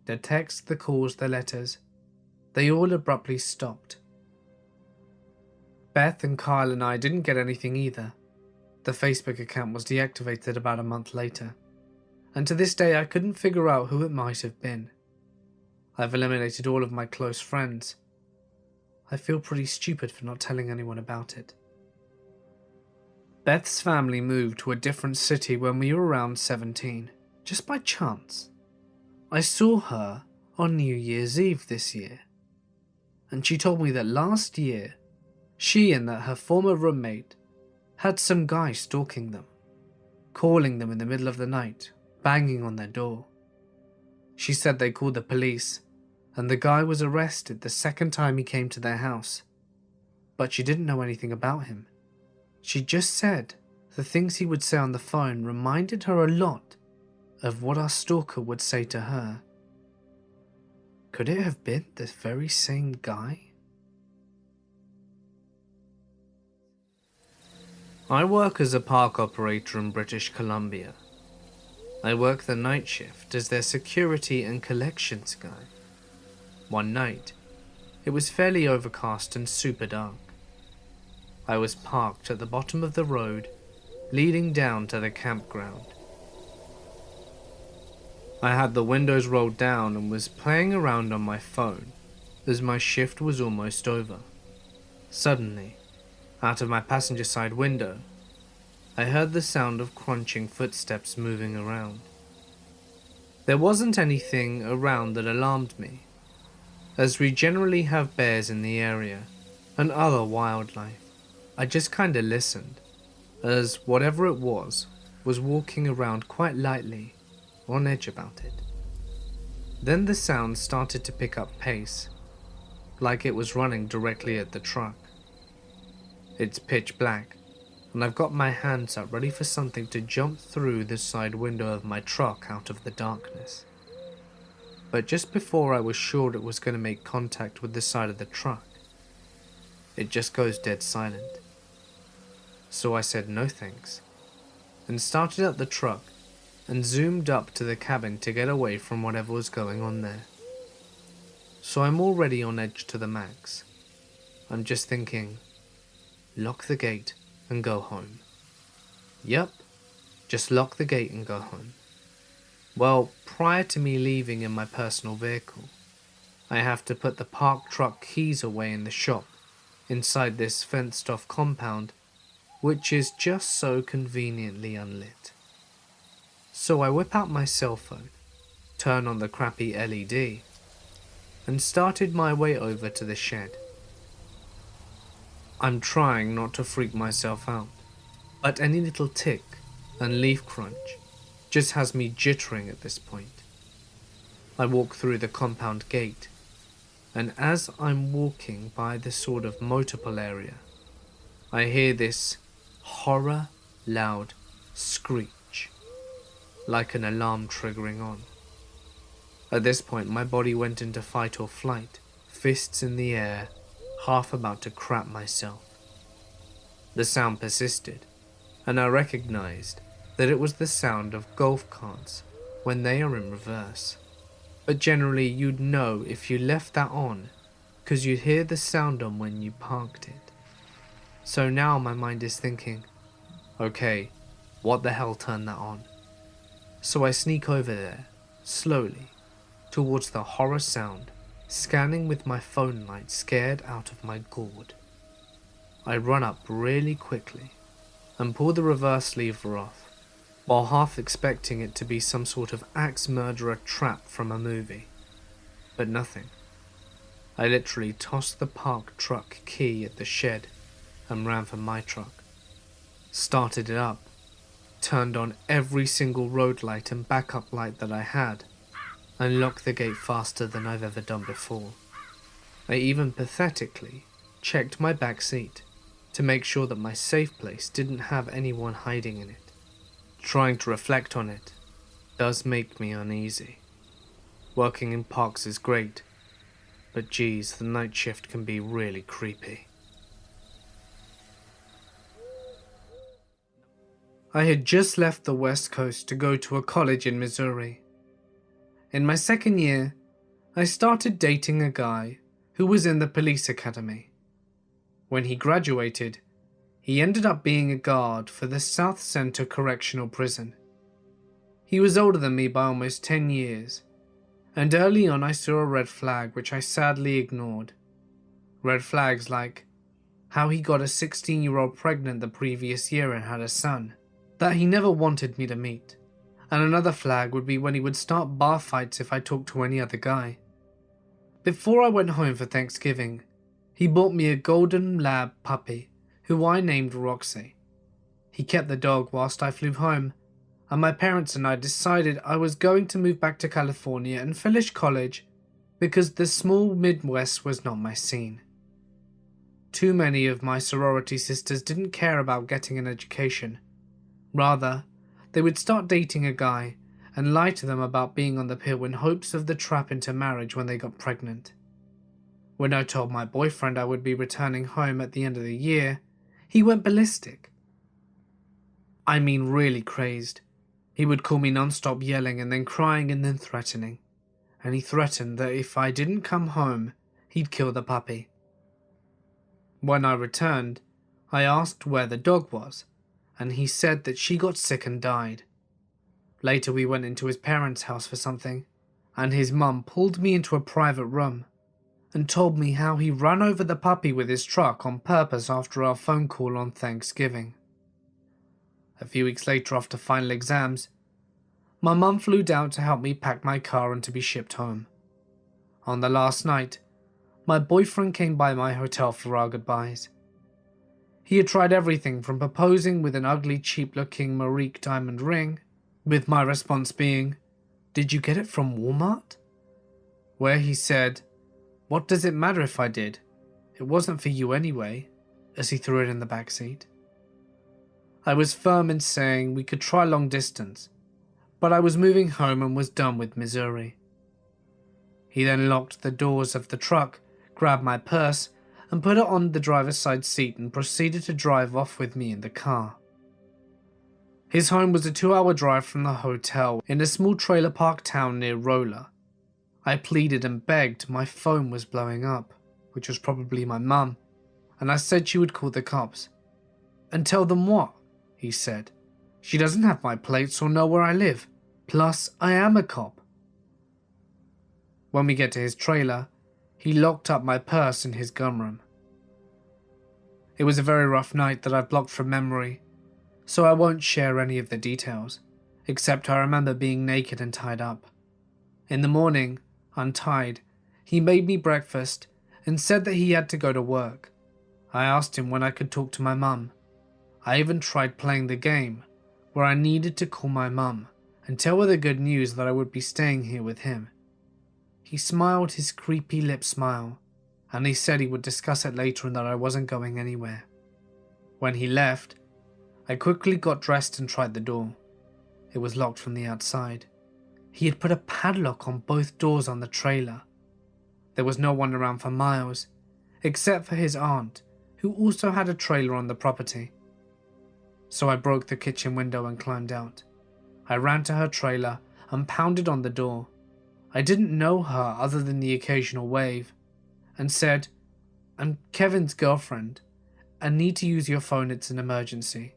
the texts, the calls, the letters, they all abruptly stopped. Beth and Kyle and I didn't get anything either. The Facebook account was deactivated about a month later, and to this day I couldn't figure out who it might have been. I've eliminated all of my close friends. I feel pretty stupid for not telling anyone about it. Beth's family moved to a different city when we were around 17, just by chance. I saw her on New Year's Eve this year, and she told me that last year, she and her former roommate had some guy stalking them, calling them in the middle of the night, banging on their door. She said they called the police, and the guy was arrested the second time he came to their house, but she didn't know anything about him. She just said the things he would say on the phone reminded her a lot of what our stalker would say to her. Could it have been the very same guy? I work as a park operator in British Columbia. I work the night shift as their security and collections guy. One night, it was fairly overcast and super dark. I was parked at the bottom of the road leading down to the campground. I had the windows rolled down and was playing around on my phone as my shift was almost over. Suddenly, out of my passenger side window, I heard the sound of crunching footsteps moving around. There wasn't anything around that alarmed me, as we generally have bears in the area and other wildlife. I just kinda listened, as whatever it was walking around quite lightly, on edge about it. Then the sound started to pick up pace, like it was running directly at the truck. It's pitch black, and I've got my hands up ready for something to jump through the side window of my truck out of the darkness. But just before I was sure it was going to make contact with the side of the truck, it just goes dead silent. So I said no thanks, and started up the truck and zoomed up to the cabin to get away from whatever was going on there. So I'm already on edge to the max. I'm just thinking, lock the gate and go home. Yep, just lock the gate and go home. Well, prior to me leaving in my personal vehicle, I have to put the parked truck keys away in the shop, inside this fenced-off compound, which is just so conveniently unlit. So I whip out my cell phone, turn on the crappy LED, and started my way over to the shed. I'm trying not to freak myself out, but any little tick and leaf crunch just has me jittering at this point. I walk through the compound gate, and as I'm walking by the sort of motorpool area, I hear this horror loud screech, like an alarm triggering on. At this point, my body went into fight or flight, fists in the air, half about to crap myself. The sound persisted, and I recognized that it was the sound of golf carts when they are in reverse. But generally you'd know if you left that on, because you'd hear the sound on when you parked it. So now my mind is thinking, okay, what the hell turned that on? So I sneak over there, slowly, towards the horror sound, scanning with my phone light scared out of my gourd. I run up really quickly and pull the reverse lever off, while half expecting it to be some sort of axe murderer trap from a movie. But nothing. I literally tossed the parked truck key at the shed and ran for my truck. Started it up, turned on every single road light and backup light that I had, and locked the gate faster than I've ever done before. I even pathetically checked my back seat to make sure that my safe place didn't have anyone hiding in it. Trying to reflect on it does make me uneasy. Working in parks is great, but geez, the night shift can be really creepy. I had just left the West Coast to go to a college in Missouri. In my second year, I started dating a guy who was in the police academy. When he graduated, he ended up being a guard for the South Center Correctional Prison. He was older than me by almost 10 years, and early on I saw a red flag which I sadly ignored. Red flags like how he got a 16-year-old pregnant the previous year and had a son that he never wanted me to meet. And another flag would be when he would start bar fights if I talked to any other guy. Before I went home for Thanksgiving, he bought me a golden lab puppy, who I named Roxy. He kept the dog whilst I flew home, and my parents and I decided I was going to move back to California and finish college because the small Midwest was not my scene. Too many of my sorority sisters didn't care about getting an education. Rather, they would start dating a guy and lie to them about being on the pill in hopes of the trap into marriage when they got pregnant. When I told my boyfriend I would be returning home at the end of the year, he went ballistic. I mean really crazed. He would call me non-stop, yelling and then crying and then threatening. And he threatened that if I didn't come home, he'd kill the puppy. When I returned, I asked where the dog was, and he said that she got sick and died. Later we went into his parents' house for something, and his mum pulled me into a private room and told me how he ran over the puppy with his truck on purpose after our phone call on Thanksgiving. A few weeks later, after final exams, my mum flew down to help me pack my car and to be shipped home. On the last night, my boyfriend came by my hotel for our goodbyes. He had tried everything from proposing with an ugly, cheap-looking Marique diamond ring, with my response being, "Did you get it from Walmart?" Where he said, "What does it matter if I did? It wasn't for you anyway," as he threw it in the back seat. I was firm in saying we could try long distance, but I was moving home and was done with Missouri. He then locked the doors of the truck, grabbed my purse, and put it on the driver's side seat and proceeded to drive off with me in the car. His home was a 2-hour drive from the hotel in a small trailer park town near Rolla. I pleaded and begged, my phone was blowing up, which was probably my mum, and I said she would call the cops. "And tell them what?" he said. "She doesn't have my plates or know where I live. Plus, I am a cop." When we get to his trailer, he locked up my purse in his gun room. It was a very rough night that I've blocked from memory, so I won't share any of the details, except I remember being naked and tied up. In the morning, untied, he made me breakfast and said that he had to go to work. I asked him when I could talk to my mum. I even tried playing the game, where I needed to call my mum and tell her the good news that I would be staying here with him. He smiled his creepy lip smile, and he said he would discuss it later and that I wasn't going anywhere. When he left, I quickly got dressed and tried the door. It was locked from the outside. He had put a padlock on both doors on the trailer. There was no one around for miles, except for his aunt, who also had a trailer on the property. So I broke the kitchen window and climbed out. I ran to her trailer and pounded on the door. I didn't know her other than the occasional wave, and said, "I'm Kevin's girlfriend, and need to use your phone, it's an emergency."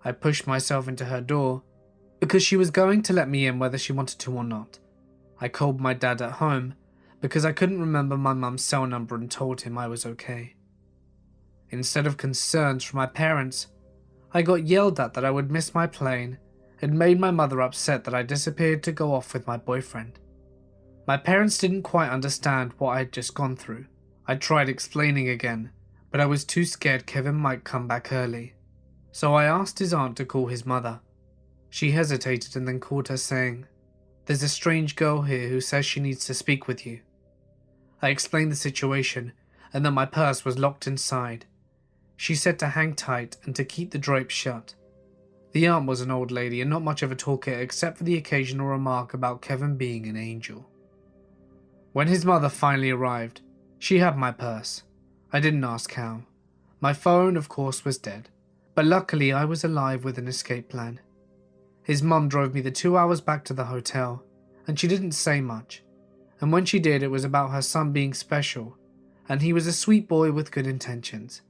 I pushed myself into her door, because she was going to let me in whether she wanted to or not. I called my dad at home, because I couldn't remember my mum's cell number, and told him I was okay. Instead of concerns from my parents, I got yelled at that I would miss my plane, and made my mother upset that I disappeared to go off with my boyfriend. My parents didn't quite understand what I had just gone through. I tried explaining again, but I was too scared Kevin might come back early. So I asked his aunt to call his mother. She hesitated and then called her, saying, "There's a strange girl here who says she needs to speak with you." I explained the situation and that my purse was locked inside. She said to hang tight and to keep the drapes shut. The aunt was an old lady and not much of a talker except for the occasional remark about Kevin being an angel. When his mother finally arrived, she had my purse. I didn't ask how. My phone, of course, was dead, but luckily I was alive with an escape plan. His mum drove me the 2 hours back to the hotel, and she didn't say much, and when she did it was about her son being special, and he was a sweet boy with good intentions,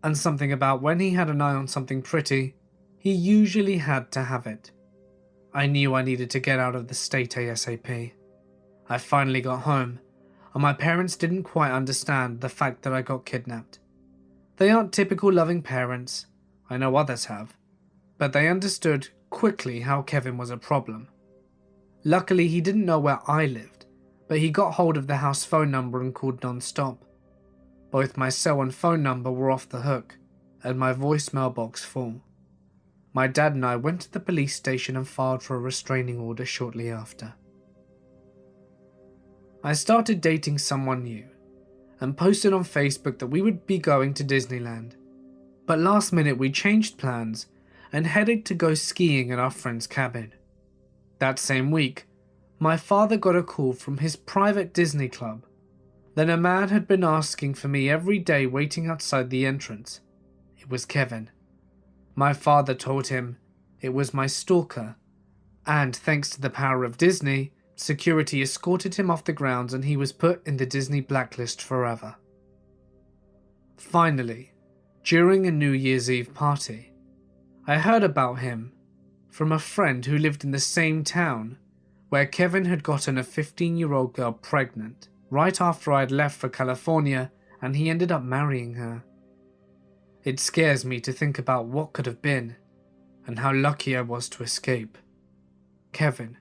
and something about when he had an eye on something pretty, he usually had to have it. I knew I needed to get out of the state ASAP. I finally got home, and my parents didn't quite understand the fact that I got kidnapped. They aren't typical loving parents, I know others have, but they understood quickly how Kevin was a problem. Luckily he didn't know where I lived, but he got hold of the house phone number and called non-stop. Both my cell and phone number were off the hook, and my voicemail box full. My dad and I went to the police station and filed for a restraining order shortly after. I started dating someone new, and posted on Facebook that we would be going to Disneyland. But last minute we changed plans and headed to go skiing at our friend's cabin. That same week, my father got a call from his private Disney club that a man had been asking for me every day waiting outside the entrance. It was Kevin. My father told him it was my stalker, and thanks to the power of Disney, security escorted him off the grounds and he was put in the Disney blacklist forever. Finally, during a New Year's Eve party, I heard about him from a friend who lived in the same town where Kevin had gotten a 15-year-old girl pregnant right after I had left for California, and he ended up marrying her. It scares me to think about what could have been and how lucky I was to escape. Kevin,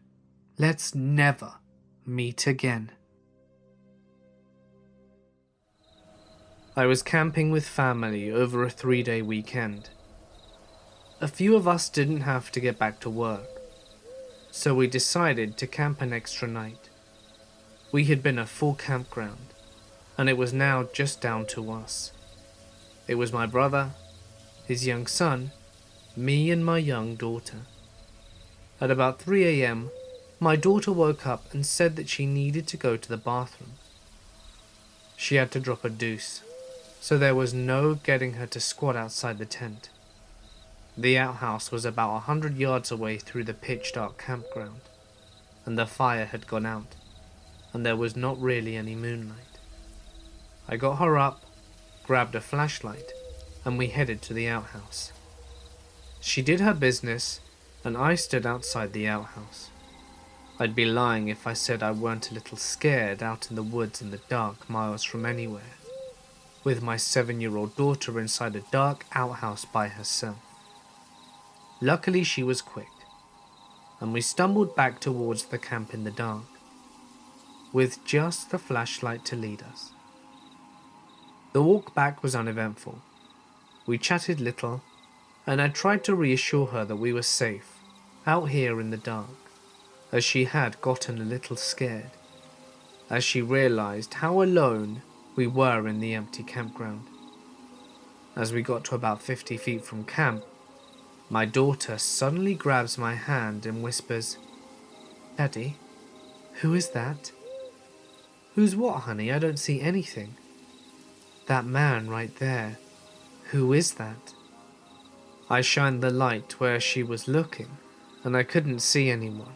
let's never meet again. I was camping with family over a 3-day weekend. A few of us didn't have to get back to work, so we decided to camp an extra night. We had been a full campground, and it was now just down to us. It was my brother, his young son, me and my young daughter. At about 3 a.m, my daughter woke up and said that she needed to go to the bathroom. She had to drop a deuce, so there was no getting her to squat outside the tent. The outhouse was about 100 yards away through the pitch-dark campground, and the fire had gone out, and there was not really any moonlight. I got her up, grabbed a flashlight, and we headed to the outhouse. She did her business, and I stood outside the outhouse. I'd be lying if I said I weren't a little scared out in the woods in the dark, miles from anywhere, with my 7-year-old daughter inside a dark outhouse by herself. Luckily she was quick, and we stumbled back towards the camp in the dark, with just the flashlight to lead us. The walk back was uneventful. We chatted little, and I tried to reassure her that we were safe, out here in the dark, as she had gotten a little scared, as she realized how alone we were in the empty campground. As we got to about 50 feet from camp, my daughter suddenly grabs my hand and whispers, "Daddy, who is that?" "Who's what, honey? I don't see anything." "That man right there. Who is that?" I shined the light where she was looking, and I couldn't see anyone.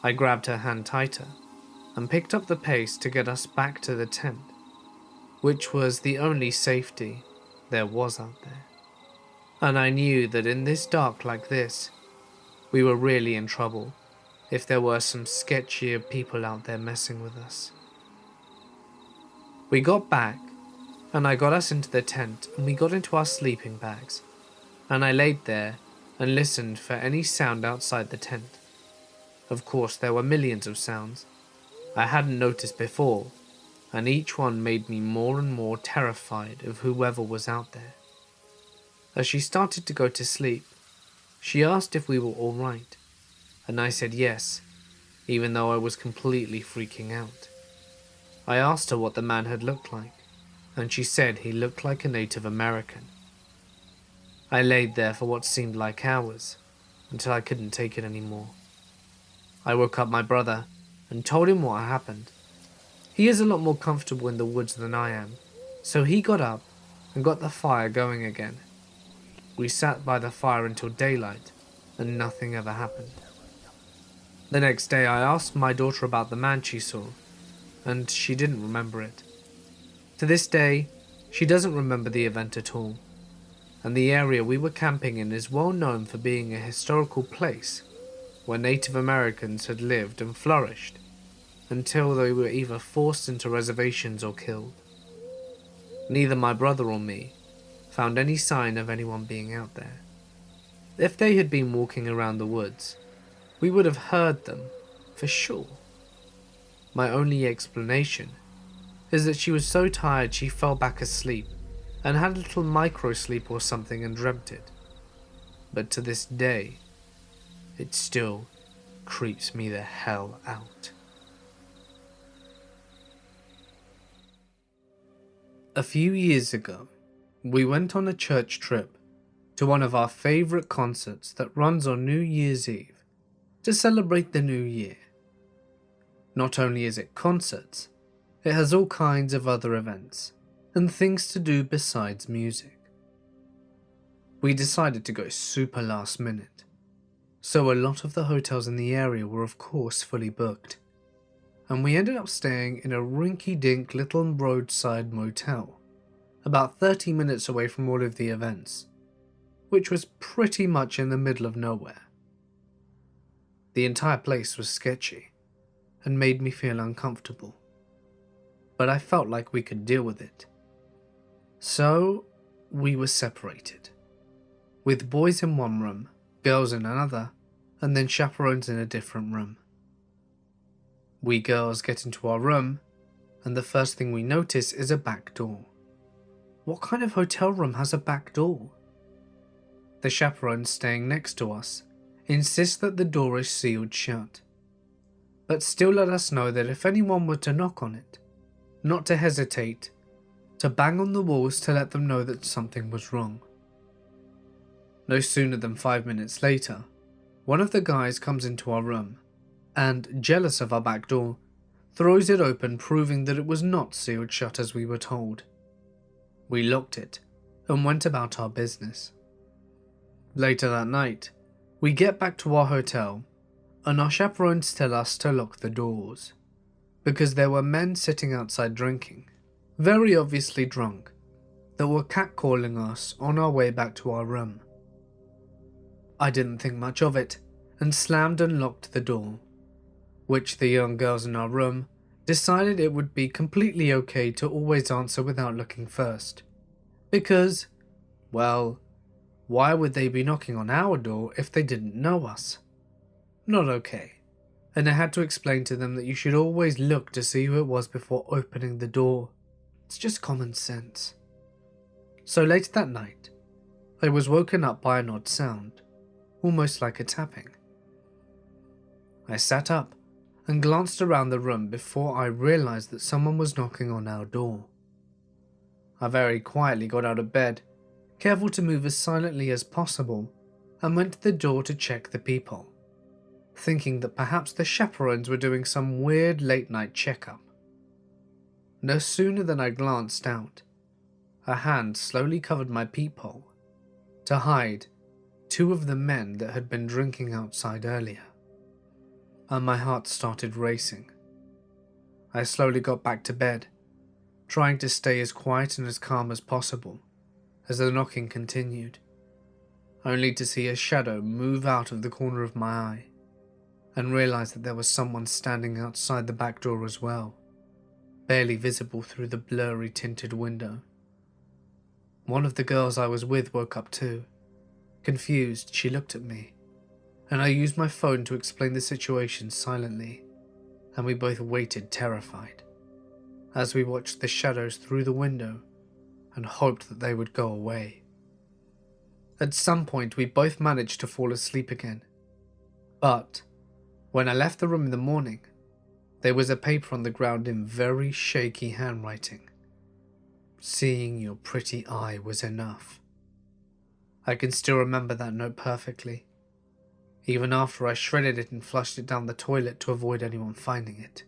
I grabbed her hand tighter and picked up the pace to get us back to the tent, which was the only safety there was out there. And I knew that in this dark like this, we were really in trouble if there were some sketchier people out there messing with us. We got back, and I got us into the tent, and we got into our sleeping bags, and I laid there and listened for any sound outside the tent. Of course, there were millions of sounds I hadn't noticed before, and each one made me more and more terrified of whoever was out there. As she started to go to sleep, she asked if we were all right, and I said yes, even though I was completely freaking out. I asked her what the man had looked like, and she said he looked like a Native American. I laid there for what seemed like hours, until I couldn't take it anymore. I woke up my brother and told him what happened. He is a lot more comfortable in the woods than I am, so he got up and got the fire going again. We sat by the fire until daylight, and nothing ever happened. The next day I asked my daughter about the man she saw, and she didn't remember it. To this day, she doesn't remember the event at all, and the area we were camping in is well known for being a historical place where Native Americans had lived and flourished until they were either forced into reservations or killed. Neither my brother or me found any sign of anyone being out there. If they had been walking around the woods, we would have heard them, for sure. My only explanation is that she was so tired she fell back asleep and had a little micro-sleep or something and dreamt it. But to this day, it still creeps me the hell out. A few years ago, we went on a church trip to one of our favourite concerts that runs on New Year's Eve to celebrate the new year. Not only is it concerts, it has all kinds of other events and things to do besides music. We decided to go super last minute, so a lot of the hotels in the area were of course fully booked, and we ended up staying in a rinky-dink little roadside motel, about 30 minutes away from all of the events, which was pretty much in the middle of nowhere. The entire place was sketchy and made me feel uncomfortable, but I felt like we could deal with it. So we were separated, with boys in one room, girls in another, and then chaperones in a different room. We girls get into our room, and the first thing we notice is a back door. What kind of hotel room has a back door? The chaperones staying next to us insist that the door is sealed shut, but still let us know that if anyone were to knock on it, not to hesitate, to bang on the walls to let them know that something was wrong. No sooner than 5 minutes later, one of the guys comes into our room and, jealous of our back door, throws it open, proving that it was not sealed shut as we were told. We locked it and went about our business. Later that night, we get back to our hotel and our chaperones tell us to lock the doors because there were men sitting outside drinking, very obviously drunk, that were catcalling us on our way back to our room. I didn't think much of it and slammed and locked the door, which the young girls in our room decided it would be completely okay to always answer without looking first, because, well, why would they be knocking on our door if they didn't know us? Not okay, and I had to explain to them that you should always look to see who it was before opening the door. It's just common sense. So later that night, I was woken up by an odd sound, almost like a tapping. I sat up and glanced around the room before I realized that someone was knocking on our door. I very quietly got out of bed, careful to move as silently as possible, and went to the door to check the people, thinking that perhaps the chaperones were doing some weird late-night checkup. No sooner than I glanced out, a hand slowly covered my peephole to hide 2 of the men that had been drinking outside earlier, and my heart started racing. I slowly got back to bed, trying to stay as quiet and as calm as possible as the knocking continued, only to see a shadow move out of the corner of my eye and realize that there was someone standing outside the back door as well, barely visible through the blurry tinted window. One of the girls I was with woke up too. Confused, she looked at me, and I used my phone to explain the situation silently, and we both waited terrified as we watched the shadows through the window and hoped that they would go away. At some point we both managed to fall asleep again, but when I left the room in the morning, there was a paper on the ground in very shaky handwriting. Seeing your pretty eye was enough. I can still remember that note perfectly, even after I shredded it and flushed it down the toilet to avoid anyone finding it.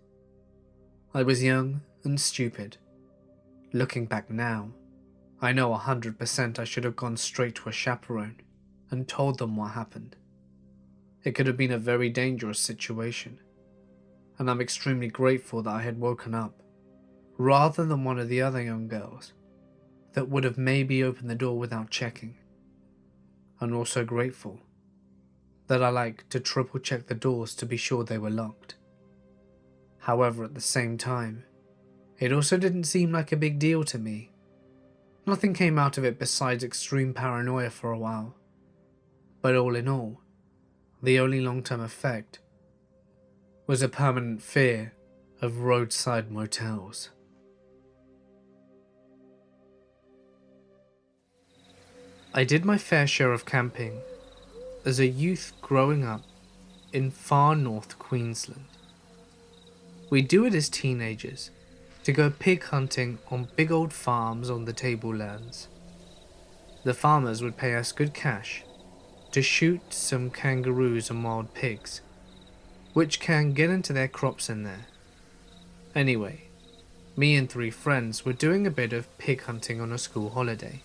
I was young and stupid. Looking back now, I know 100% I should have gone straight to a chaperone and told them what happened. It could have been a very dangerous situation, and I'm extremely grateful that I had woken up, rather than one of the other young girls that would have maybe opened the door without checking. And also grateful that I like to triple check the doors to be sure they were locked. However, at the same time, it also didn't seem like a big deal to me. Nothing came out of it besides extreme paranoia for a while. But all in all, the only long-term effect was a permanent fear of roadside motels. I did my fair share of camping as a youth growing up in far north Queensland. We do it as teenagers to go pig hunting on big old farms on the tablelands. The farmers would pay us good cash to shoot some kangaroos and wild pigs, which can get into their crops in there. Anyway, me and 3 friends were doing a bit of pig hunting on a school holiday.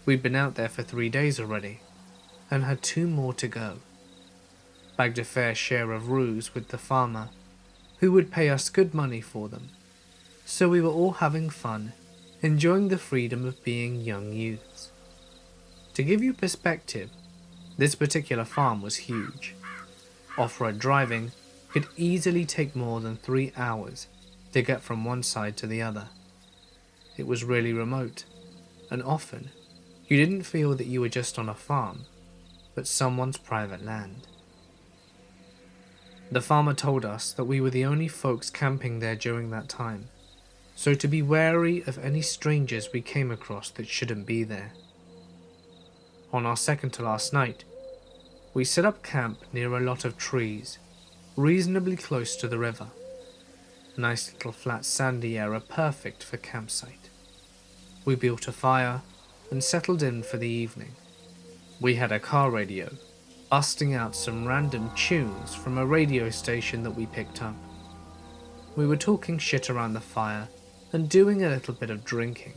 We'd been out there for 3 days already, and had 2 more to go. Bagged a fair share of roos with the farmer, who would pay us good money for them. So we were all having fun, enjoying the freedom of being young youths. To give you perspective, this particular farm was huge. Off-road driving could easily take more than 3 hours to get from one side to the other. It was really remote, and often you didn't feel that you were just on a farm, but someone's private land. The farmer told us that we were the only folks camping there during that time, so to be wary of any strangers we came across that shouldn't be there. On our second to last night, we set up camp near a lot of trees, reasonably close to the river. Nice little flat sandy area, perfect for campsite. We built a fire and settled in for the evening. We had a car radio, busting out some random tunes from a radio station that we picked up. We were talking shit around the fire and doing a little bit of drinking.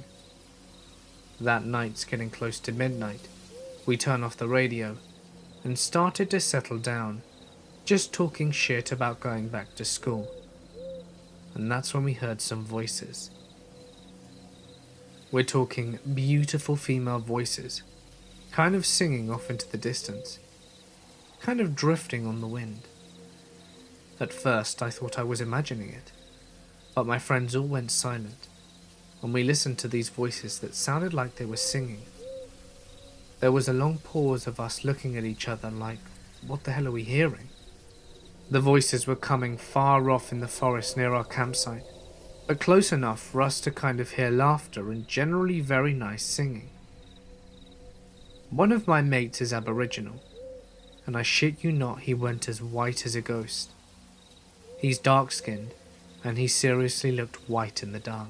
That night's getting close to midnight. We turned off the radio and started to settle down, just talking shit about going back to school. And that's when we heard some voices. We're talking beautiful female voices, kind of singing off into the distance, kind of drifting on the wind. At first I thought I was imagining it, but my friends all went silent, and we listened to these voices that sounded like they were singing. There was a long pause of us looking at each other like, what the hell are we hearing? The voices were coming far off in the forest near our campsite, but close enough for us to kind of hear laughter and generally very nice singing. One of my mates is Aboriginal, and I shit you not, he went as white as a ghost. He's dark-skinned, and he seriously looked white in the dark.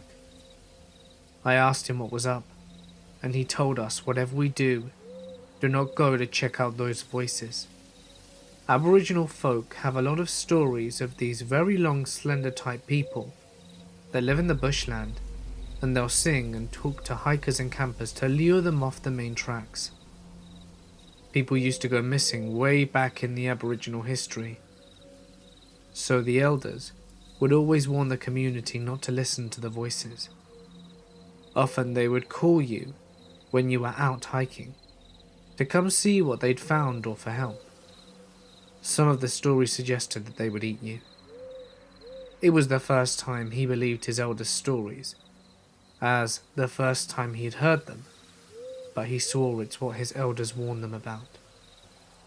I asked him what was up, and he told us whatever we do not go to check out those voices. Aboriginal folk have a lot of stories of these very long, slender type people that live in the bushland, and they'll sing and talk to hikers and campers to lure them off the main tracks. People used to go missing way back in the Aboriginal history, so the elders would always warn the community not to listen to the voices. Often they would call you when you were out hiking to come see what they'd found or for help. Some of the stories suggested that they would eat you. It was the first time he believed his elders' stories, as the first time he'd heard them, but he swore it's what his elders warned them about.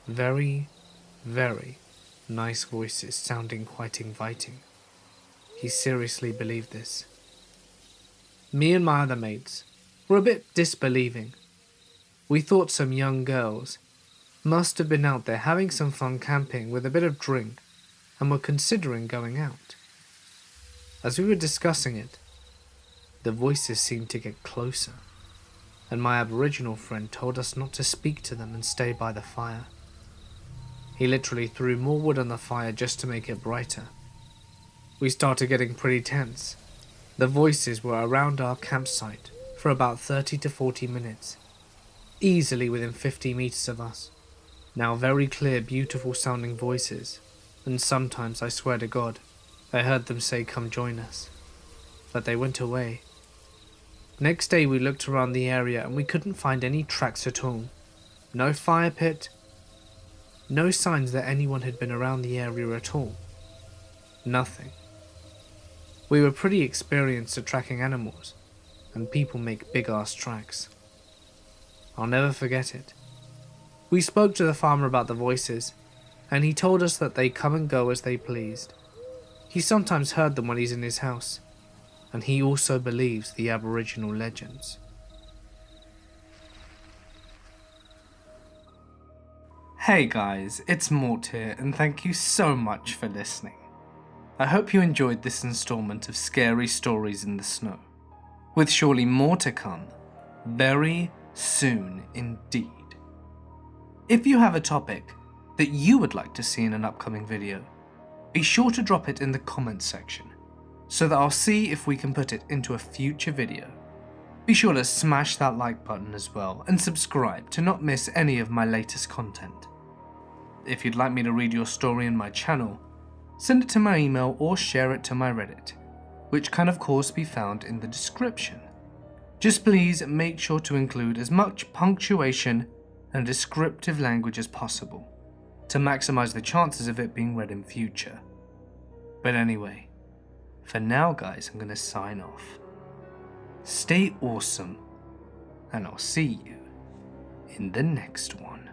Very, very nice voices sounding quite inviting. He seriously believed this. Me and my other mates were a bit disbelieving. We thought some young girls must have been out there having some fun camping with a bit of drink and were considering going out. As we were discussing it, the voices seemed to get closer, and my Aboriginal friend told us not to speak to them and stay by the fire. He literally threw more wood on the fire just to make it brighter. We started getting pretty tense. The voices were around our campsite for about 30 to 40 minutes, easily within 50 meters of us. Now very clear, beautiful sounding voices, and sometimes, I swear to God, I heard them say, "Come join us," but they went away. Next day we looked around the area and we couldn't find any tracks at all. No fire pit, no signs that anyone had been around the area at all. Nothing. We were pretty experienced at tracking animals, and people make big ass tracks. I'll never forget it. We spoke to the farmer about the voices, and he told us that they come and go as they pleased. He sometimes heard them when he's in his house, and he also believes the Aboriginal legends. Hey guys, it's Mort here, and thank you so much for listening. I hope you enjoyed this installment of Scary Stories in the Snow, with surely more to come very soon indeed. If you have a topic that you would like to see in an upcoming video, be sure to drop it in the comments section so that I'll see if we can put it into a future video. Be sure to smash that like button as well and subscribe to not miss any of my latest content. If you'd like me to read your story in my channel, send it to my email or share it to my Reddit, which can of course be found in the description. Just please make sure to include as much punctuation and descriptive language as possible to maximize the chances of it being read in future. But anyway, for now guys, I'm going to sign off. Stay awesome, and I'll see you in the next one.